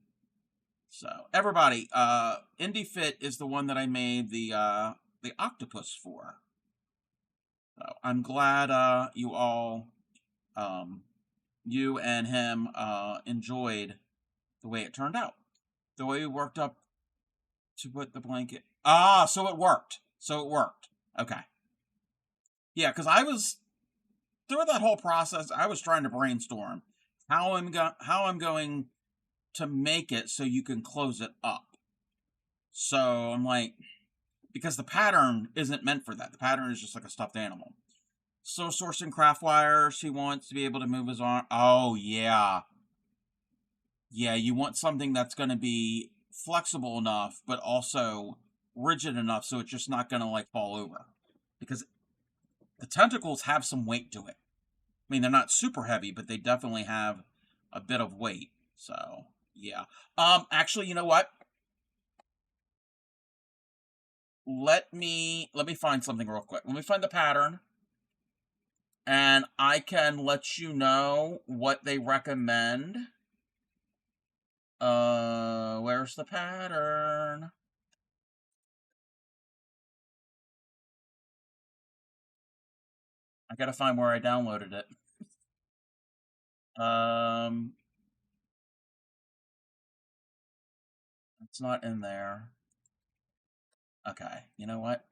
So everybody, Indie Fit is the one that I made the octopus for. So I'm glad you all, um, you and him, enjoyed the way it turned out. The way we worked up to put the blanket. Ah, so it worked. So it worked. Okay. Yeah, because I was through that whole process. I was trying to brainstorm how I'm going to make it so you can close it up. So I'm like, because the pattern isn't meant for that. The pattern is just like a stuffed animal. So sourcing craft wires, he wants to be able to move his arm. Oh yeah, yeah. You want something that's going to be flexible enough, but also rigid enough so it's just not going to like fall over, because the tentacles have some weight to it. I mean, they're not super heavy, but they definitely have a bit of weight. So, yeah. Actually, you know what? Let me find something real quick. Let me find the pattern, and I can let you know what they recommend. Where's the pattern? I gotta find where I downloaded it. Um, it's not in there. Okay, you know what?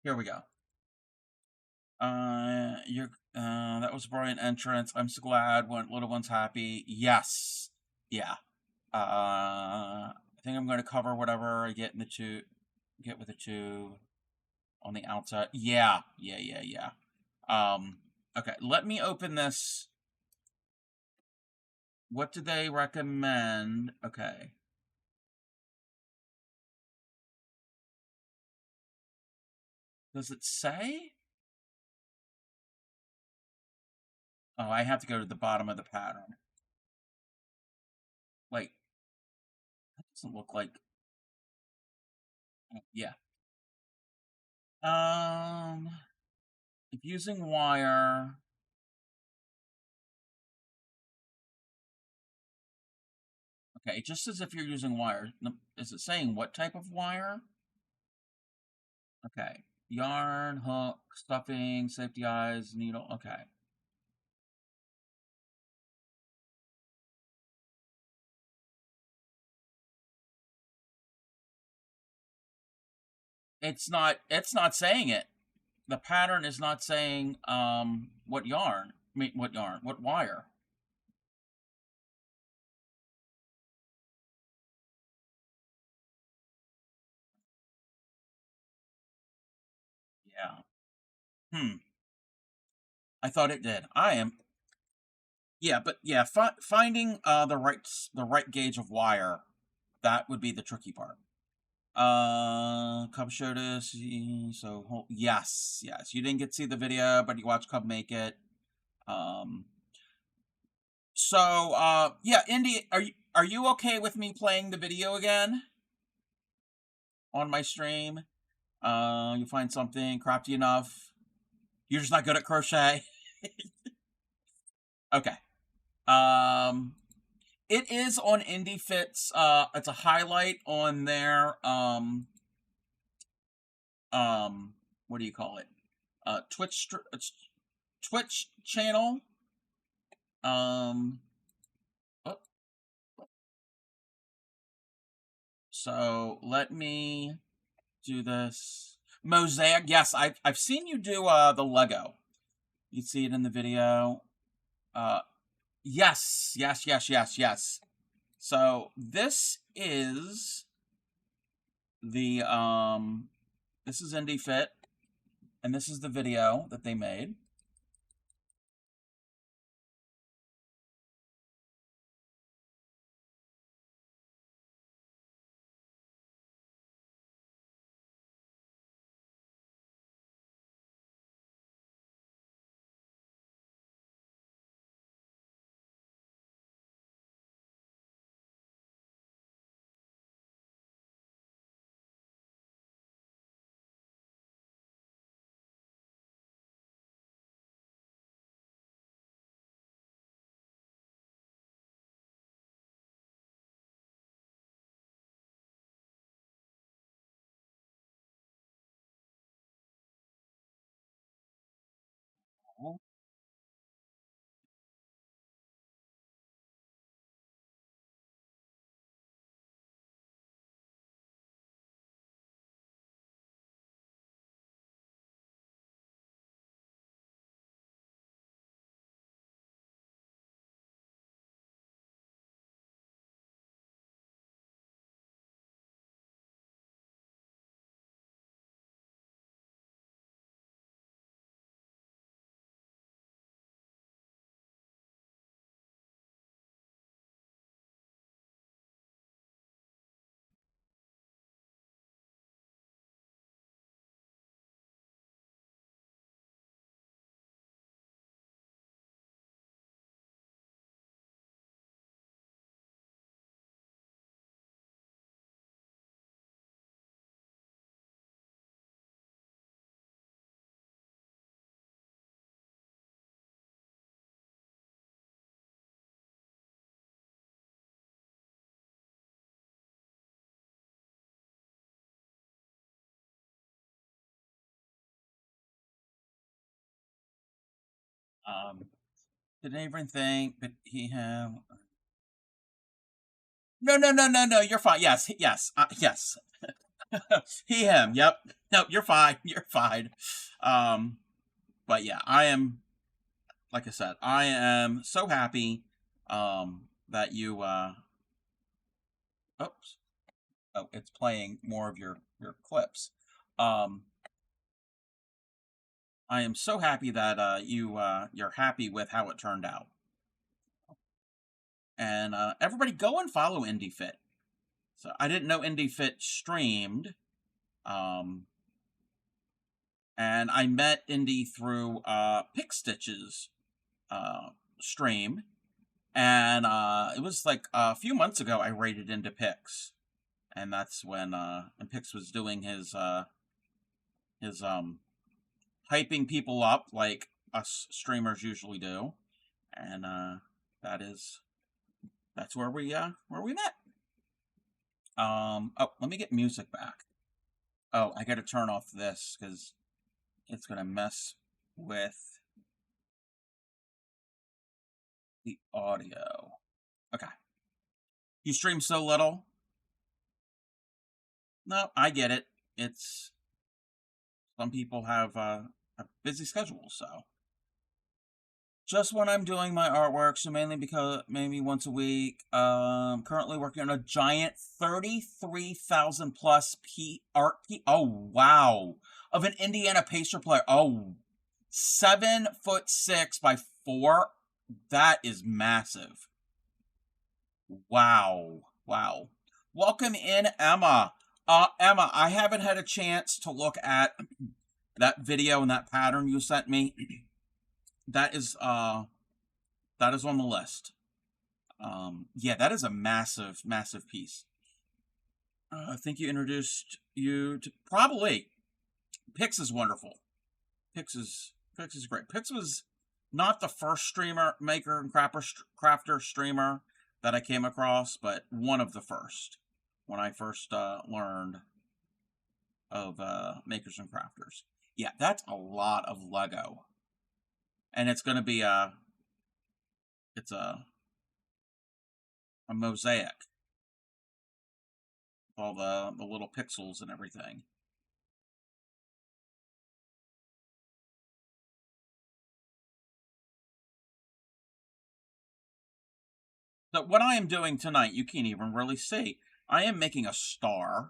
Here we go. You're that was a brilliant entrance. I'm so glad when little one's happy. Yes. Yeah. I think I'm going to cover whatever I get in the tube, get with the tube on the outside. Yeah. Yeah, yeah, yeah. Okay, let me open this. What do they recommend? Okay. Does it say? Oh, I have to go to the bottom of the pattern. Wait, that doesn't look like. Yeah. Um, if using wire. Okay, just as if you're using wire. Is it saying what type of wire? Okay. Yarn, hook, stuffing, safety eyes, needle. Okay. It's not saying it. The pattern is not saying what yarn. I mean what yarn, what wire. Yeah. Hmm. I thought it did. I am. Yeah, but yeah, finding the right gauge of wire, that would be the tricky part. Cub showed us. So yes, yes, you didn't get to see the video, but you watched Cub make it. Um, yeah, Indy, are you okay with me playing the video again on my stream? You find something crafty enough. You're just not good at crochet. Okay. Um, it is on Indie Fits. It's a highlight on their um, what do you call it? Twitch channel. Um, oh, so let me do this. Mosaic. Yes, I've seen you do the Lego. You see it in the video. Uh, yes, yes, yes, yes, yes. So the this is Indie Fit, and this is the video that they made. Didn't even think, but he him. No, no, no, no, no. You're fine. Yes, yes, yes. He him. Yep. No, you're fine. You're fine. Um, but yeah, I am. Like I said, I am so happy. That you. Oops. Oh, it's playing more of your clips. Um, I am so happy that you're happy with how it turned out. And everybody go and follow IndieFit. So I didn't know IndieFit streamed. Um, and I met Indy through Pick Stitch's stream. And it was like a few months ago I raided into Pix. And that's when and Pix was doing his hyping people up like us streamers usually do. And that is that's where we met. Oh, let me get music back. Oh, I gotta turn off this because it's gonna mess with the audio. Okay. You stream so little? No, I get it. It's some people have a busy schedule, so just when I'm doing my artwork, so mainly because maybe once a week. Currently working on a giant 33,000 plus art oh wow, of an Indiana Pacer player. Oh, 7'6" by 4. That is massive. Wow, wow. Welcome in, Emma. Emma, I haven't had a chance to look at that video and that pattern you sent me. That is on the list. Yeah, that is a massive, massive piece. I think you introduced you to probably Pix is wonderful. Pix is great. Pix was not the first streamer, maker, and crafter streamer that I came across, but one of the first when I first learned of makers and crafters. Yeah, that's a lot of Lego, and it's going to be it's a mosaic, all the little pixels and everything. So what I am doing tonight, you can't even really see. I am making a star,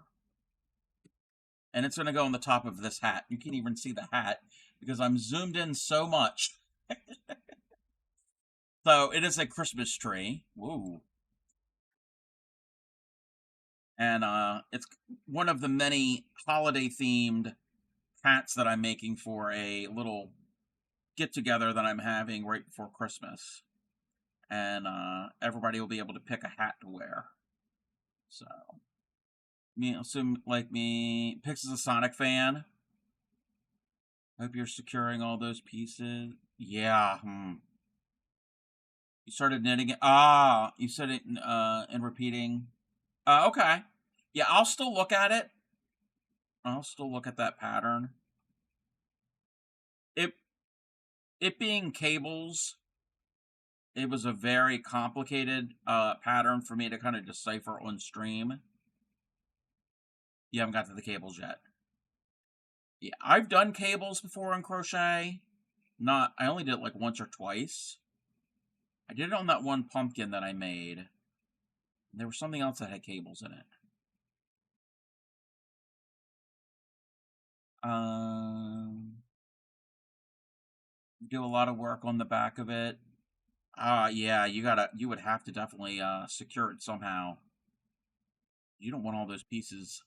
and it's going to go on the top of this hat. You can't even see the hat because I'm zoomed in so much. So it is a Christmas tree. Woo. And it's one of the many holiday themed hats that I'm making for a little get together that I'm having right before Christmas. And everybody will be able to pick a hat to wear. So, me, assume like me, Pix is a Sonic fan. Hope you're securing all those pieces. Yeah. You started knitting it. Ah, you said it in repeating. Okay. Yeah, I'll still look at it. I'll still look at that pattern. It it being cables, it was a very complicated pattern for me to kind of decipher on stream. You haven't got to the cables yet. Yeah, I've done cables before in crochet. I only did it like once or twice. I did it on that one pumpkin that I made. There was something else that had cables in it. Do a lot of work on the back of it. Yeah, you would have to definitely secure it somehow. You don't want all those pieces.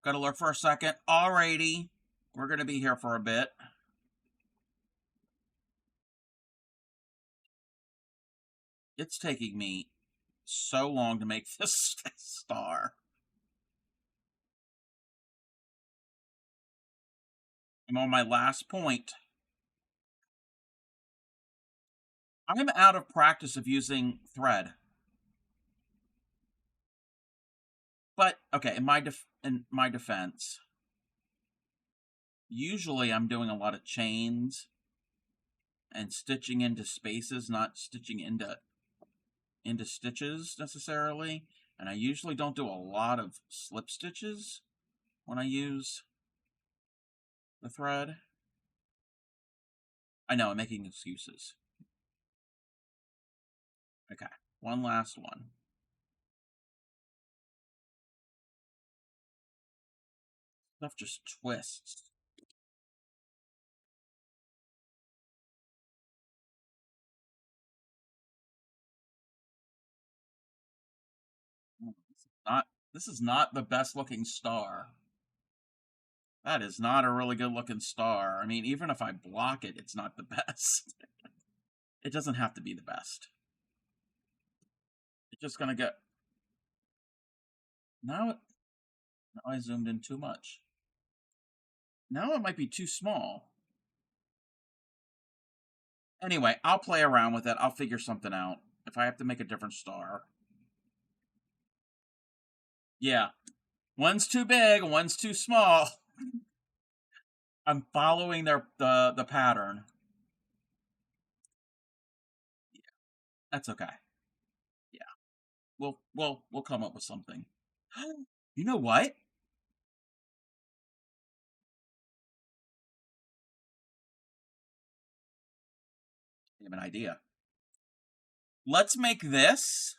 Gotta look for a second. Alrighty. We're gonna be here for a bit. It's taking me so long to make this star. I'm on my last point. I'm out of practice of using thread. But okay, in my defense, usually I'm doing a lot of chains and stitching into spaces, not stitching into stitches necessarily. And I usually don't do a lot of slip stitches when I use the thread. I know, I'm making excuses. Okay, one last one. Stuff just twists. This is not the best looking star. That is not a really good looking star. I mean, even if I block it, it's not the best. It doesn't have to be the best. It's just gonna get. Now I zoomed in too much. Now it might be too small. Anyway, I'll play around with it. I'll figure something out. If I have to make a different star. Yeah. One's too big, one's too small. I'm following the pattern. Yeah, that's okay. Yeah. We'll come up with something. You know what? I have an idea. Let's make this,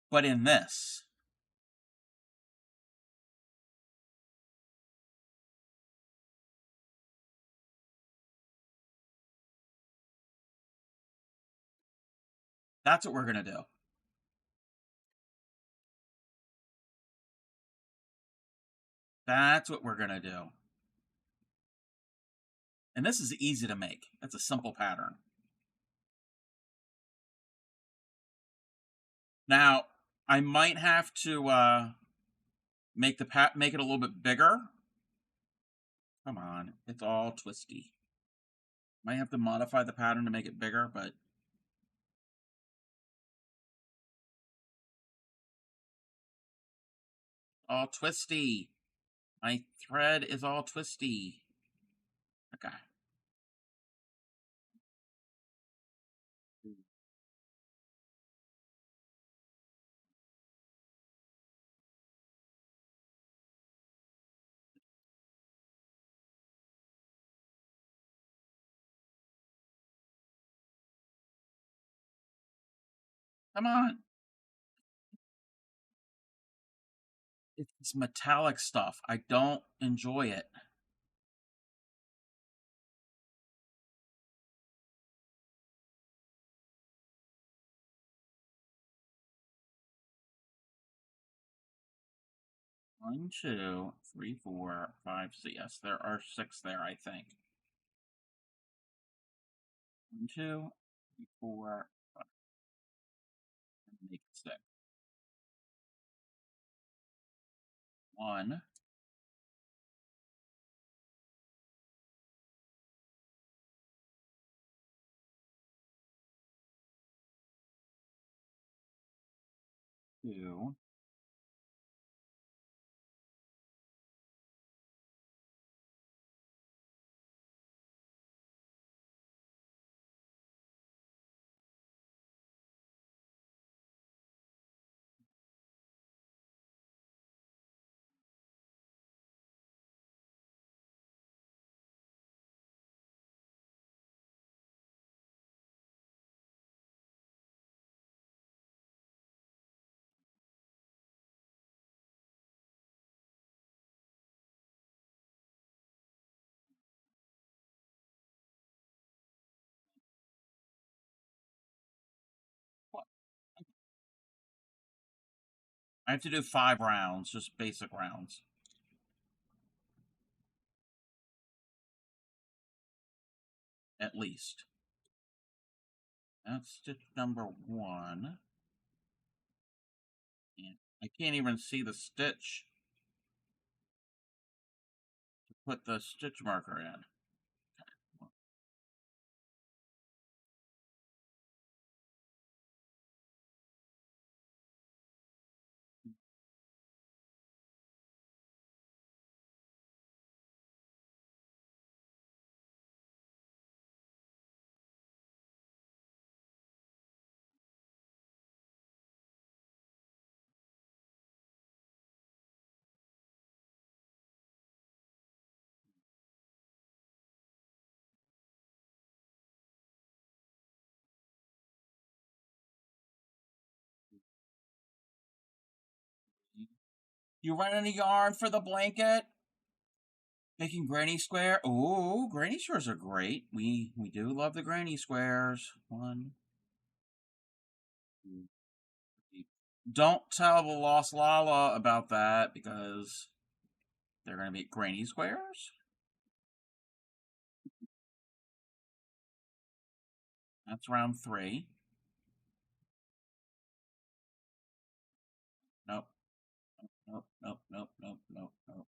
but in this. That's what we're gonna do. That's what we're gonna do. And this is easy to make. That's a simple pattern. Now, I might have to make make it a little bit bigger. Come on, it's all twisty. Might have to modify the pattern to make it bigger, but all twisty. My thread is all twisty. Okay. Come on. It's metallic stuff. I don't enjoy it. One, two, three, four, five. So yes, there are six there, I think. One, two, three, four, five. Make it six. One, two, what? I have to do 5 rounds, just basic rounds. At least. That's stitch number 1. And I can't even see the stitch to put the stitch marker in. You running a yarn for the blanket? Making granny square. Oh, granny squares are great. We do love the granny squares. One, two, three. Don't tell the Lost Lala about that because they're gonna make granny squares. That's round 3. Nope. Nope. Nope. Nope. Nope. Nope. Nope.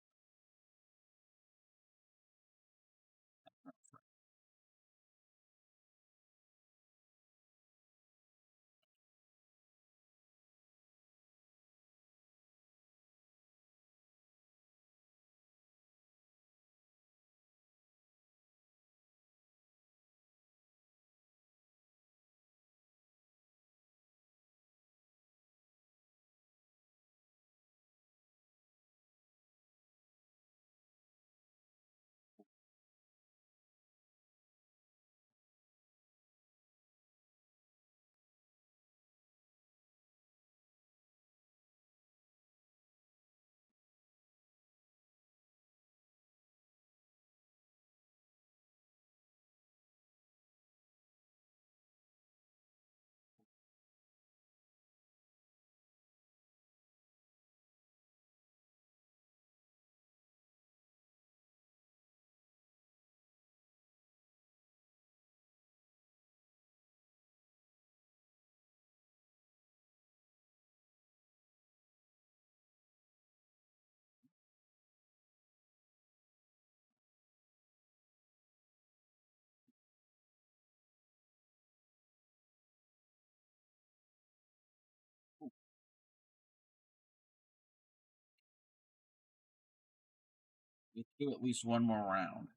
Let's do at least one more round.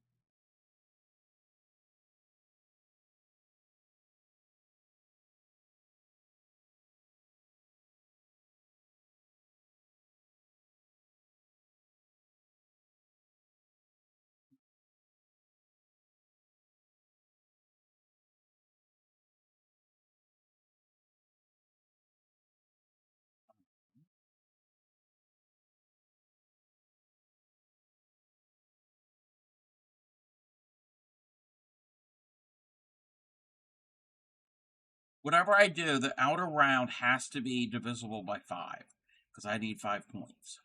Whatever I do, the outer round has to be divisible by 5 because I need 5 points.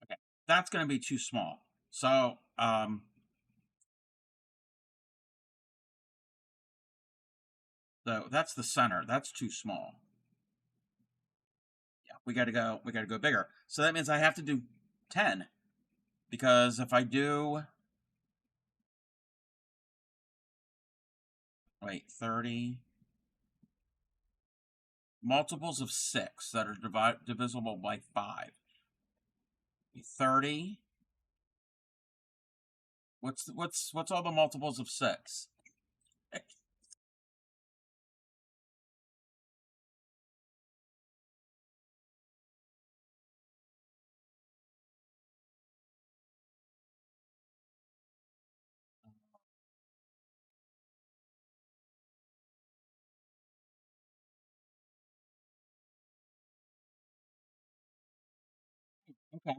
Okay, that's going to be too small. So that's the center. That's too small. Yeah, we got to go. We got to go bigger. So that means I have to do 10 because if I do, wait, 30 multiples of 6 that are divisible by 5. 30. What's all the multiples of 6? Okay.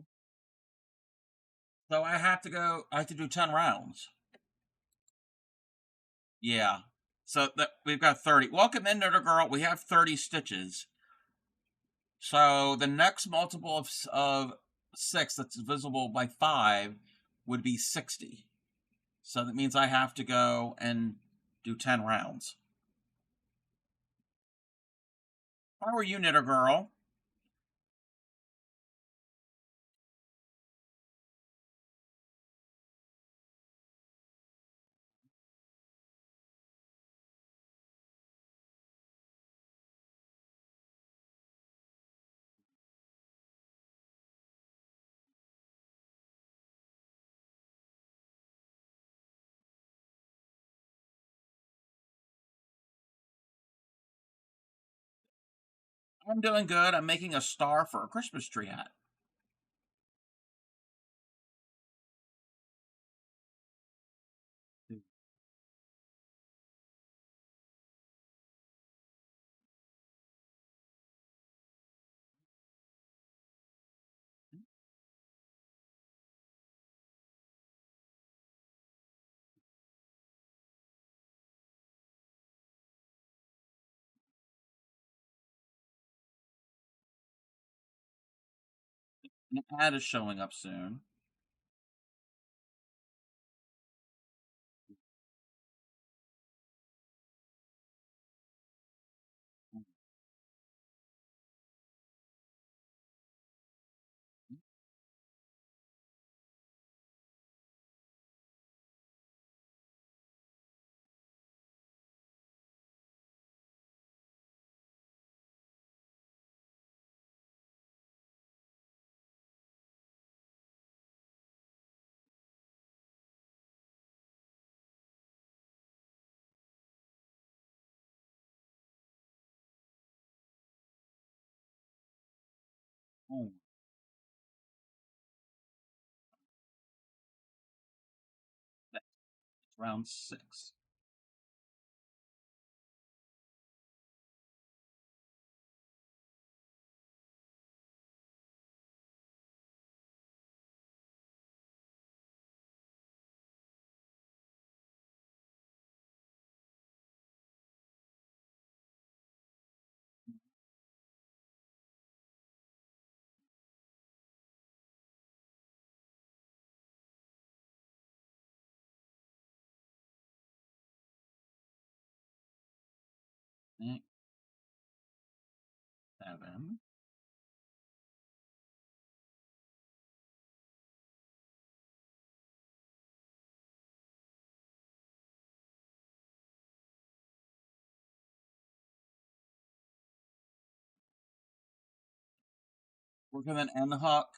So I have to go. I have to do 10 rounds. Yeah. So that we've got 30. Welcome in, Nerd Girl. We have 30 stitches. So the next multiple of 6 that's divisible by 5 would be 60. So that means I have to go and do 10 rounds. How are you, knitter girl? I'm doing good. I'm making a star for a Christmas tree hat. An ad is showing up soon. Oh, that's round six. Six, seven. We're gonna end the hook.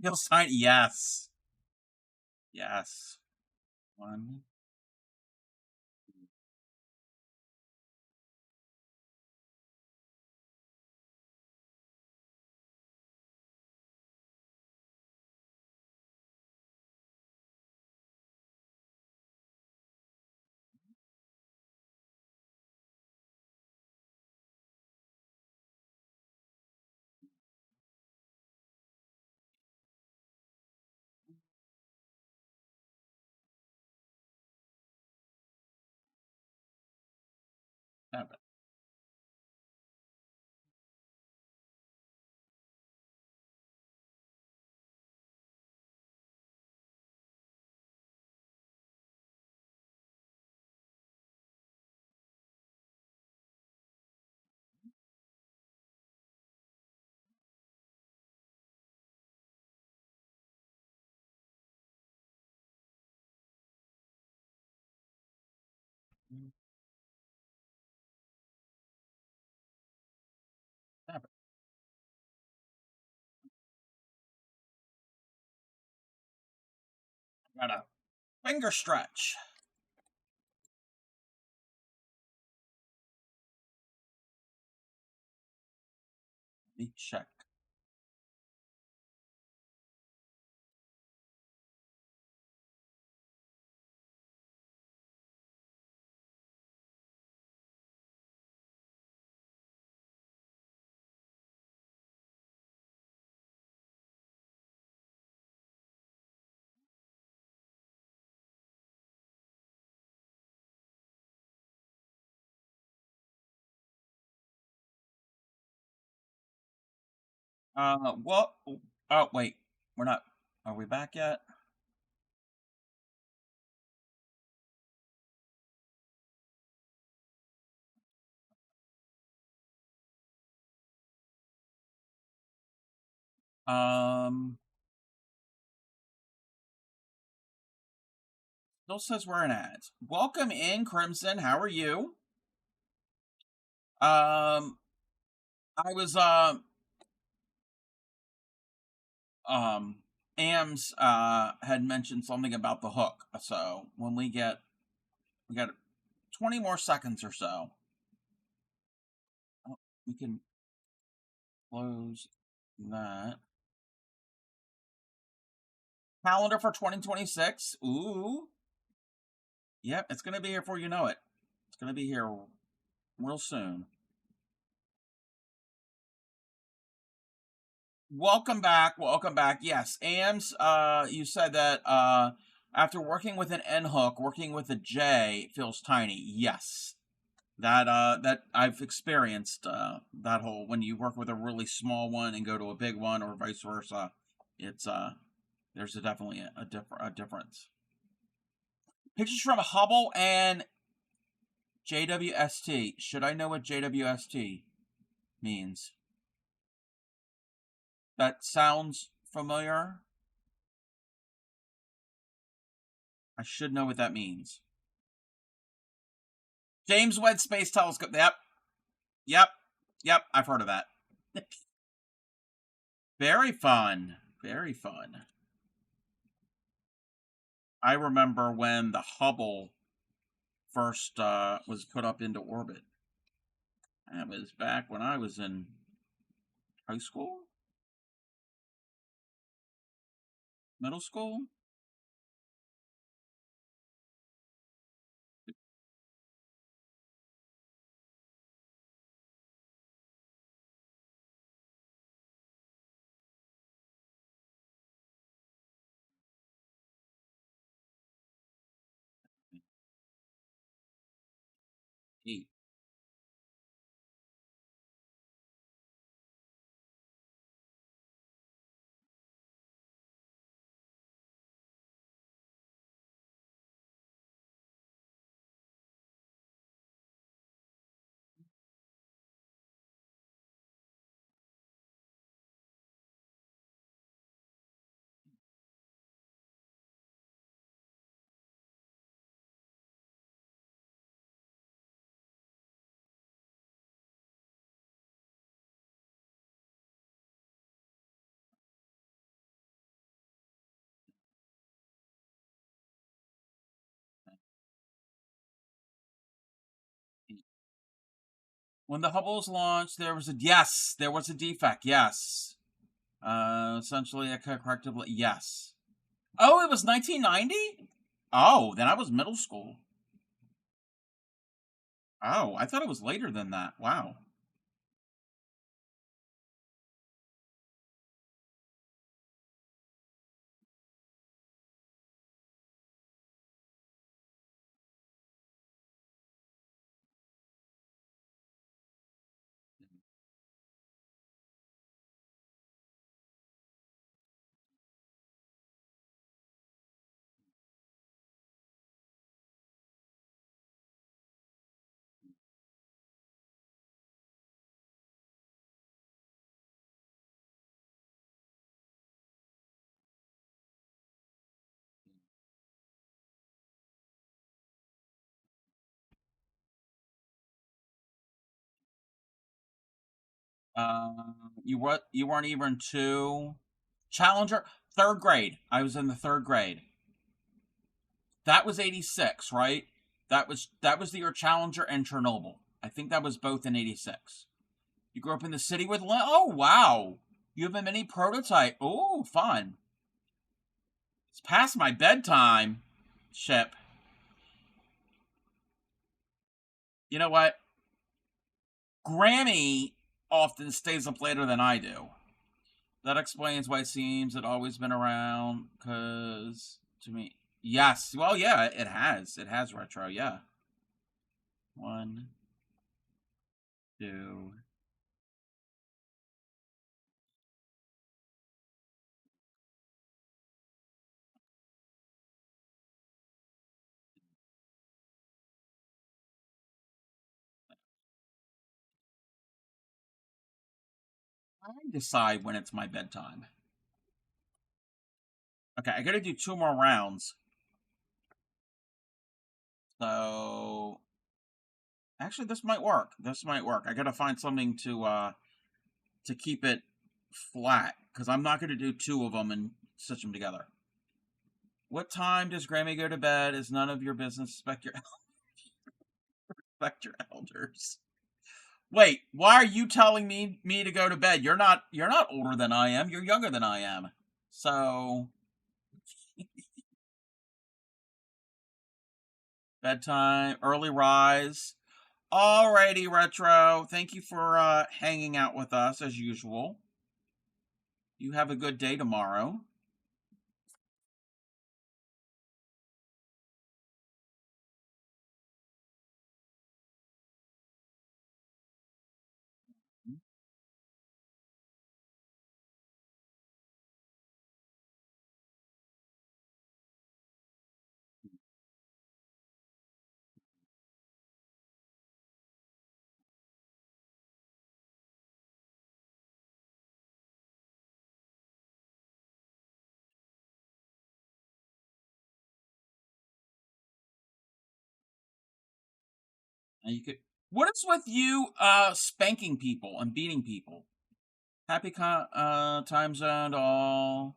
You'll sign. Yes. Yes. One. Seven. Seven. Got a finger stretch. Let me check. What? Oh, wait. We're not. Are we back yet? Um, Still says we're in ads. Welcome in, Crimson. How are you? Um, I was um Ams had mentioned something about the hook. So when we got 20 more seconds or so. Oh, we can close that. Calendar for 2026. Ooh. Yep, it's gonna be here before you know it. It's gonna be here real soon. Welcome back. Welcome back. Yes, Ams, you said that after working with an N hook, working with a J feels tiny. Yes. That I've experienced that whole when you work with a really small one and go to a big one or vice versa. It's there's definitely a difference. Pictures from Hubble and JWST. Should I know what JWST means? That sounds familiar. I should know what that means. James Webb Space Telescope. Yep. Yep. Yep. I've heard of that. Very fun. Very fun. I remember when the Hubble first was put up into orbit. That was back when I was in high school, middle school. Eight. When the Hubble was launched, there was a defect. Yes, essentially a correctable. Yes. Oh, it was 1990. Oh, then I was middle school. Oh, I thought it was later than that. Wow. You weren't even two. Challenger, third grade. I was in the third grade. That was 86, right? That was the year Challenger and Chernobyl. I think that was both in 86. You grew up in the city with oh wow. You have a mini prototype. Oh, fun. It's past my bedtime. Ship. You know what? Grammy often stays up later than I do. That explains why it seems it always been around. Cause to me, yes. Well, yeah, it has. It has retro. Yeah. One, two. I decide when it's my bedtime. Okay, I gotta do two more rounds. So actually, this might work. This might work. I gotta find something to keep it flat because I'm not gonna do two of them and stitch them together. What time does Grammy go to bed? Is none of your business. Respect your elders. Wait, why are you telling me to go to bed? You're not older than I am. You're younger than I am. So bedtime, early rise. Alrighty, Retro. Thank you for hanging out with us as usual. You have a good day tomorrow. And you could. What is with you spanking people and beating people? Happy time zone all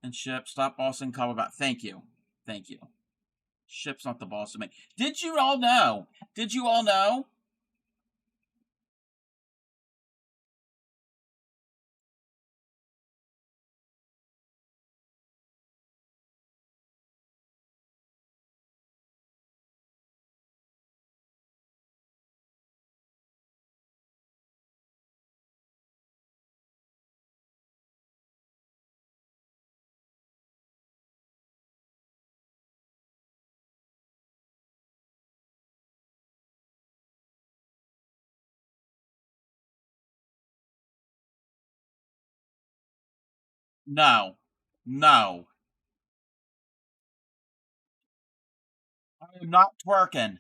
and ship. Stop bossing cover about. Thank you. Thank you. Ship's not the boss of me. Did you all know? Did you all know? No. No. I am not twerking.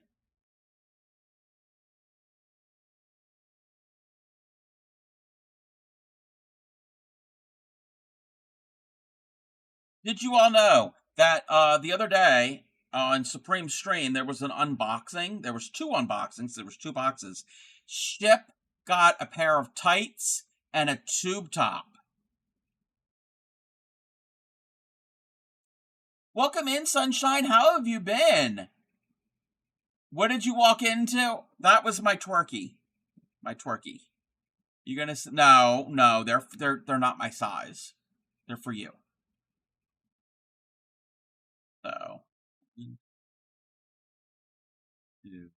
Did you all know that the other day on Supreme Stream there was an unboxing? There was two unboxings. There was two boxes. Ship got a pair of tights and a tube top. Welcome in, sunshine. How have you been? What did you walk into? That was my twerky. My twerky. You gonna no, no, they're not my size. They're for you. So two,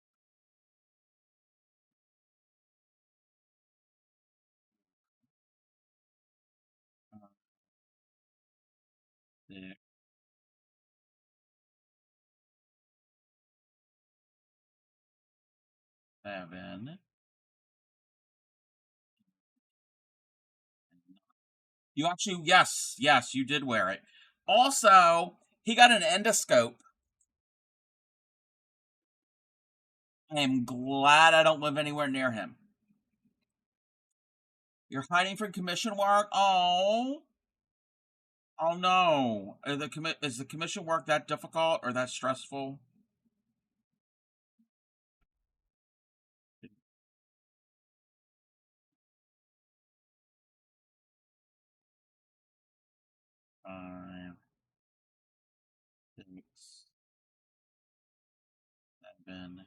six, 7. You actually, yes, yes, you did wear it. Also, he got an endoscope. I am glad I don't live anywhere near him. You're hiding from commission work? Oh. Oh no. Is the commission work that difficult or that stressful? 5, 6, 7.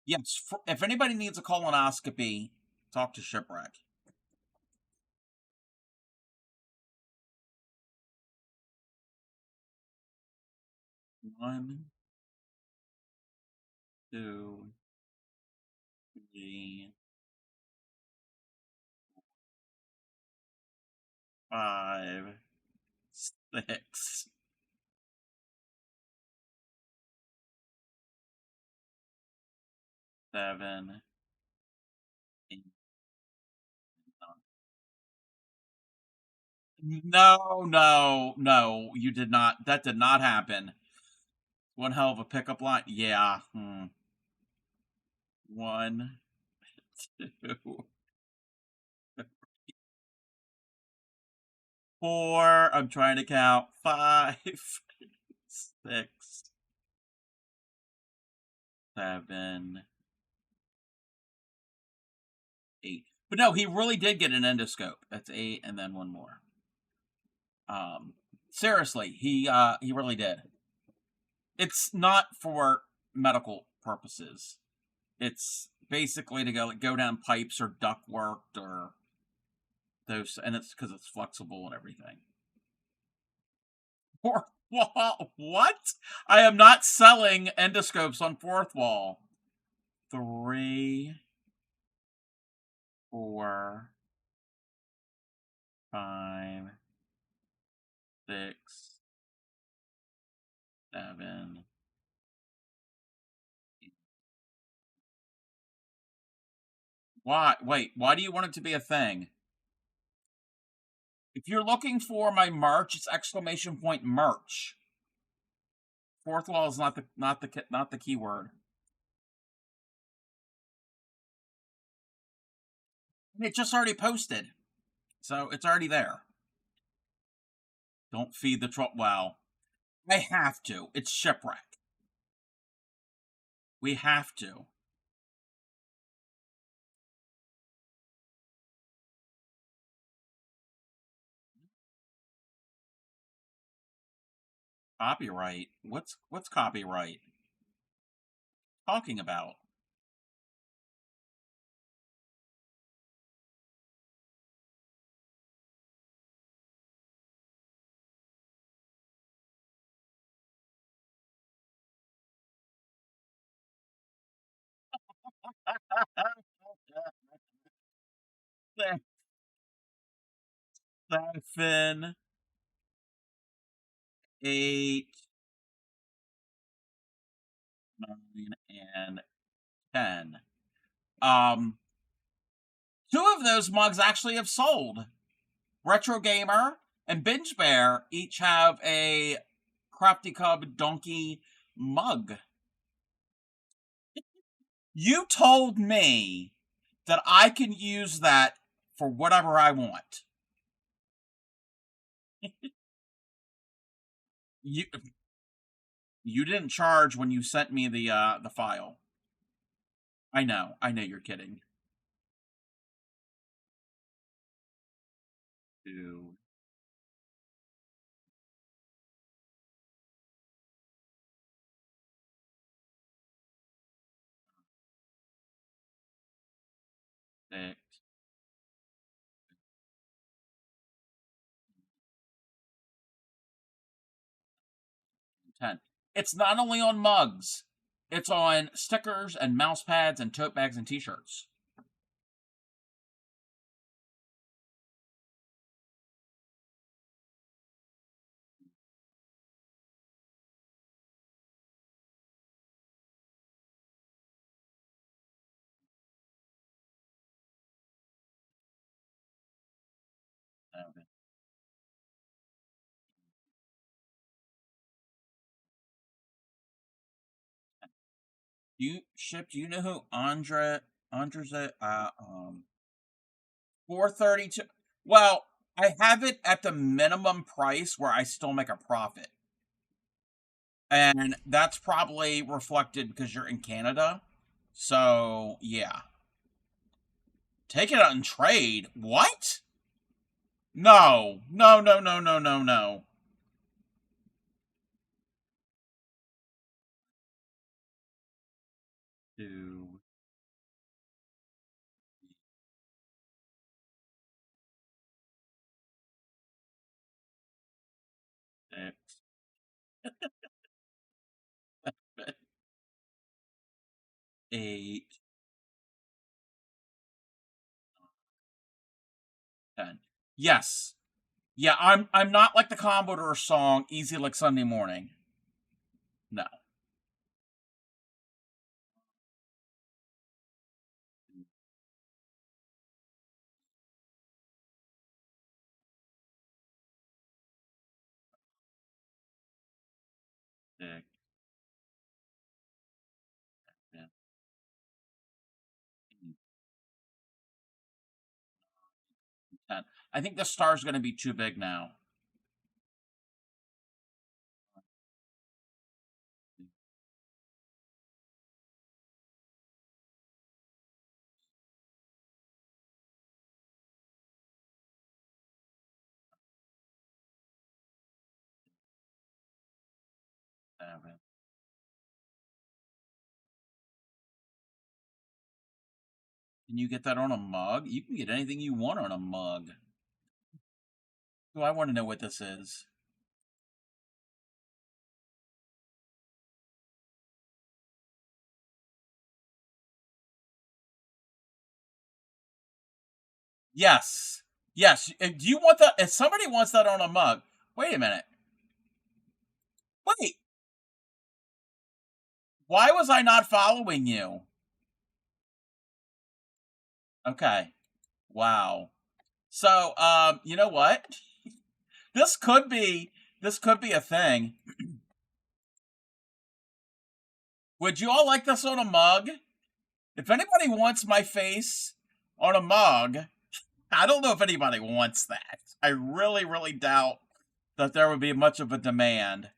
Yes, if anybody needs a colonoscopy, talk to Shipwreck. 1, 2, 3, 5, 6, 7, 8, 9. No, no, no, you did not. That did not happen. One hell of a pickup line. Yeah. 1, 2, Four. I'm trying to count. Five, six, seven, eight. But no, he really did get an endoscope. That's eight, and then one more. Um, Seriously, he really did. It's not for medical purposes. It's basically to go down pipes or ductwork or those, and it's because it's flexible and everything. Fourth wall? What? I am not selling endoscopes on fourth wall. Three, four, five, six, seven. Why? Wait, why do you want it to be a thing? If you're looking for my merch, it's exclamation point merch. Fourth wall is not the keyword. It just already posted, so it's already there. Don't feed the troll. Well, I have to. It's shipwreck. We have to. Copyright. What's copyright? Talking about. Seven, eight, nine, and 10. Um, Two of those mugs actually have sold. Retro Gamer and Binge Bear each have a Crafty Cub Donkey mug. You told me that I can use that for whatever I want. You you didn't charge when you sent me the file. I know you're kidding. Two, six, 10. It's not only on mugs. It's on stickers and mouse pads and tote bags and t-shirts. Okay. Do you know who Andre's 432. Well, I have it at the minimum price where I still make a profit. And that's probably reflected because you're in Canada. So, yeah. Take it out and trade. What? No. No, no, no, no, no, no. Two, six, eight, 10. Yes. Yeah, I'm not like the Commodore song Easy Like Sunday Morning. No. Six, seven, 10. I think the star's going to be too big now. Can you get that on a mug? You can get anything you want on a mug. Oh, I want to know what this is. Yes. Yes. Do you want that? If somebody wants that on a mug, wait a minute. Wait. Why was I not following you? Okay. Wow. So, you know what? This could be this could be a thing. Would you all like this on a mug? If anybody wants my face on a mug, I don't know if anybody wants that. I really, really doubt that there would be much of a demand.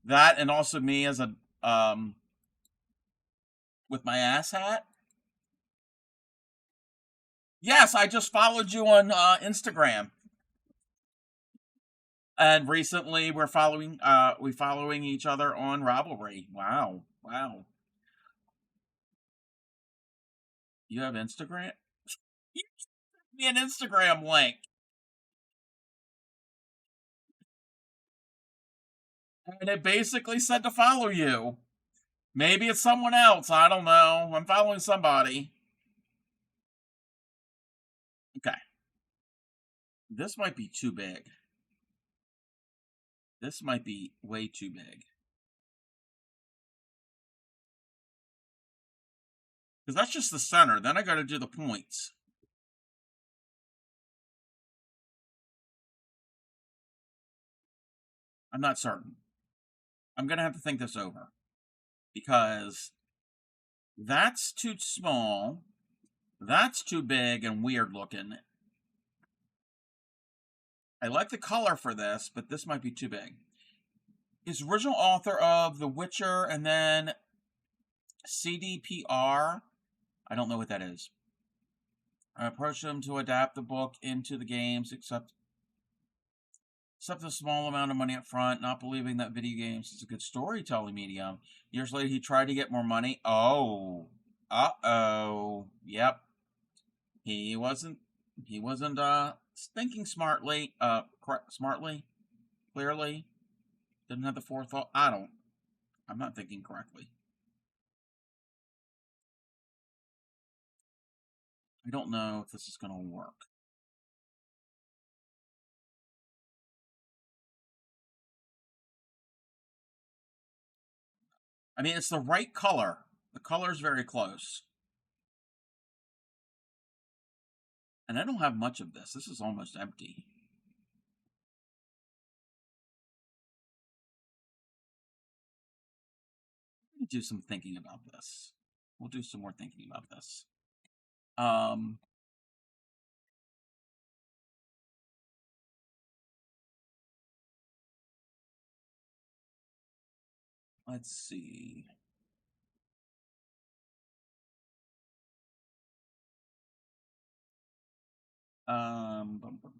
That and also me as a with my ass hat. Yes, I just followed you on Instagram, and recently we following each other on Ravelry. Wow, wow. You have Instagram? You sent me an Instagram link, and it basically said to follow you. Maybe it's someone else. I don't know. I'm following somebody. Okay, this might be too big. This might be way too big. Because that's just the center. Then I got to do the points. I'm not certain. I'm going to have to think this over. Because that's too small. That's too big and weird looking. I like the color for this, but this might be too big. Is original author of The Witcher and then CDPR. I don't know what that is. I approached them to adapt the book into the games, except a small amount of money up front, not believing that video games is a good storytelling medium. Years later, he tried to get more money. Oh, yep. He wasn't. He wasn't thinking smartly. Smartly, clearly. Didn't have the forethought. I'm not thinking correctly. I don't know if this is going to work. I mean, it's the right color. The color is very close. And I don't have much of this. This is almost empty. Let me do some thinking about this. We'll do some more thinking about this. Um, let's see. Bum, bum, bum.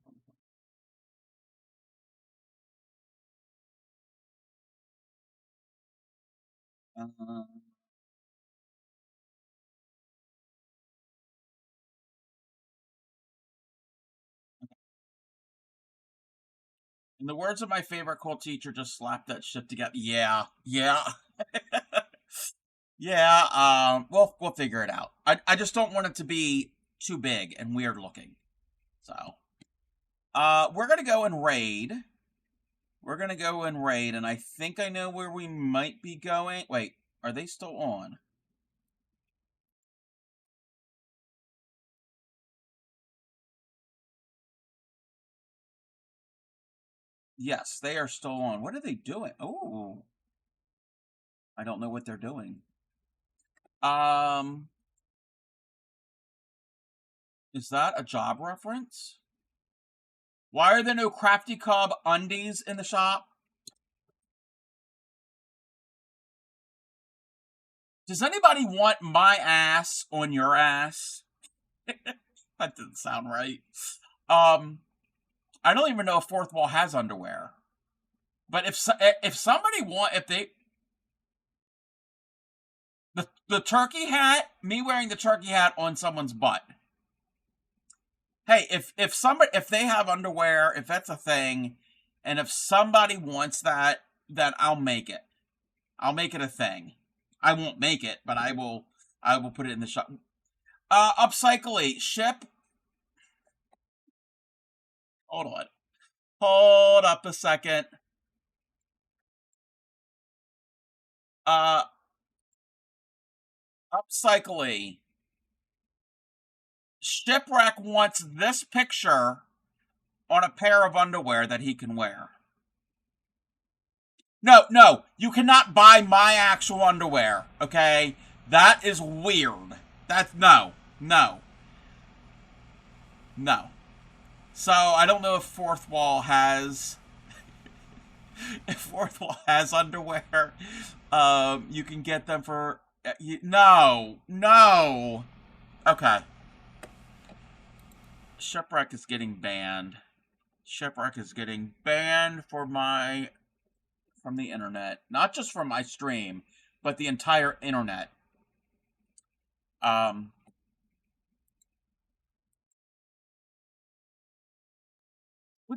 In the words of my favorite cool teacher, just slap that shit together. Yeah, yeah, yeah. We'll figure it out. I just don't want it to be too big and weird looking. So, we're gonna go and raid. We're gonna go and raid, and I think I know where we might be going. Wait, are they still on? Yes, they are still on. What are they doing? Oh, I don't know what they're doing. Um, is that a job reference? Why are there no Crafty Cub undies in the shop? Does anybody want my ass on your ass? That didn't sound right. Um, I don't even know if Fourth Wall has underwear. But if somebody if they the turkey hat, me wearing the turkey hat on someone's butt. Hey, if they have underwear, if that's a thing, and if somebody wants that, then I'll make it. I'll make it a thing. I won't make it, but I will put it in the shop. Upcycly, ship. Hold on. Hold up a second. Upcycly. Shipwreck wants this picture on a pair of underwear that he can wear. No, you cannot buy my actual underwear, okay? That is weird. That's no. So I don't know if Fourth Wall has underwear. You can get them for no. Okay. Shipwreck is getting banned. Shipwreck is getting banned from the internet. Not just from my stream, but the entire internet. With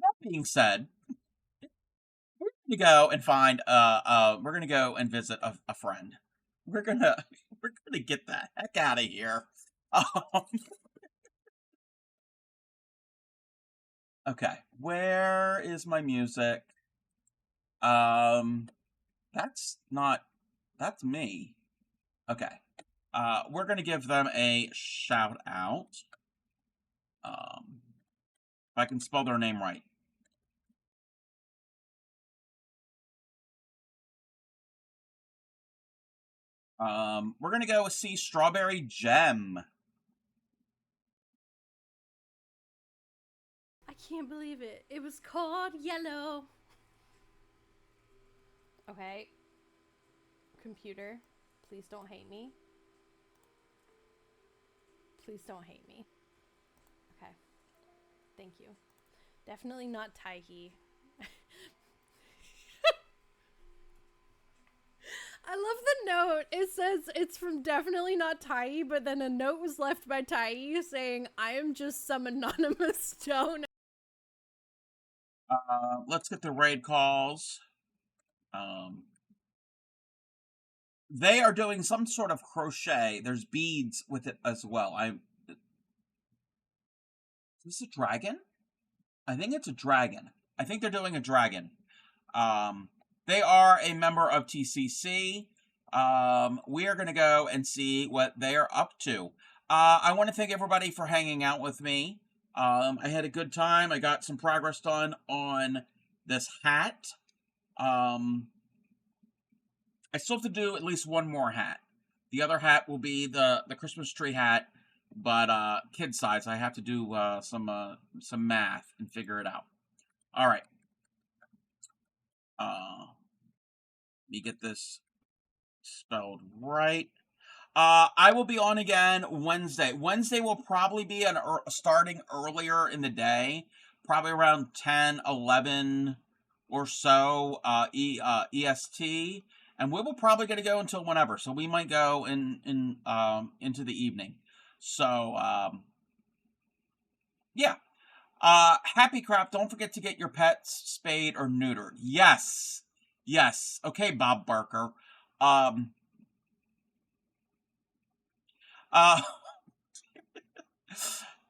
that being said, we're gonna go and find we're gonna go and visit a friend. We're gonna get the heck out of here. Okay, where is my music? That's me. Okay. We're gonna give them a shout out. If I can spell their name right. We're gonna go see Strawberry Gem. I can't believe it. It was called Yellow. Okay. Computer, please don't hate me. Please don't hate me. Okay. Thank you. Definitely not Taihi. I love the note. It says it's from Definitely Not Taihi, but then a note was left by Taihi saying, I am just some anonymous stone. Let's get the raid calls. They are doing some sort of crochet. There's beads with it as well. Is this a dragon? I think it's a dragon. I think they're doing a dragon. They are a member of TCC. We are going to go and see what they are up to. I want to thank everybody for hanging out with me. I had a good time. I got some progress done on this hat. I still have to do at least one more hat. The other hat will be the Christmas tree hat, but kid size. I have to do some math and figure it out. All right. Let me get this spelled right. I will be on again Wednesday. Wednesday will probably be starting earlier in the day, probably around 10, 11 or so EST, and we will probably going to go until whenever. So we might go into the evening. So yeah. Happy crap. Don't forget to get your pets spayed or neutered. Yes. Okay, Bob Barker.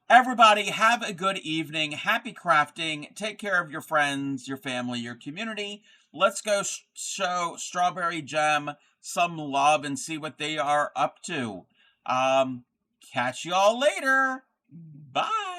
Everybody, have a good evening. Happy crafting. Take care of your friends, your family, your community. Let's go show Strawberry Gem some love and see what they are up to. Catch y'all later. Bye.